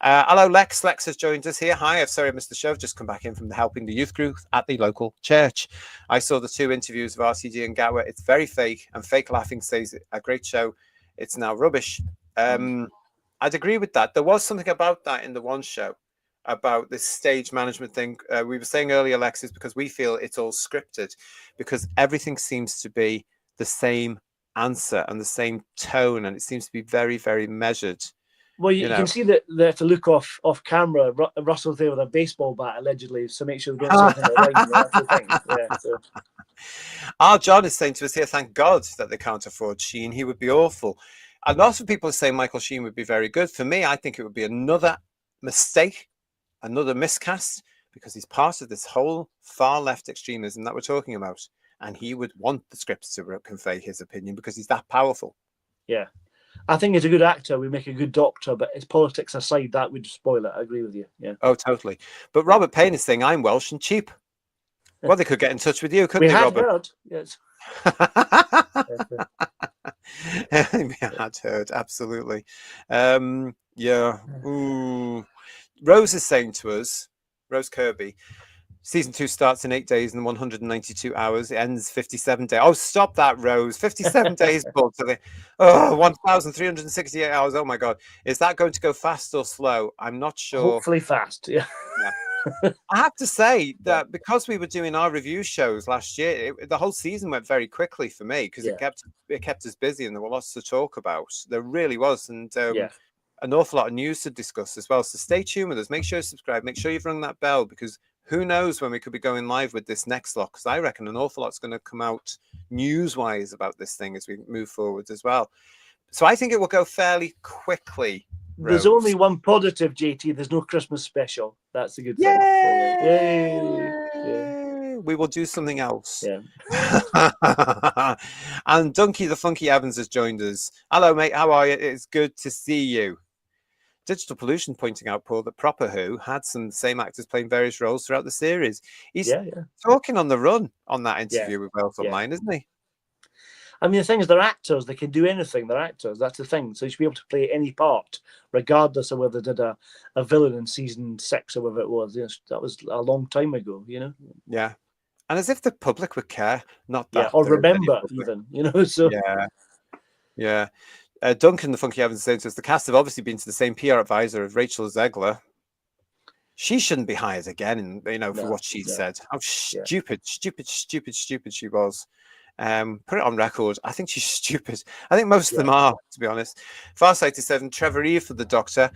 Hello, Lex. Lex has joined us here. Hi, I'm sorry I missed the show. I've just come back in from helping the youth group at the local church. I saw the 2 interviews of RCG and Gatwa. It's very fake, and fake laughing says a great show. It's now rubbish. I'd agree with that. There was something about that in the one show, about this stage management thing. We were saying earlier, Lex, is because we feel it's all scripted, because everything seems to be the same answer and the same tone, and it seems to be very, very measured. Well, you can see that they have to look off camera. Russell's there with a baseball bat, allegedly, so make sure they're getting something right. That's the thing. Our John is saying to us here, thank God that they can't afford Sheen. He would be awful. And lots of people are saying Michael Sheen would be very good. For me, I think it would be another mistake, another miscast, because he's part of this whole far left extremism that we're talking about. And he would want the scripts to convey his opinion because he's that powerful. Yeah. I think he's a good actor. We make a good doctor, but his politics aside, that would spoil it. I agree with you. Yeah. Oh, totally. But Robert Payne is saying I'm Welsh and cheap. Well, they could get in touch with you, couldn't they, Robert? Heard. Yes. We had heard, absolutely. Yeah. Ooh. Rose is saying to us, Rose Kirby, Season 2 starts in 8 days and 192 hours. It ends 57 days. Oh, stop that, Rose. 57 days, Paul. 1,368 hours. Oh, my God. Is that going to go fast or slow? I'm not sure. Hopefully fast, yeah. I have to say that because we were doing our review shows last year, the whole season went very quickly for me because it kept us busy and there were lots to talk about. There really was. And an awful lot of news to discuss as well. So stay tuned with us. Make sure you subscribe. Make sure you've rung that bell, because who knows when we could be going live with this next lot, because I reckon an awful lot's going to come out news-wise about this thing as we move forward as well. So I think it will go fairly quickly. There's only one positive, JT. There's no Christmas special. That's a good thing. Yay! We will do something else. Yeah. And Donkey the Funky Evans has joined us. Hello, mate. How are you? It's good to see you. Digital Pollution pointing out, Paul, that Proper Who had some same actors playing various roles throughout the series. He's talking on the run on that interview with Wales Online, isn't he? I mean, the thing is, they're actors. They can do anything. They're actors. That's the thing. So you should be able to play any part, regardless of whether they did a villain in season 6 or whatever it was. Yes, that was a long time ago, you know? Yeah. And as if the public would care. Not Yeah, that or there is any remember public. even, you know. So Yeah, yeah. Duncan, the Funky Evans says the cast have obviously been to the same PR advisor as Rachel Zegler. She shouldn't be hired again, for what she said. How stupid she was. Put it on record. I think she's stupid. I think most of them are, to be honest. Farsighted said, Trevor Eve for the Doctor.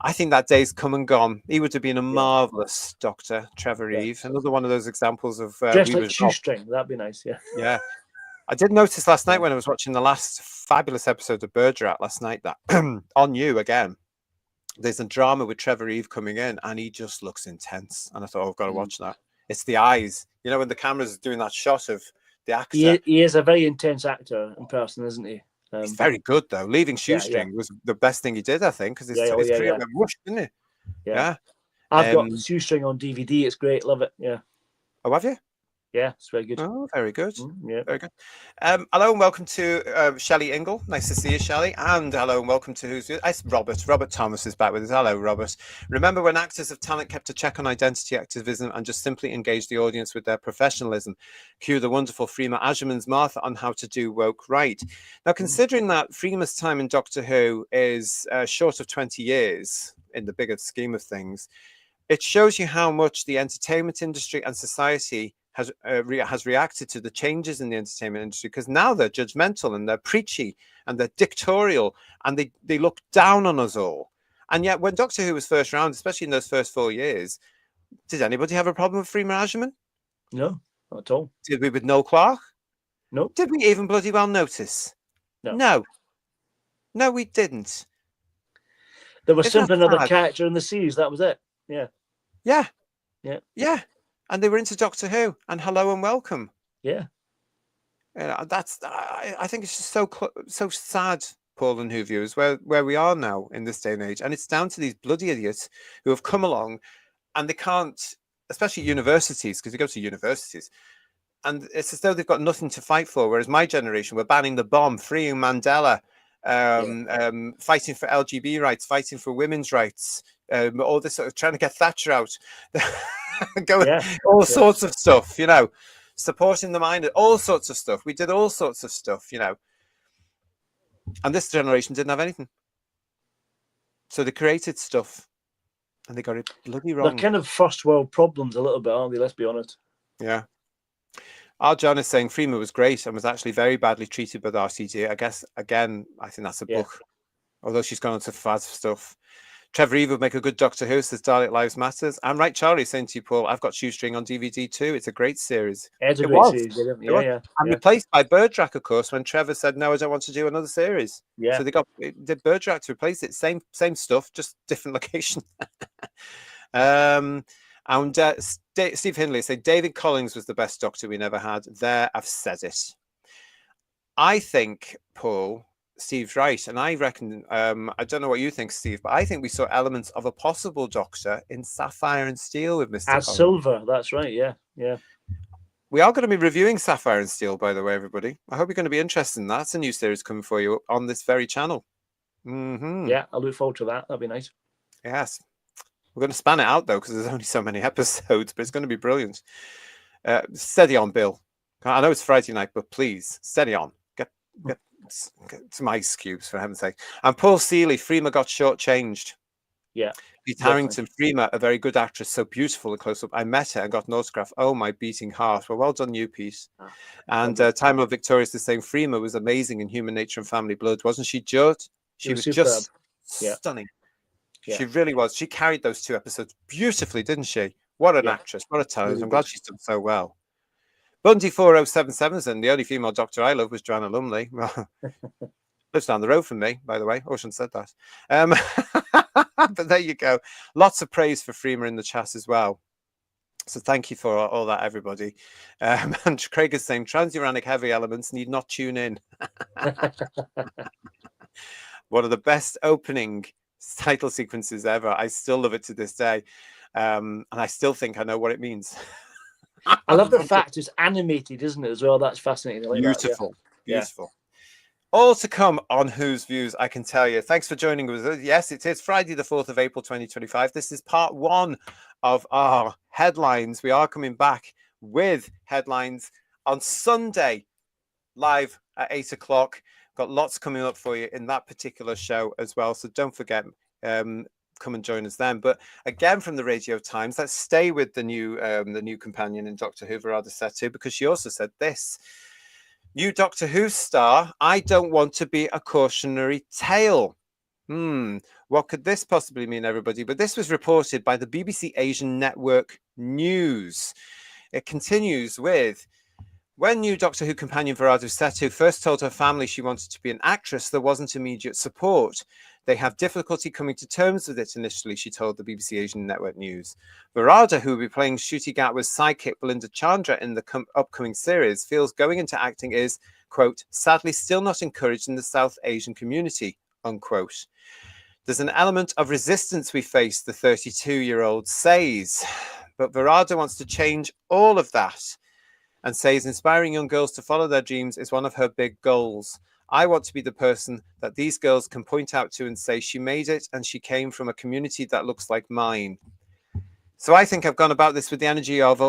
I think that day's come and gone. He would have been a marvellous Doctor, Trevor Eve. Another one of those examples of dressed like shoestring. That'd be nice, yeah. Yeah. I did notice last night when I was watching the last fabulous episode of Bergerac last night that on You again, there's a drama with Trevor Eve coming in and he just looks intense. And I thought, I've got to watch that. It's the eyes. You know, when the camera's doing that shot of the actor. He is a very intense actor in person, isn't he? He's very good, though. Leaving Shoestring was the best thing he did, I think, because his career went whoosh, didn't it? Yeah. I've got Shoestring on DVD. It's great. Love it. Yeah. Oh, have you? Yeah, it's very good. Oh, very good. Yeah, very good. Hello and welcome to Shelley Ingle. Nice to see you, Shelley. And hello and welcome to it's Robert. Robert Thomas is back with us. Hello, Robert. Remember when actors of talent kept a check on identity activism and just simply engaged the audience with their professionalism? Cue the wonderful Freema Agyeman's Martha on how to do woke right. Now, considering that Freema's time in Doctor Who is short of 20 years in the bigger scheme of things, it shows you how much the entertainment industry and society has reacted to the changes in the entertainment industry, because now they're judgmental and they're preachy and they're dictatorial and they look down on us all. And yet when Doctor Who was first around, especially in those first 4 years, did anybody have a problem with Freema Agyeman? No, not at all. Did we with Noel Clarke? No. Did we even bloody well notice? No, we didn't. There was simply another character in the series. That was it. Yeah. And they were into Doctor Who and hello and welcome. Yeah. I think it's just so sad, Paul and Who viewers, where we are now in this day and age. And it's down to these bloody idiots who have come along and they can't, especially universities, because they go to universities, and it's as though they've got nothing to fight for. Whereas my generation, we're banning the bomb, freeing Mandela, fighting for LGBT rights, fighting for women's rights, all this sort of trying to get Thatcher out, all sorts of stuff, supporting the mind, all sorts of stuff. We did all sorts of stuff, and this generation didn't have anything. So they created stuff and they got it bloody wrong. They're kind of first world problems a little bit, aren't they? Let's be honest. Yeah. Our John is saying Freema was great and was actually very badly treated by the RCG. I guess, again, I think that's a book. Although she's gone into fad stuff. Trevor Eve would make a good Doctor Who, says Dalek Lives Matters. I'm right, Charlie, saying to you, Paul, I've got Shoestring on DVD too. It's a great series. It's a great series. And replaced by Bergerac, of course, when Trevor said, no, I don't want to do another series. Yeah. So they did Bergerac to replace it. Same stuff, just different location. And Steve Hindley said, David Collins was the best Doctor we never had. There, I've said it. I think, Paul, Steve's right. And I reckon, I don't know what you think, Steve, but I think we saw elements of a possible Doctor in Sapphire and Steel with Mr. As Silver, that's right, yeah. We are going to be reviewing Sapphire and Steel, by the way, everybody. I hope you're going to be interested in that. That's a new series coming for you on this very channel. Yeah, I look forward to that. That'd be nice. Yes. We're going to span it out, though, because there's only so many episodes, but it's going to be brilliant. Steady on, Bill. I know it's Friday night, but please, steady on. Get some ice cubes, for heaven's sake. And Paul Seeley, Freema got shortchanged. Yeah. Pete Harrington, Freema, a very good actress, so beautiful and close up. I met her and got an autograph. Oh, my beating heart. Well done, you, Pete. And Time of Victorious, the same. Freema was amazing in Human Nature and Family Blood, wasn't she, Judd? She was just stunning. Yeah. She really was. She carried those 2 episodes beautifully, didn't she? What an actress. What a talent. Really I'm glad she's done so well. Bundy 4077's and the only female Doctor I love was Joanna Lumley. Well, lives down the road from me, by the way. Ocean said that. But there you go. Lots of praise for Freema in the chat as well. So thank you for all that, everybody. And Craig is saying transuranic heavy elements need not tune in. One of the best opening title sequences ever. I still love it to this day. And I still think I know what it means. I love the fact it's animated, isn't it, as well? That's fascinating. Like beautiful. Beautiful. All to come on Who's Views, I can tell you. Thanks for joining us. Yes, it is Friday, the 4th of April, 2025. This is part 1 of our headlines. We are coming back with Headlines on Sunday, live at 8 o'clock. Got lots coming up for you in that particular show as well. So don't forget, come and join us then. But again, from the Radio Times, let's stay with the new companion in Doctor Who, Verada Sethu, because she also said this. New Doctor Who star, I don't want to be a cautionary tale. What could this possibly mean, everybody? But this was reported by the BBC Asian Network News. It continues with, when new Doctor Who companion Verada Sethu first told her family she wanted to be an actress, there wasn't immediate support. They have difficulty coming to terms with it initially, she told the BBC Asian Network News. Verada, who will be playing Ncuti Gatwa's sidekick Belinda Chandra in the upcoming series, feels going into acting is, quote, sadly still not encouraged in the South Asian community, unquote. There's an element of resistance we face, the 32-year-old says. But Verada wants to change all of that and says inspiring young girls to follow their dreams is one of her big goals. I want to be the person that these girls can point out to and say she made it and she came from a community that looks like mine. So I think I've gone about this with the energy of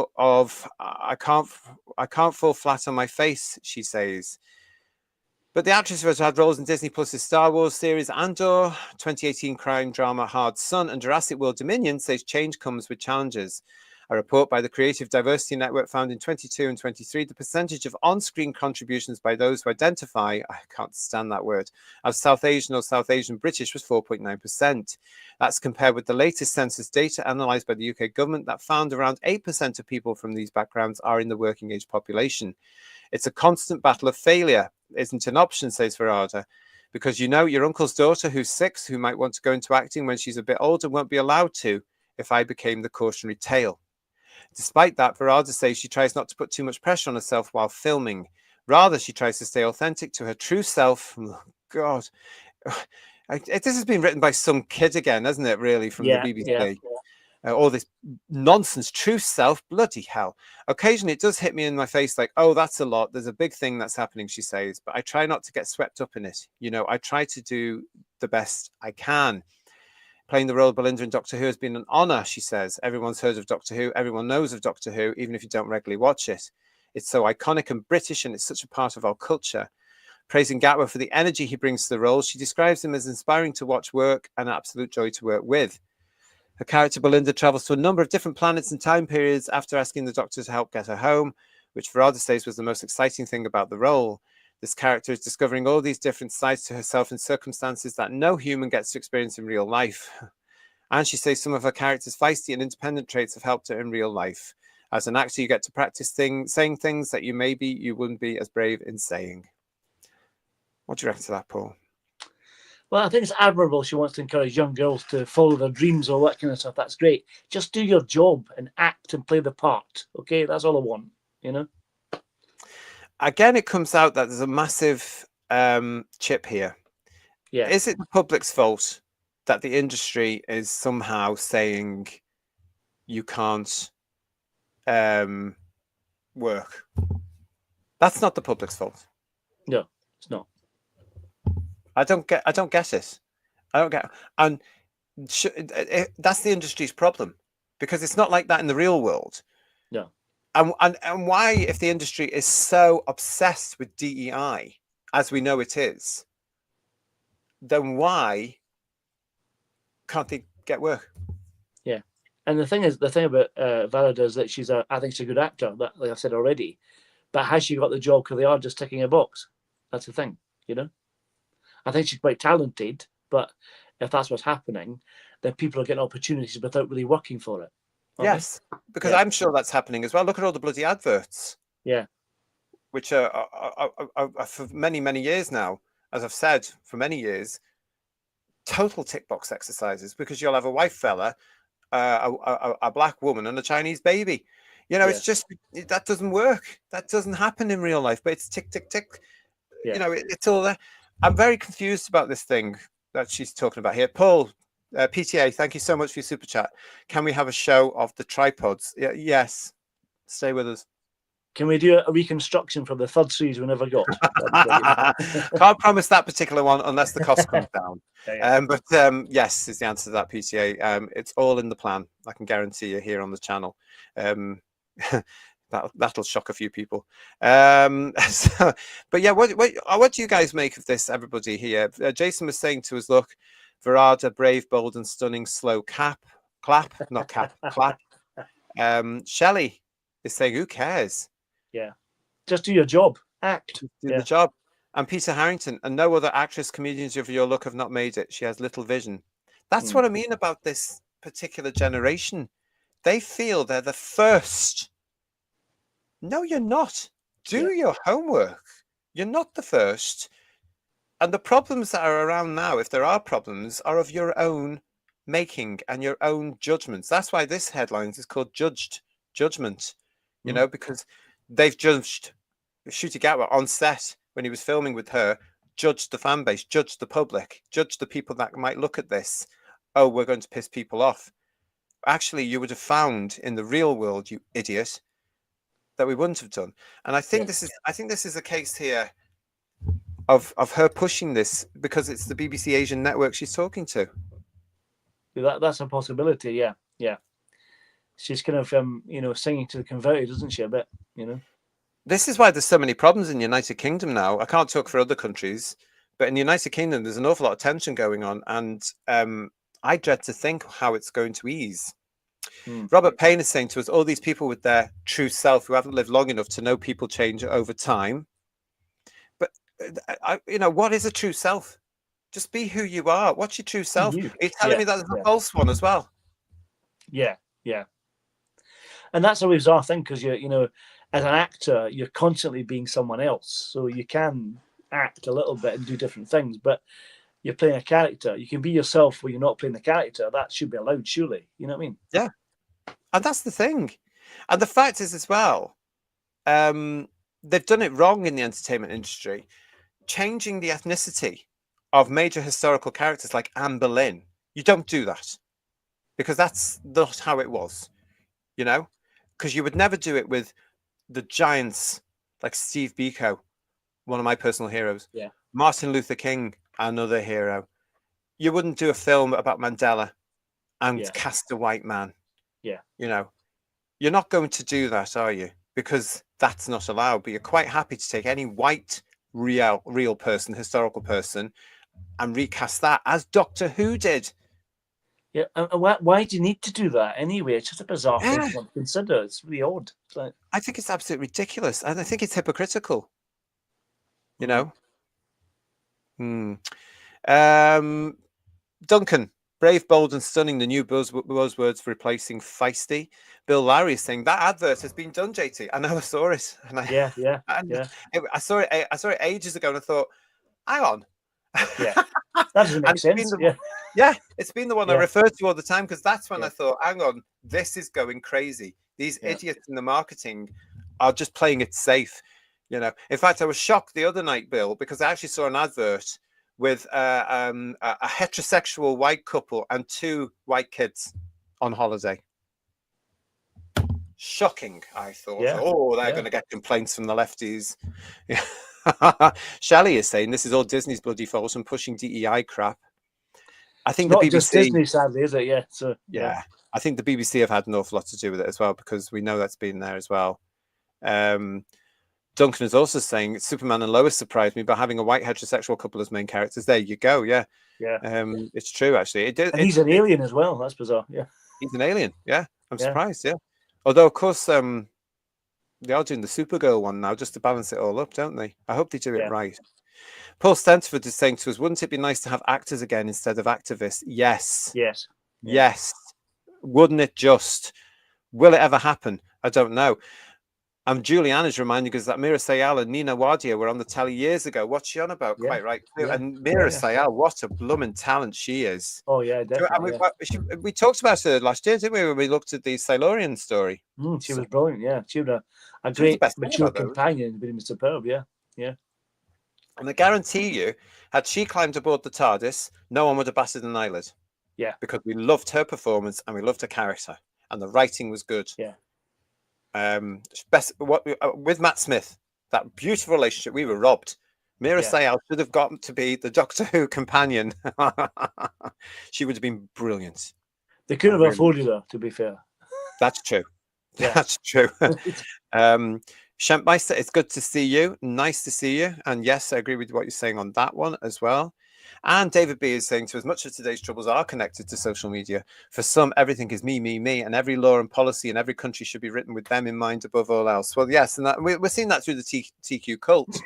I can't fall flat on my face, she says. But the actress has had roles in Disney Plus's Star Wars series Andor, 2018 crime drama Hard Sun, and Jurassic World Dominion says change comes with challenges. A report by the Creative Diversity Network found in 22 and 23 the percentage of on-screen contributions by those who identify, I can't stand that word, as South Asian or South Asian British was 4.9%. That's compared with the latest census data analysed by the UK government that found around 8% of people from these backgrounds are in the working age population. It's a constant battle of failure. Isn't an option, says Verada, because you know your uncle's daughter who's 6, who might want to go into acting when she's a bit older, won't be allowed to if I became the cautionary tale. Despite that, Verada says she tries not to put too much pressure on herself while filming. Rather, she tries to stay authentic to her true self. Oh, God, this has been written by some kid again, hasn't it, really, from the BBC? Yeah. All this nonsense, true self, bloody hell. Occasionally it does hit me in my face like, oh, that's a lot. There's a big thing that's happening, she says, but I try not to get swept up in it. You know, I try to do the best I can. Playing the role of Belinda in Doctor Who has been an honour, she says. Everyone's heard of Doctor Who. Everyone knows of Doctor Who, even if you don't regularly watch it. It's so iconic and British, and it's such a part of our culture. Praising Gatwa for the energy he brings to the role, she describes him as inspiring to watch work and an absolute joy to work with. Her character Belinda travels to a number of different planets and time periods after asking the Doctor to help get her home, which Verada says was the most exciting thing about the role. This character is discovering all these different sides to herself in circumstances that no human gets to experience in real life. And she says some of her character's feisty and independent traits have helped her in real life. As an actor, you get to practice saying things that you wouldn't be as brave in saying. What do you reckon to that, Paul? Well, I think it's admirable she wants to encourage young girls to follow their dreams or that kind of stuff. That's great. Just do your job and act and play the part. Okay, that's all I want, you know? Again, it comes out that there's a massive chip here. Yeah. Is it the public's fault that the industry is somehow saying you can't work? That's not the public's fault. No, it's not. I don't get it. I don't get it. And that's the industry's problem, because it's not like that in the real world. No. And why, if the industry is so obsessed with DEI, as we know it is, then why can't they get work? Yeah. And the thing about Verada is that I think she's a good actor, like I've said already. But has she got the job because they are just ticking a box? That's the thing, you know? I think she's quite talented, but if that's what's happening, then people are getting opportunities without really working for it. Yes, because I'm sure that's happening as well. Look at all the bloody adverts. Yeah. Which are for many, many years now, as I've said, for many years, total tick box exercises, because you'll have a white fella, a black woman and a Chinese baby. You know, it's just, that doesn't work. That doesn't happen in real life, but it's tick, tick, tick. Yeah. You know, it's all there. I'm very confused about this thing that she's talking about here. Paul, PTA, thank you so much for your super chat. Can we have a show of the tripods? Yes. Stay with us. Can we do a reconstruction from the third series we never got? Can't promise that particular one unless the cost comes down. But yes, is the answer to that, PTA. It's all in the plan. I can guarantee you here on the channel. That'll shock a few people. But yeah, what do you guys make of this, everybody here? Jason was saying to us, look, Verada, brave, bold, and stunning, slow clap, not cap, clap. Shelley is saying, who cares? Yeah, just do your job, act, do the job. And Peter Harrington, and no other actress, comedians of your look have not made it. She has little vision. That's what I mean about this particular generation. They feel they're the first. No, you're not. Do your homework. You're not the first. And the problems that are around now, if there are problems, are of your own making and your own judgments. That's why this headlines is called Judgment, you know, because they've judged Ncuti Gatwa on set when he was filming with her, judged the fan base, judged the public, judged the people that might look at this. Oh, we're going to piss people off. Actually, you would have found in the real world, you idiot, that we wouldn't have done. And I think this is a case here of her pushing this because it's the BBC Asian network she's talking to. That's a possibility. Yeah. She's kind of you know, singing to the converted, doesn't she? A bit, you know. This is why there's so many problems in the United Kingdom now. I can't talk for other countries, but in the United Kingdom, there's an awful lot of tension going on, and I dread to think how it's going to ease. Robert Payne is saying to us, all these people with their true self who haven't lived long enough to know people change over time. But, you know, what is a true self? Just be who you are. What's your true self? Are you telling me that there's a false one as well? Yeah. And that's a bizarre thing because you know, as an actor, you're constantly being someone else. So you can act a little bit and do different things, but you're playing a character. You can be yourself when you're not playing the character. That should be allowed, surely. You know what I mean? Yeah. And that's the thing. And the fact is as well, they've done it wrong in the entertainment industry, changing the ethnicity of major historical characters like Anne Boleyn. You don't do that because that's not how it was, you know, because you would never do it with the giants like Steve Biko, one of my personal heroes. Yeah. Martin Luther King, another hero. You wouldn't do a film about Mandela and cast a white man. Yeah. You know, you're not going to do that, are you? Because that's not allowed. But you're quite happy to take any white, real person, historical person, and recast that as Doctor Who did. Yeah. And why do you need to do that anyway? It's just a bizarre thing to consider. It's really odd. It's like... I think it's absolutely ridiculous. And I think it's hypocritical. You know? Duncan, brave, bold, and stunning, the new buzzwords for replacing feisty. Bill Lowry is saying that advert has been done, JT. I know, I saw it. And I saw it ages ago and I thought, hang on. Yeah, that doesn't make sense. It's been the one I refer to all the time because that's when I thought, hang on, this is going crazy. These idiots in the marketing are just playing it safe. You know, in fact, I was shocked the other night, Bill, because I actually saw an advert with a heterosexual white couple and 2 white kids on holiday. Shocking, I thought. They're going to get complaints from the lefties. Shelley is saying this is all Disney's bloody fault and pushing DEI crap. I think it's the not BBC, just Disney, sadly, is it? Yeah. So I think the BBC have had an awful lot to do with it as well because we know that's been there as well. Duncan is also saying Superman and Lois surprised me by having a white heterosexual couple as main characters. There you go. Yeah. It's true, actually. And he's an alien as well. That's bizarre. Yeah. He's an alien. Yeah. I'm surprised. Yeah. Although, of course, they are doing the Supergirl one now just to balance it all up, don't they? I hope they do it right. Paul Stenford is saying to us, wouldn't it be nice to have actors again instead of activists? Yes. Wouldn't it just? Will it ever happen? I don't know. Juliana's reminding us that Mira Sayal and Nina Wadia were on the telly years ago. What's she on about? Quite right. And Mira Sayal, what a blooming talent she is. Oh, yeah, definitely. We talked about her last year, didn't we, when we looked at the Silurian story? She was brilliant, yeah. She was a great mature companion, being superb, yeah. And I guarantee you, had she climbed aboard the TARDIS, no one would have batted an eyelid. Yeah. Because we loved her performance and we loved her character. And the writing was good. Yeah. With Matt Smith, that beautiful relationship, we were robbed. Mira Sayal should have gotten to be the Doctor Who companion. She would have been brilliant. They couldn't have afforded her, to be fair. That's true. Yeah. That's true. Champmeister, it's good to see you. Nice to see you. And yes, I agree with what you're saying on that one as well. And David B is saying, to as much of today's troubles are connected to social media, for some, everything is me, me, me, and every law and policy in every country should be written with them in mind above all else. Well, yes, and we're seeing that through the TQ cult.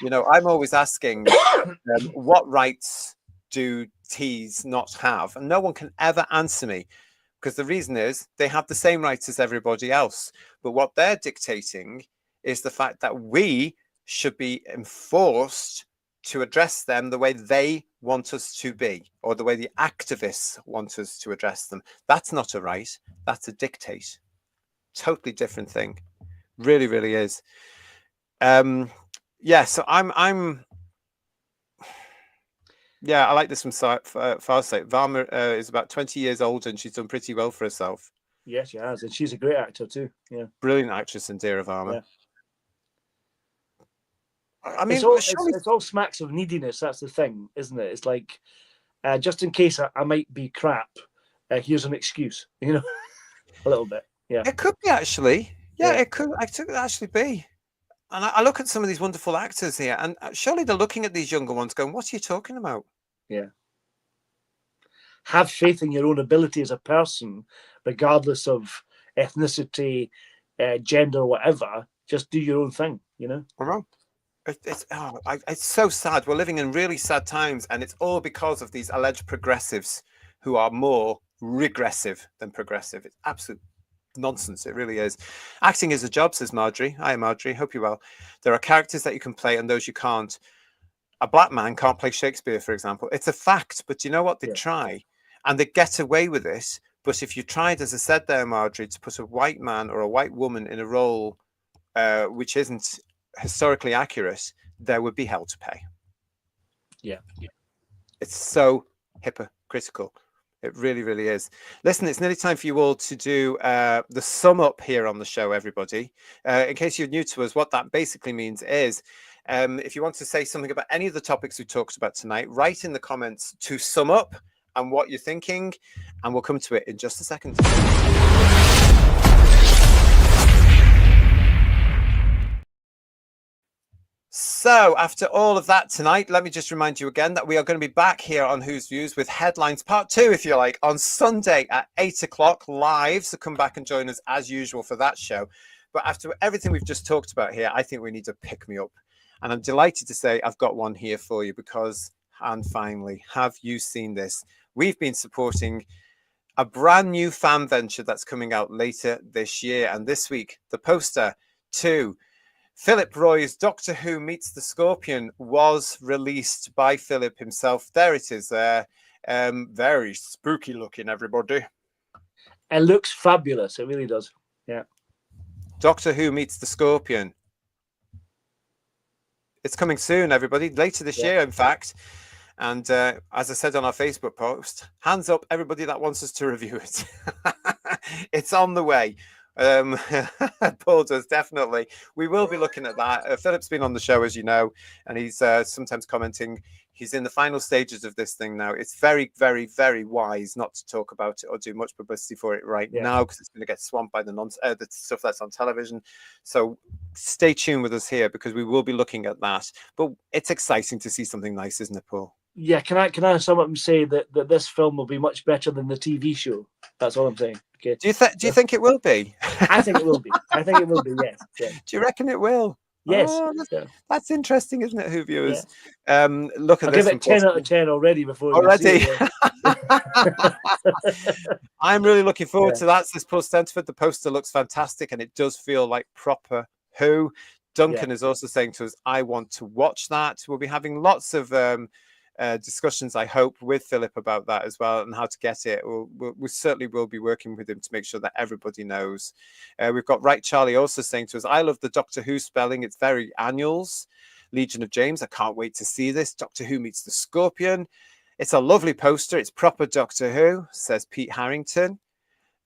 You know, I'm always asking, what rights do T's not have? And no one can ever answer me, because the reason is they have the same rights as everybody else. But what they're dictating is the fact that we should be enforced to address them the way they want us to be, or the way the activists want us to address them. That's not a right. That's a dictate. Totally different thing. Really, really is. Yeah, so I'm yeah, I like this from Farsight. Varma is about 20 years old and she's done pretty well for herself. Yes, she has, and she's a great actor too. Yeah, brilliant actress, Indira Varma. Yeah. I mean, it's all smacks of neediness. That's the thing, isn't it? It's like, just in case I might be crap, here's an excuse, you know, a little bit. Yeah, it could be actually. Yeah, it could actually be. And I look at some of these wonderful actors here, and surely they're looking at these younger ones going, what are you talking about? Yeah. Have faith in your own ability as a person, regardless of ethnicity, gender, whatever. Just do your own thing, you know? It's so sad. We're living in really sad times, and it's all because of these alleged progressives who are more regressive than progressive. It's absolute nonsense. It really is. Acting is a job, says Marjorie. Hi, Marjorie. Hope you're well. There are characters that you can play and those you can't. A black man can't play Shakespeare, for example. It's a fact, but you know what? They try, and they get away with it. But if you tried, as I said there, Marjorie, to put a white man or a white woman in a role which isn't historically accurate, there would be hell to pay. Yeah. It's so hypocritical. It really, really is. Listen, it's nearly time for you all to do the sum up here on the show, everybody. In case you're new to us, what that basically means is if you want to say something about any of the topics we talked about tonight, write in the comments to sum up and what you're thinking, and we'll come to it in just a second. So after all of that tonight, let me just remind you again that we are going to be back here on Whose Views with Headlines Part 2, if you like, on Sunday at 8 o'clock live. So come back and join us as usual for that show. But after everything we've just talked about here, I think we need to pick me up. And I'm delighted to say I've got one here for you because, and finally, have you seen this? We've been supporting a brand new fan venture that's coming out later this year. And this week, the poster to Philip Roy's Doctor Who Meets the Scorpion was released by Philip himself. There it is there. Very spooky looking, everybody. It looks fabulous. It really does. Yeah. Doctor Who Meets the Scorpion. It's coming soon, everybody. Later this year, in fact. And as I said on our Facebook post, hands up, everybody that wants us to review it. It's on the way. Paul does, definitely. We will be looking at that. Philip's been on the show, as you know, and he's sometimes commenting. He's in the final stages of this thing now. It's very, very, very wise not to talk about it or do much publicity for it right now, because it's going to get swamped by the stuff that's on television. So stay tuned with us here, because we will be looking at that. But it's exciting to see something nice, isn't it, Paul? Yeah, can I sum up and say that this film will be much better than the TV show? That's all I'm saying. Okay. Do you think it will be? I think it will be. I think it will be. Yes. Yeah. Do you reckon it will? Yes. Oh, that's interesting, isn't it? Who viewers? Yeah. Look at I'll this. give it 10 out of 10 already before. Already. I'm really looking forward to that. Says Paul Stenterford. The poster looks fantastic, and it does feel like proper Who. Duncan is also saying to us, I want to watch that. We'll be having lots of discussions, I hope, with Philip about that as well, and how to get it. We certainly will be working with him to make sure that everybody knows. We've got Right Charlie also saying to us, I love the Doctor Who spelling. It's very annuals. Legion of James, I can't wait to see this. Doctor Who Meets the Scorpion. It's a lovely poster. It's proper Doctor Who, says Pete Harrington.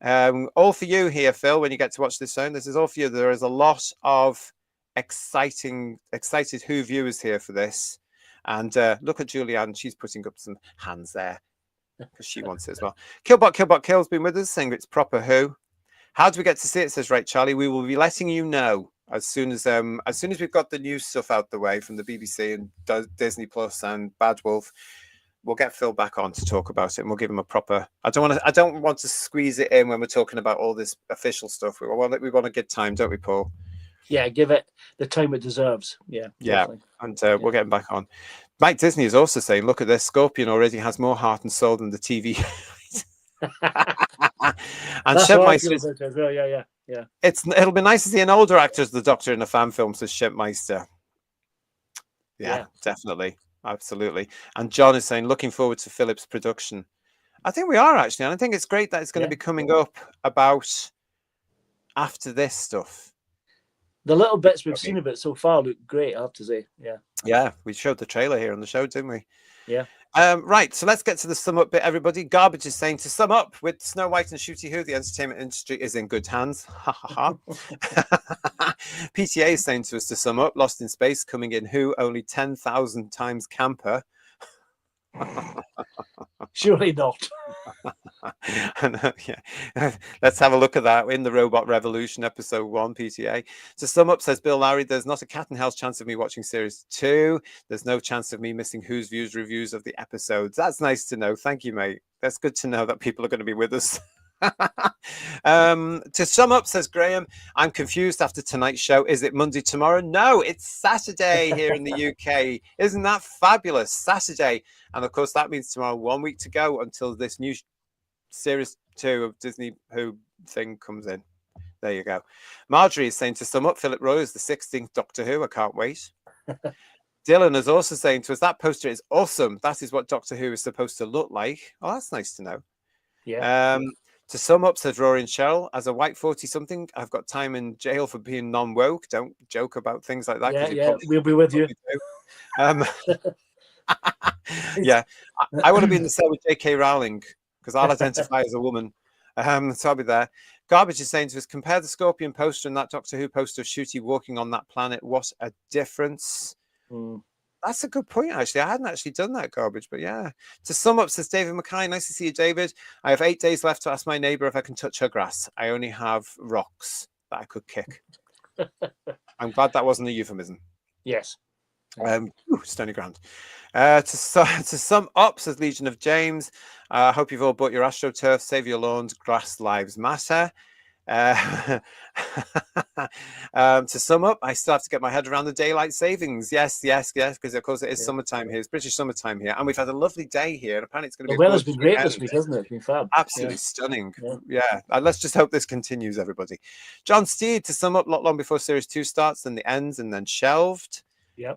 All for you here, Phil, when you get to watch this show. This is all for you. There is a lot of excited Who viewers here for this. And look at Julianne. She's putting up some hands there because she wants it as well. Killbot Kill's been with us saying it's proper Who. How do we get to see it? Says Right Charlie. We will be letting you know as soon as we've got the new stuff out the way from the BBC and Disney Plus and Bad Wolf. We'll get Phil back on to talk about it, and we'll give him a proper. I don't want to squeeze it in when we're talking about all this official stuff. We want a good time, don't we, Paul? Yeah, give it the time it deserves. Yeah, definitely. And we'll get him back on. Mike Disney is also saying, "Look at this, Scorpion already has more heart and soul than the TV." And Shepmeister, as well. Yeah. It'll be nice to see an older actor as the Doctor in a fan film, says Shepmeister. Yeah, definitely. Absolutely. And John is saying, looking forward to Philip's production. I think we are, actually. And I think it's great that it's going to be coming up about after this stuff. The little bits we've seen of it so far look great, I have to say. Yeah, we showed the trailer here on the show, didn't we? Yeah. Right, so let's get to the sum up bit, everybody. Garbage is saying, to sum up, with Snow White and Ncuti Who, the entertainment industry is in good hands. Ha ha ha. PTA is saying to us, to sum up, Lost in Space coming in Who, only 10,000 times camper. Surely not. Let's have a look at that in the Robot Revolution episode 1, PTA. To sum up, says Bill Lowry, there's not a cat in hell's chance of me watching series 2. There's no chance of me missing Who's Views reviews of the episodes. That's nice to know. Thank you, mate. That's good to know that people are going to be with us. To sum up, says Graham, I'm confused after tonight's show. Is it Monday tomorrow? No, it's Saturday here in the UK. Isn't that fabulous? Saturday. And of course, that means tomorrow, 1 week to go until this new series 2 of Disney Who thing comes in. There you go. Marjorie is saying, to sum up, Philip Roy is the 16th Doctor Who. I can't wait. Dylan is also saying to us, that poster is awesome. That is what Doctor Who is supposed to look like. Oh, that's nice to know. Yeah. To sum up, says Rory and Cheryl, as a white 40-something, I've got time in jail for being non-woke. Don't joke about things like that. Yeah, we'll be with you. Yeah, I want to be in the cell with J.K. Rowling because I'll identify as a woman. So I'll be there. Garbage is saying to us, compare the Scorpion poster and that Doctor Who poster of Ncuti walking on that planet. What a difference. That's a good point, actually. I hadn't actually done that, Garbage, but yeah. To sum up, says David Mackay, nice to see you, David. I have 8 days left to ask my neighbour if I can touch her grass. I only have rocks that I could kick. I'm glad that wasn't a euphemism. Yes. Stony ground. To sum up, says Legion of James, I hope you've all bought your AstroTurf, save your lawns, grass lives matter. To sum up, I still have to get my head around the daylight savings. Yes, because of course it is summertime here. It's British summertime here, and we've had a lovely day here. And apparently it's going to be. The weather's been great this week, hasn't it? It's been fab. Absolutely stunning. Yeah. Let's just hope this continues, everybody. John Steed, to sum up, not long before Series 2 starts, then the ends, and then shelved.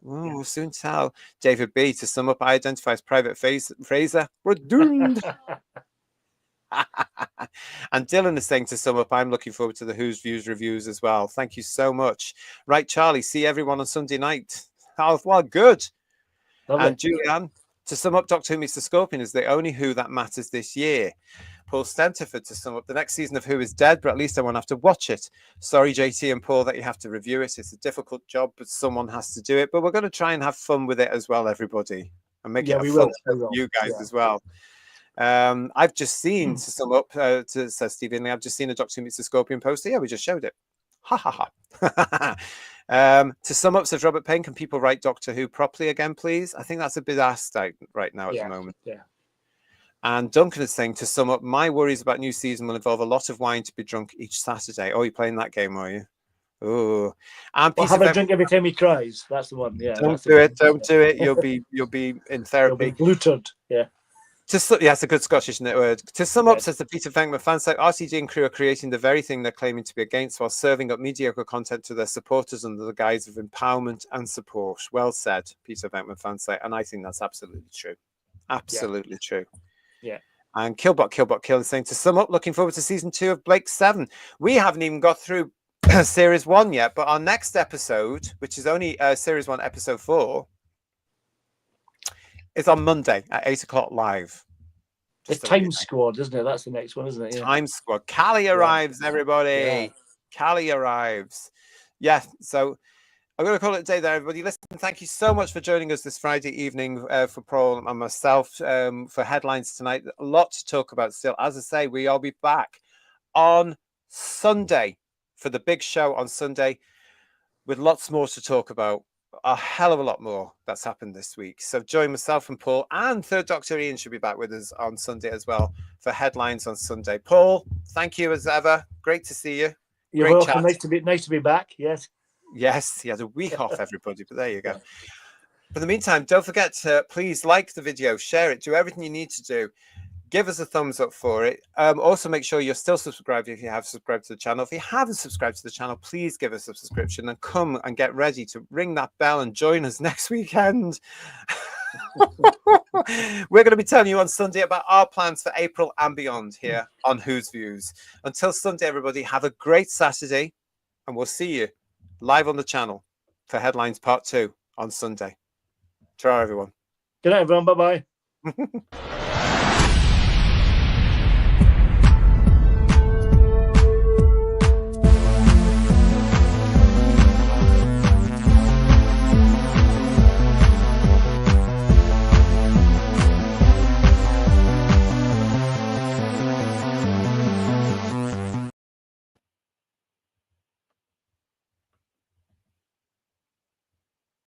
We'll soon tell. David B, to sum up, I identify as Private Fraser. We're doomed. And Dylan is saying, to sum up, I'm looking forward to the Who's Views reviews as well. Thank you so much. Right, Charlie, see everyone on Sunday night. Oh, well, good. Lovely. And Julianne, to sum up, Doctor Who Meets the Scorpion is the only Who that matters this year. Paul Stenterford, to sum up, the next season of Who is dead, but at least I won't have to watch it. Sorry, JT and Paul, that you have to review it. It's a difficult job, but someone has to do it. But we're going to try and have fun with it as well, everybody, and make it a fun for you guys as well. I've just seen, to sum up, says Steve Inley, I've just seen a Doctor Who Meets the Scorpion poster. Yeah, we just showed it. Ha ha ha. To sum up, says Robert Payne, can people write Doctor Who properly again, please? I think that's a bit asked out right now at the moment. Yeah. And Duncan is saying, to sum up, my worries about new season will involve a lot of wine to be drunk each Saturday. Oh, you're playing that game, are you? Oh, and have a drink every time he cries. That's the one. Yeah. Don't do it. Don't do it. You'll be in therapy. You'll be gluted. Yeah. It's a good Scottish word. To sum up, says the Peter Venkman fan site, RTD and crew are creating the very thing they're claiming to be against while serving up mediocre content to their supporters under the guise of empowerment and support. Well said, Peter Venkman fan site. And I think that's absolutely true. Absolutely true. Yeah. And Killbot is saying, to sum up, looking forward to season 2 of Blake 7. We haven't even got through series 1 yet, but our next episode, which is only series 1, episode 4, is on Monday at 8 o'clock live. It's Time Squad, isn't it? That's the next one, isn't it? Yeah. Time Squad. Callie arrives, everybody. Yeah. Callie arrives. Yeah, so I'm going to call it a day there, everybody. Listen, thank you so much for joining us this Friday evening for Paul and myself for Headlines tonight. A lot to talk about still. As I say, we'll be back on Sunday for the big show on Sunday, with lots more to talk about. A hell of a lot more that's happened this week. So join myself and Paul, and Third Doctor Ian should be back with us on Sunday as well for Headlines on Sunday. Paul, thank you as ever. Great to see you. You're Great welcome. chat. Nice to be back. Yes. Yes, he had a week off, everybody, but there you go. For the meantime, don't forget to please like the video, share it, do everything you need to do. Give us a thumbs up for it. Also, make sure you're still subscribed if you have subscribed to the channel. If you haven't subscribed to the channel, please give us a subscription and come and get ready to ring that bell and join us next weekend. We're going to be telling you on Sunday about our plans for April and beyond here on Who's Views. Until Sunday, everybody, have a great Saturday, and we'll see you live on the channel for Headlines Part 2 on Sunday. Ta-ra, everyone. Good night, everyone. Bye-bye.